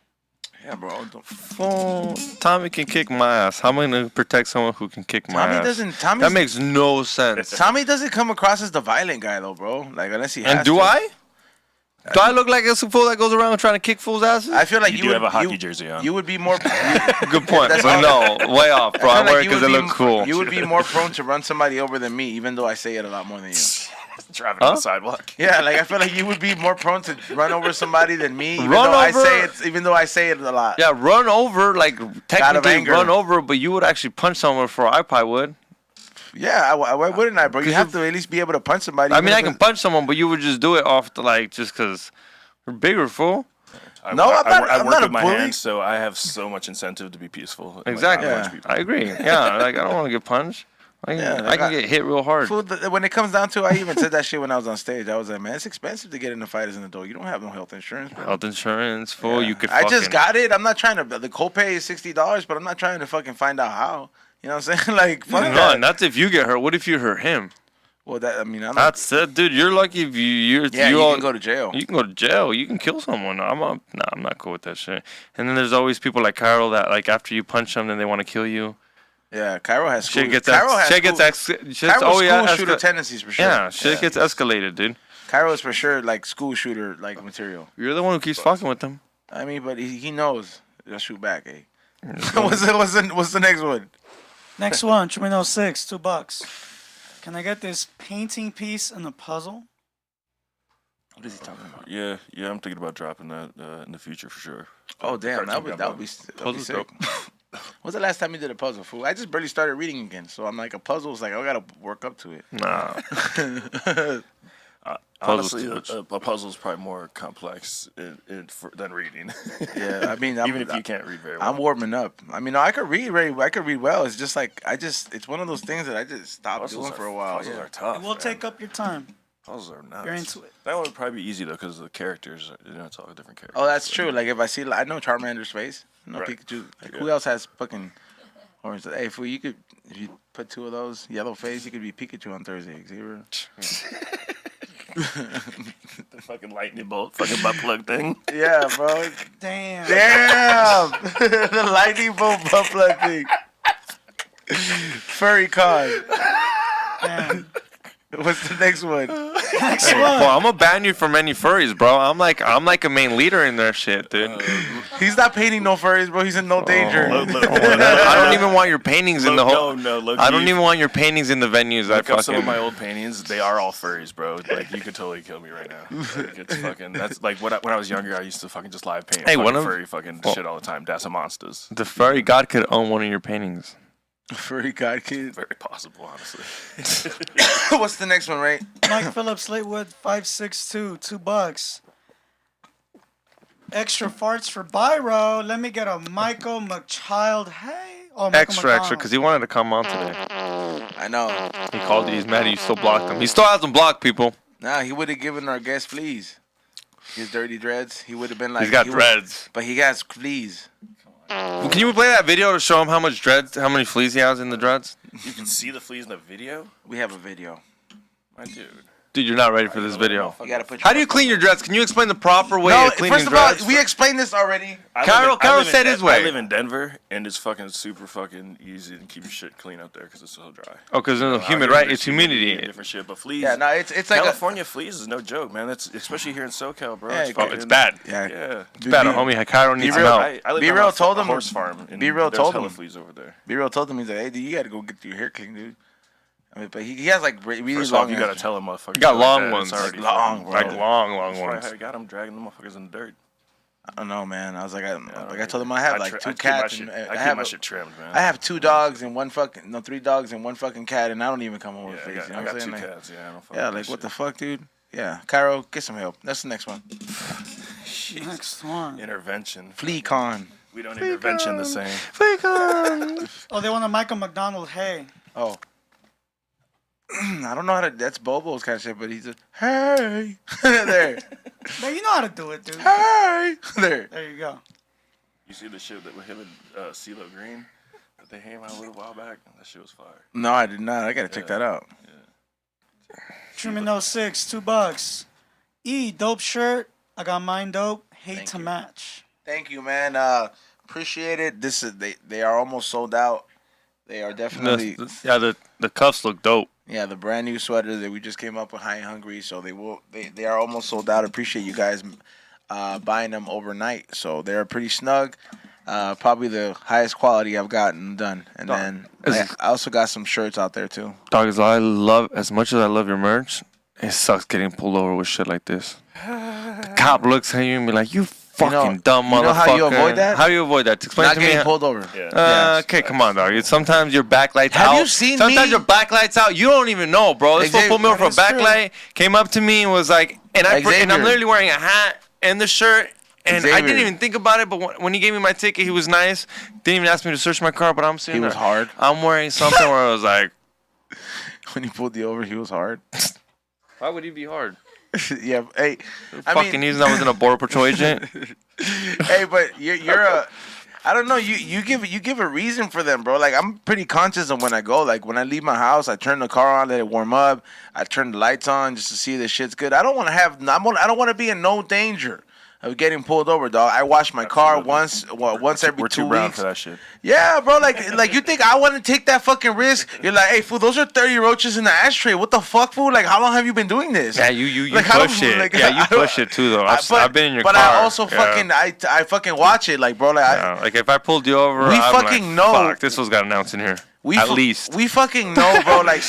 Yeah, bro. Oh, Tommy can kick my ass. How am I gonna protect someone who can kick my ass? That makes no sense. Tommy doesn't come across as the violent guy though, bro. Like unless he has And do to. I? Do I look like a fool that goes around trying to kick fools' asses? I feel like You you do would, have a hockey you, jersey on. You would be more. Good point, That's but no, way off, bro. I feel like wear it you because would it be look cool. You would be more prone to run somebody over than me, even though I say it a lot more than you. Driving on the sidewalk. Yeah, like I feel like you would be more prone to run over somebody than me, even Run though I over? say it. Even though I say it a lot. Yeah, run over, like technically anger. run over, but you would actually punch someone before I probably would. Yeah, why wouldn't I, bro? You have to at least be able to punch somebody. I mean, even I if can it's- punch someone, but you would just do it off the like just because we're bigger, fool. No, I'm work not a with my bully. hands, so I have so much incentive to be peaceful. and, like, Exactly. not punch people. I agree. Yeah, like I don't want to get punched. I like can get hit real hard. Fool, when it comes down to it, I even said that shit when I was on stage. I was like, man, it's expensive to get in a fight as an adult. You don't have no health insurance, bro. Health insurance, fool. Yeah. You could. I just fucking- got it. I'm not trying to. The copay is $60, but I'm not trying to fucking find out how. You know what I'm saying? Like, fuck No, that. and that's if you get hurt. What if you hurt him? Well, that I mean, I'm not. That's it, dude. You're lucky if you Can go to jail. You can go to jail. You can kill someone. I'm not cool with that shit. And then there's always people like Carol that like after you punch them, then they want to kill you. Yeah, Cairo has school. Shit gets Cairo has shit gets school. shit's Cairo's always school shooter tendencies for sure. Yeah, shit gets escalated, dude. Cairo is for sure like school shooter like material. You're the one who keeps fucking with them. I mean, but he knows they'll shoot back. Eh? what's the next one? Next one, Tremino 6, $2. Can I get this painting piece and a puzzle? What is he talking about? Yeah, I'm thinking about dropping that in the future for sure. Oh damn, that would be Puzzle's sick. dope. When's the last time you did a puzzle, fool? I just barely started reading again, so I'm like a puzzle is like I gotta work up to it. Nah. Honestly, Puzzle's a puzzle is probably more complex than reading. Yeah, I mean, even if you can't read very well. I'm warming up. I mean, no, I could read well. It's just like it's one of those things that I just stopped Puzzles doing for a while. Puzzles Yeah. are tough. It will man. take up your time. Puzzles are nuts. You're into it. That one would probably be easy though, because the characters, it's all different characters. Oh, that's true. Like if I see, I know Charmander's face. I know Right. Pikachu. Like, Yeah. who else has fucking orange? Hey, fool, you could if you put two of those yellow face, you could be Pikachu on Thursday. Xavier. The fucking lightning bolt, fucking butt plug thing. Yeah, bro. Damn. Damn! The lightning bolt butt plug thing. Furry con. Damn. What's the next one? Next Hey, one. well, I'm gonna ban you from any furries, bro. I'm like a main leader in their shit, dude. He's not painting no furries, bro. He's in no danger. I don't even want your paintings in the whole. No, I don't even want your paintings in the venues. I Look up some of fucking. my old paintings. They are all furries, bro. Like you could totally kill me right now. Like, it's fucking. That's like when I was younger. I used to fucking just live paint. Hey, fucking one of- furry fucking well- shit all the time. That's a monsters. The furry god could own one of your paintings. Furry god kid. Very possible, honestly. What's the next one, right? Mike Phillips, Latewood, 562, $2. Extra farts for Byro. Let me get a Michael McChild. Hey. Oh, Michael Extra, McConnell. because he wanted to come on today. I know. He called you. He's mad. You still blocked him. He still hasn't blocked people. Nah, he would have given our guest fleas. His dirty dreads. He would have been like. He's got dreads. But he has fleas. Well, can you play that video to show him how much dreads, how many fleas he has in the dreads? You can see the fleas in the video? We have a video. My dude. Dude, you're not ready for this video. You gotta put. How do you clean your dreads? Can you explain the proper way No, of cleaning first of all, dreads? we explained this already. Carol said his way. I live in Denver, and it's fucking super fucking easy to keep your shit clean up there because it's so dry. Oh, because it's humid, right? It's humidity. Different shit, but fleas. Yeah, no, it's like California fleas is no joke, man. That's especially here in SoCal, bro. Yeah, It's bad. Yeah. It's bad, homie. Cairo needs some real. help. I live Be on real a told him- horse farm. And Be real there's told hella him. fleas over there. B-Real told him, he's like, hey, dude, you gotta go get your hair cleaned, dude. I mean, but he has like really First long. off, you gotta tell him, motherfucker. You got long ones. Already Long, bro. Like long That's ones. why I got him dragging the motherfuckers in the dirt. I don't know, man. I was like, I don't told him I have I like tri- two I keep my cats. shit- And I I keep have my shit trimmed, man. I have 2 dogs and 3 dogs and 1 fucking cat, and I don't even come home with Yeah, face. I you know got what I'm 2 saying? Like, cats. Yeah, I don't fuck yeah, with like that what the shit. fuck, dude? Yeah, Cairo, get some help. That's the next one. Next one. Intervention. Flea con. We don't intervention the same. Oh, they want a Michael McDonald. Hey. Oh. I don't know how to. That's Bobo's kind of shit, but he's a hey there, Man, you know how to do it, dude. hey there. There you go. You see the shit that with him and CeeLo Green that they came out a little while back? That shit was fire. No, I did not. I gotta check that out. Truman 06, $2. Dope shirt. I got mine dope. Hate Thank to you. match. Thank you, man. Appreciate it. This is they are almost sold out. They are definitely The cuffs look dope. the brand new sweater that we just came up with, High and Hungry. So they are almost sold out. Appreciate you guys buying them overnight. So they're pretty snug. Probably the highest quality I've gotten done. And then I also got some shirts out there too. Dog, as much as I love your merch, it sucks getting pulled over with shit like this. The cop looks at you and be like, you fucking dumb motherfucker. You know how you avoid that? How you avoid that? Explain Not to me. getting pulled over. Yeah. Yes. Okay, come on, dog. Sometimes your backlight's Have out. you seen Sometimes me? your backlight's out. You don't even know, bro. This fool Xavier, pulled me over for a that is true. backlight, came up to me and was like, and I'm Xavier. literally wearing a hat and the shirt. And I Xavier. didn't even think about it, but when he gave me my ticket, he was nice. Didn't even ask me to search my car, but I'm sitting He was there. hard. I'm wearing something where I was like, When he pulled you over, he was hard. why would he be hard? Yeah. Hey, I Fucking mean, he's not was in a border patrol agent. hey, but you're a. I don't know. You give a reason for them, bro. Like I'm pretty conscious of when I go. Like when I leave my house, I turn the car on, let it warm up. I turn the lights on just to see the shit's good. I don't want to have. I don't want to be in no danger of getting pulled over, dog. I wash my car once every We're 2 too brown weeks. for that shit. Yeah, bro. Like you think I want to take that fucking risk? You're like, hey, fool, those are 30 roaches in the ashtray. What the fuck, fool? Like, how long have you been doing this? Yeah, you Like, I don't- push it. like, Yeah, you I don't- push it too, though. I've been in your but car. I also fucking I fucking watch it, like, bro. Like, Yeah, like if I pulled you over, We I'm fucking like, know- Fuck, this was got announced in here. At least. we fucking know, bro. Like,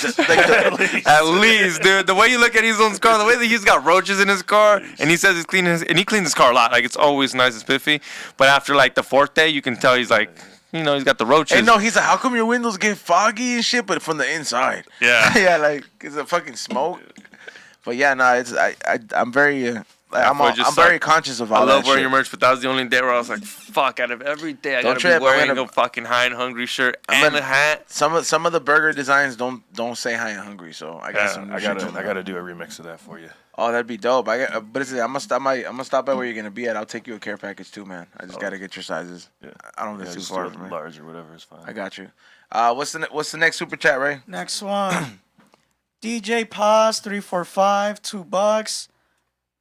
At least, dude. The way you look at his own car, the way that he's got roaches in his car, and he says he's cleaning and he cleans his car a lot. Like it's always nice and spiffy. But after like the 4th day, you can tell he's like, he's got the roaches. Hey, no, he's like, how come your windows get foggy and shit, but from the inside? Yeah. Yeah, like it's a fucking smoke. But yeah, no, it's I'm very. I'm very conscious of all I love that wearing shit. your merch, but that was the only day where I was like, fuck, out of every day, I Don't gotta trip, be I'm wearing gonna- a fucking High and Hungry shirt I'm and gonna- a hat. Some of the burger designs don't say High and Hungry, so I got Yeah, some. I shit coming gotta up. do a remix of that for you. Oh, that'd be dope. But I'm gonna stop by where you're gonna be at. I'll take you a care package too, man. I just gotta get your sizes. Yeah. I don't think it's just too far do it from me. large or whatever is fine. I got you. What's the next super chat, Ray? Next one. DJ Paz 345, $2.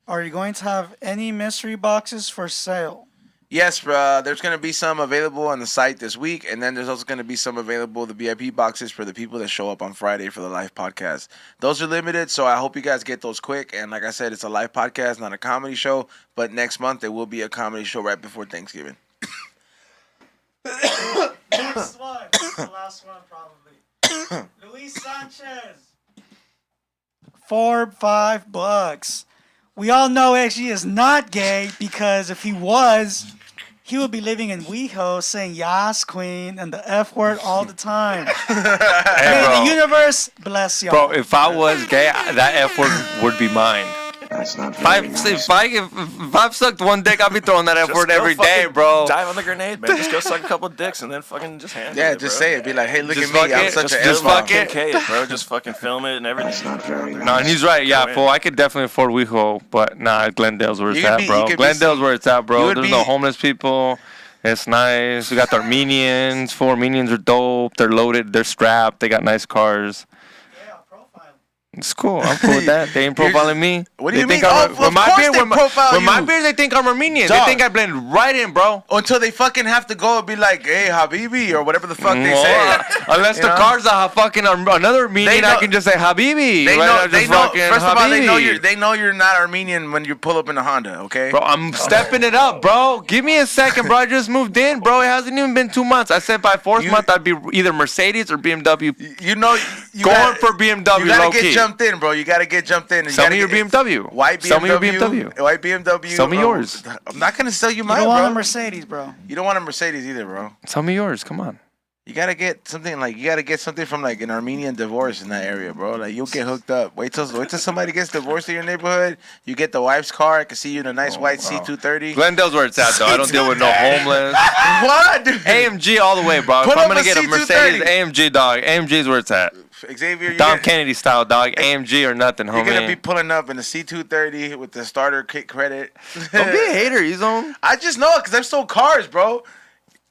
Are you going to have any mystery boxes for sale? Yes, there's going to be some available on the site this week, and then there's also going to be some available, the VIP boxes for the people that show up on Friday for the live podcast. Those are limited, so I hope you guys get those quick. And like I said, it's a live podcast, not a comedy show, but next month there will be a comedy show right before Thanksgiving. Next one. The last one, probably. Luis Sanchez. $5. We all know actually is not gay because if he was, he would be living in WeHo saying "Yas Queen" and the F word all the time. Hey, May bro. the universe bless y'all. Bro, if I was gay, that F word would be mine. If I've sucked one dick, I'll be throwing that Just effort go every day, fucking bro. Dive on the grenade, man. Just go suck a couple dicks and then fucking just handle it. Yeah, just say it. Be like, hey, look Just at me. fuck I'm it. such an Just L-bomb. fuck it. Okay, bro. Just fucking film it and everything. No, and he's right. Yeah, Go in. fool. I could definitely afford WeHo, but nah, Glendale's where it's You could at, be- you bro. could be- Glendale's where it's at, you bro. would There's be- no homeless people. It's nice. We got the Armenians. 4 Armenians are dope. They're loaded. They're strapped. They got nice cars. Yeah, profile. It's cool. I'm cool with that. They ain't You're just- profiling me. What do They you think mean? I'm- Oh, of course they profile with my you. beers, they think I'm Armenian. Dog. They think I blend right in, bro. Until they fucking have to go and be like, hey, Habibi, or whatever the fuck they Well, say. unless You the know? car's a fucking another Armenian, know- I can just say Habibi. They right? know. Or They just know. fucking First of all, Habibi. they know you're not Armenian when you pull up in a Honda. Okay. Bro, I'm stepping it up, bro. Give me a second, bro. I just moved in, bro. It hasn't even been 2 months. I said by fourth You- month I'd be either Mercedes or BMW. You know. You Going gotta- for BMW, You gotta low get key. jumped in, bro. You gotta get jumped in. You Sell gotta me your get- BMW. White BMW. Sell me your BMW. White BMW. Sell me yours. I'm not gonna sell you You mine, don't want bro. a Mercedes, bro. You don't want a Mercedes either, bro. Sell me yours. Come on. You gotta get something like from like an Armenian divorce in that area, bro. Like you'll get hooked up. Wait till somebody gets divorced in your neighborhood. You get the wife's car. I can see you in a nice white C230. Glendale's where it's at, though. I don't deal with no homeless. What, dude? AMG all the way, bro. Put If I'm up gonna a get a C230. Mercedes, AMG, dog. AMG is where it's at. Xavier, Dom Kennedy style, dog. AMG or nothing, you're gonna be homie. pulling up in a C230 with the starter kit credit. Don't be a hater, you zone. I just know it because I've sold cars, bro.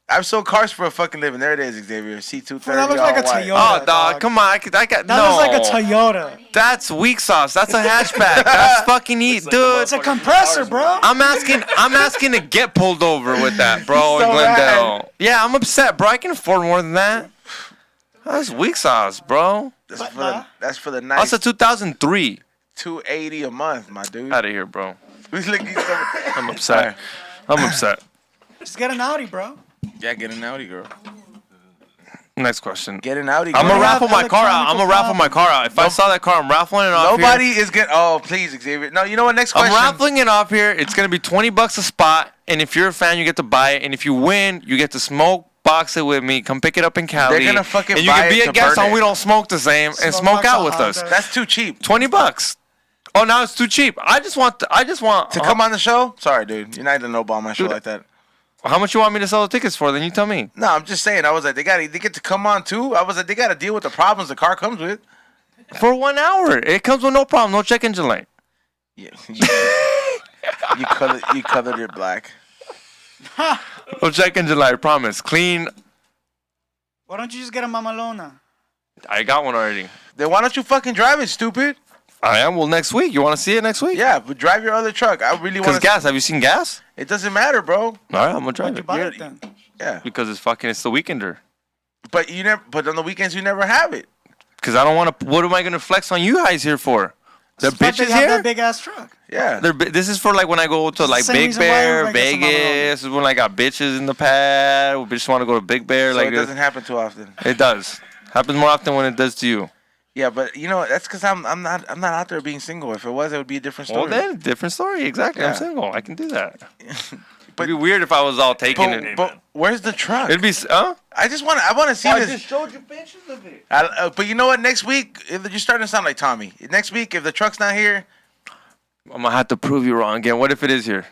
I've sold cars for a fucking living. There it is, Xavier. C230. That looks like a all white. Toyota. Oh, dog, come on. I got That no. looks like a Toyota. That's weak sauce. That's a hatchback. That's fucking heat, like dude. It's a compressor, bro. I'm asking to get pulled over with that, bro, So in Glendale. bad. Yeah, I'm upset, bro. I can afford more than that. That's weak sauce, bro. That's for the That's nice a 2003. $280 a month, my dude. Out of here, bro. I'm I'm upset. I'm upset. Just get an Audi, bro. Yeah, get an Audi, girl. Next question. Get an Audi. I'm girl. gonna raffle my car out. electronic I'm gonna raffle my car out. If I saw that car, I'm raffling it off. Nobody Here. is getting. Oh, please, Xavier. No, you know what? Next I'm question. raffling it off here. It's gonna be $20 a spot, and if you're a fan, you get to buy it. And if you win, you get to smoke box it with me. Come pick it up in Cali. They're gonna fucking and you buy can be it a to guest burn on it. We Don't Smoke the Same and Smoke smoke box out on with us. Honda. That's too cheap. $20. Oh, now it's too cheap. I just want To come on the show? Sorry, dude. You're not gonna know about my show Dude, like that. How much you want me to sell the tickets for? Then you tell me. No, I'm just saying. I was like, they get to come on too. I was like, they got to deal with the problems the car comes with. For 1 hour. It comes with no problem. No check engine light. Yeah, you colored it black. No check engine light. Promise. Clean. Why don't you just get a Mamalona? I got one already. Then why don't you fucking drive it, stupid? I am. Well, next week. You want to see it next week? Yeah, but drive your other truck. I really Because want gas. Have you seen gas? It doesn't matter, bro. All right, I'm gonna drive Why'd you it. buy You're- it then? Yeah, Because it's the weekender. but you never. But on the weekends you never have it. Because I don't want to. What am I gonna flex on you guys here for? The It's the fact that bitches you have here. that big ass truck. Yeah. This is for like when I go to like Same Big reason why Bear, everybody gets a Mamalona. Vegas. This is when I got bitches in the pad. Bitches want to go to Big Bear. So like it doesn't happen too often. it does. Happens more often when it does to you. Yeah, but you know that's because I'm not out there being single. If it was, it would be a different story. Well, then different story. Exactly. Yeah. I'm single. I can do that. But- It'd be weird if I was all taking it. but where's the truck? It'd be. Huh? I want to see this. showed you pictures of it. But you know what? Next week, if you're starting to sound like Tommy. Next week, if the truck's not here, I'm gonna have to prove you wrong again. What if it is here?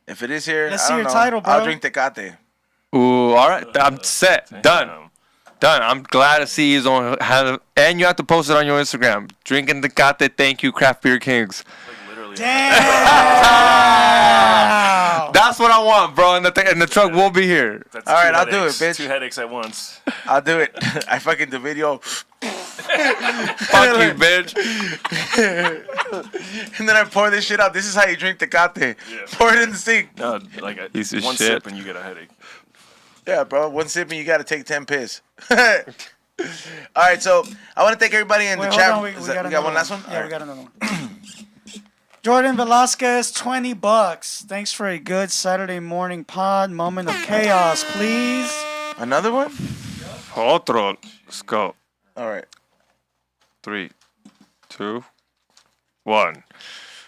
if it is here, Let's I see don't your know. title, bro. I'll drink Tecate. Ooh, all right. I'm set. Done. Done. I'm glad to see you on have, and you have to post it on your Instagram. Drinking the Tecate. Thank you, Craft Beer Kings. Like literally. Damn! That's what I want, bro. And the truck will be here. That's All right, two I'll do headaches. it, bitch. 2 headaches at once. I'll do it. I fucking the video. Fuck you, bitch. And then I pour this shit out. This is how you drink Tecate. Yeah. Pour it in the sink. No, like a, Piece of one shit. sip and you get a headache. Yeah, bro. One sip and you got to take 10 piss. All right, so I want to thank everybody in Wait, the hold chat. on, we We got got one last one? Yeah, All we right. got another one. Jordan Velasquez, $20. Thanks for a good Saturday morning pod. Moment of chaos, please. Another one? Otro. Let's go. All right. 3, 2, 1.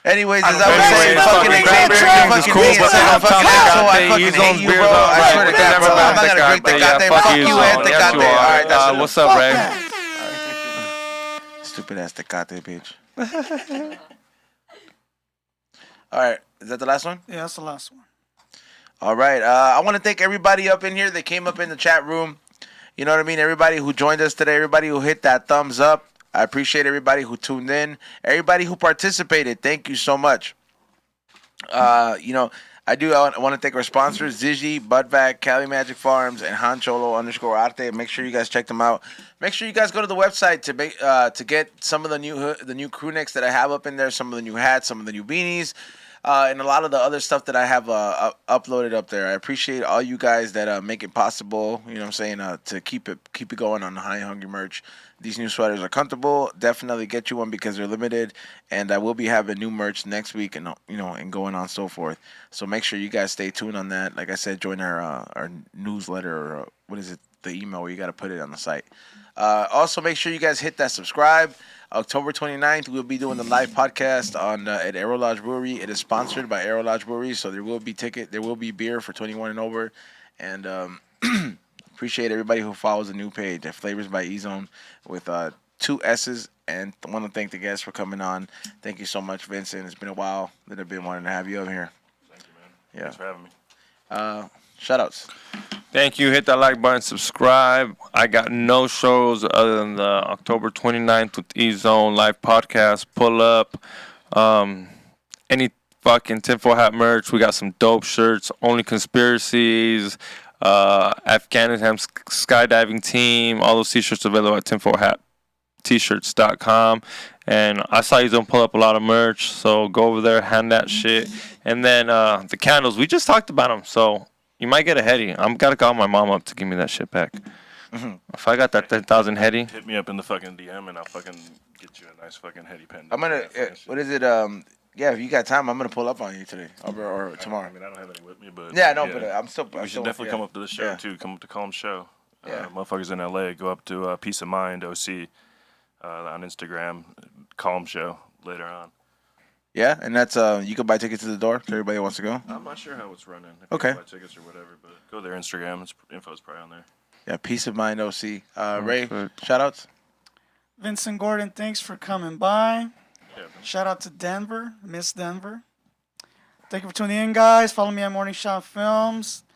Anyways, as I was Anyways, saying, fucking fucking Craft Beer Xavier, Kings is fucking cool, Vincent, but they don't fucking talk asshole, I about fucking He's hate on you, beer, bro. though. I swear to They God, never bro. I'm not back gonna that drink guy, but Tecate. yeah, Fuck fuck you you, and Zone. Yes, Tecate. you All are. right, that's enough. What's up, Fuck Ray? that. Stupid ass Tecate, bitch. All right. Is that the last one? Yeah, that's the last one. All right. I want to thank everybody up in here that came up in the chat room. You know what I mean? Everybody who joined us today, everybody who hit that thumbs up. I appreciate everybody who tuned in. Everybody who participated. Thank you so much. I want to thank our sponsors, Zigi, Budvac, Cali Magic Farms, and Hancholo_Arte. Make sure you guys check them out. Make sure you guys go to the website to get some of the new crew necks that I have up in there, some of the new hats, some of the new beanies, and a lot of the other stuff that I have uploaded up there. I appreciate all you guys that make it possible. You know what I'm saying, to keep it going on the Honey Hungry merch. These new sweaters are comfortable. Definitely get you one because they're limited, and I will be having new merch next week, and and going on so forth. So make sure you guys stay tuned on that. Like I said, join our newsletter, or what is it? The email where you got to put it on the site. Also, make sure you guys hit that subscribe. October 29th, we'll be doing the live podcast on at Aero Lodge Brewery. It is sponsored by Aero Lodge Brewery, so there will be beer for 21 and over, and appreciate everybody who follows the new page at Flavors by E-Zone with 2 S's. And I want to thank the guests for coming on. Thank you so much, Vincent. It's been a while that I've been wanting to have you over here. Thank you, man. Yeah. Thanks for having me. Shoutouts. Thank you. Hit that like button, subscribe. I got no shows other than the October 29th with E-Zone live podcast. Pull up. Any fucking tinfoil hat merch. We got some dope shirts. Only Conspiracies. Afghanistan skydiving team. All those t-shirts available at tinfoilhat-t-shirts.com. And I saw you don't pull up a lot of merch, so go over there, hand that shit. And then the candles, we just talked about them, so you might get a heady. I'm gotta call my mom up to give me that shit back. If I got that 10,000 heady, Hit me up in the fucking DM and I'll fucking get you a nice fucking heady pen. I'm gonna. What is it? Yeah, if you got time, I'm gonna pull up on you today or tomorrow. I mean, I don't have any with me, but Yeah, no, but I'm still. we should definitely come up to the show too. Come up to Calm Show. Motherfuckers in LA, go up to Peace of Mind OC on Instagram. Calm Show later on. Yeah, and that's you can buy tickets to the door to everybody who wants to go. I'm not sure how it's running. If Okay. you buy tickets or whatever, but go to their Instagram. Info's probably on there. Yeah, Peace of Mind OC. Ray, Perfect. shoutouts. Vincent Gordon, thanks for coming by. Yeah, man. Shout out to Denver, Miss Denver. Thank you for tuning in, guys. Follow me on Morning Shot Films.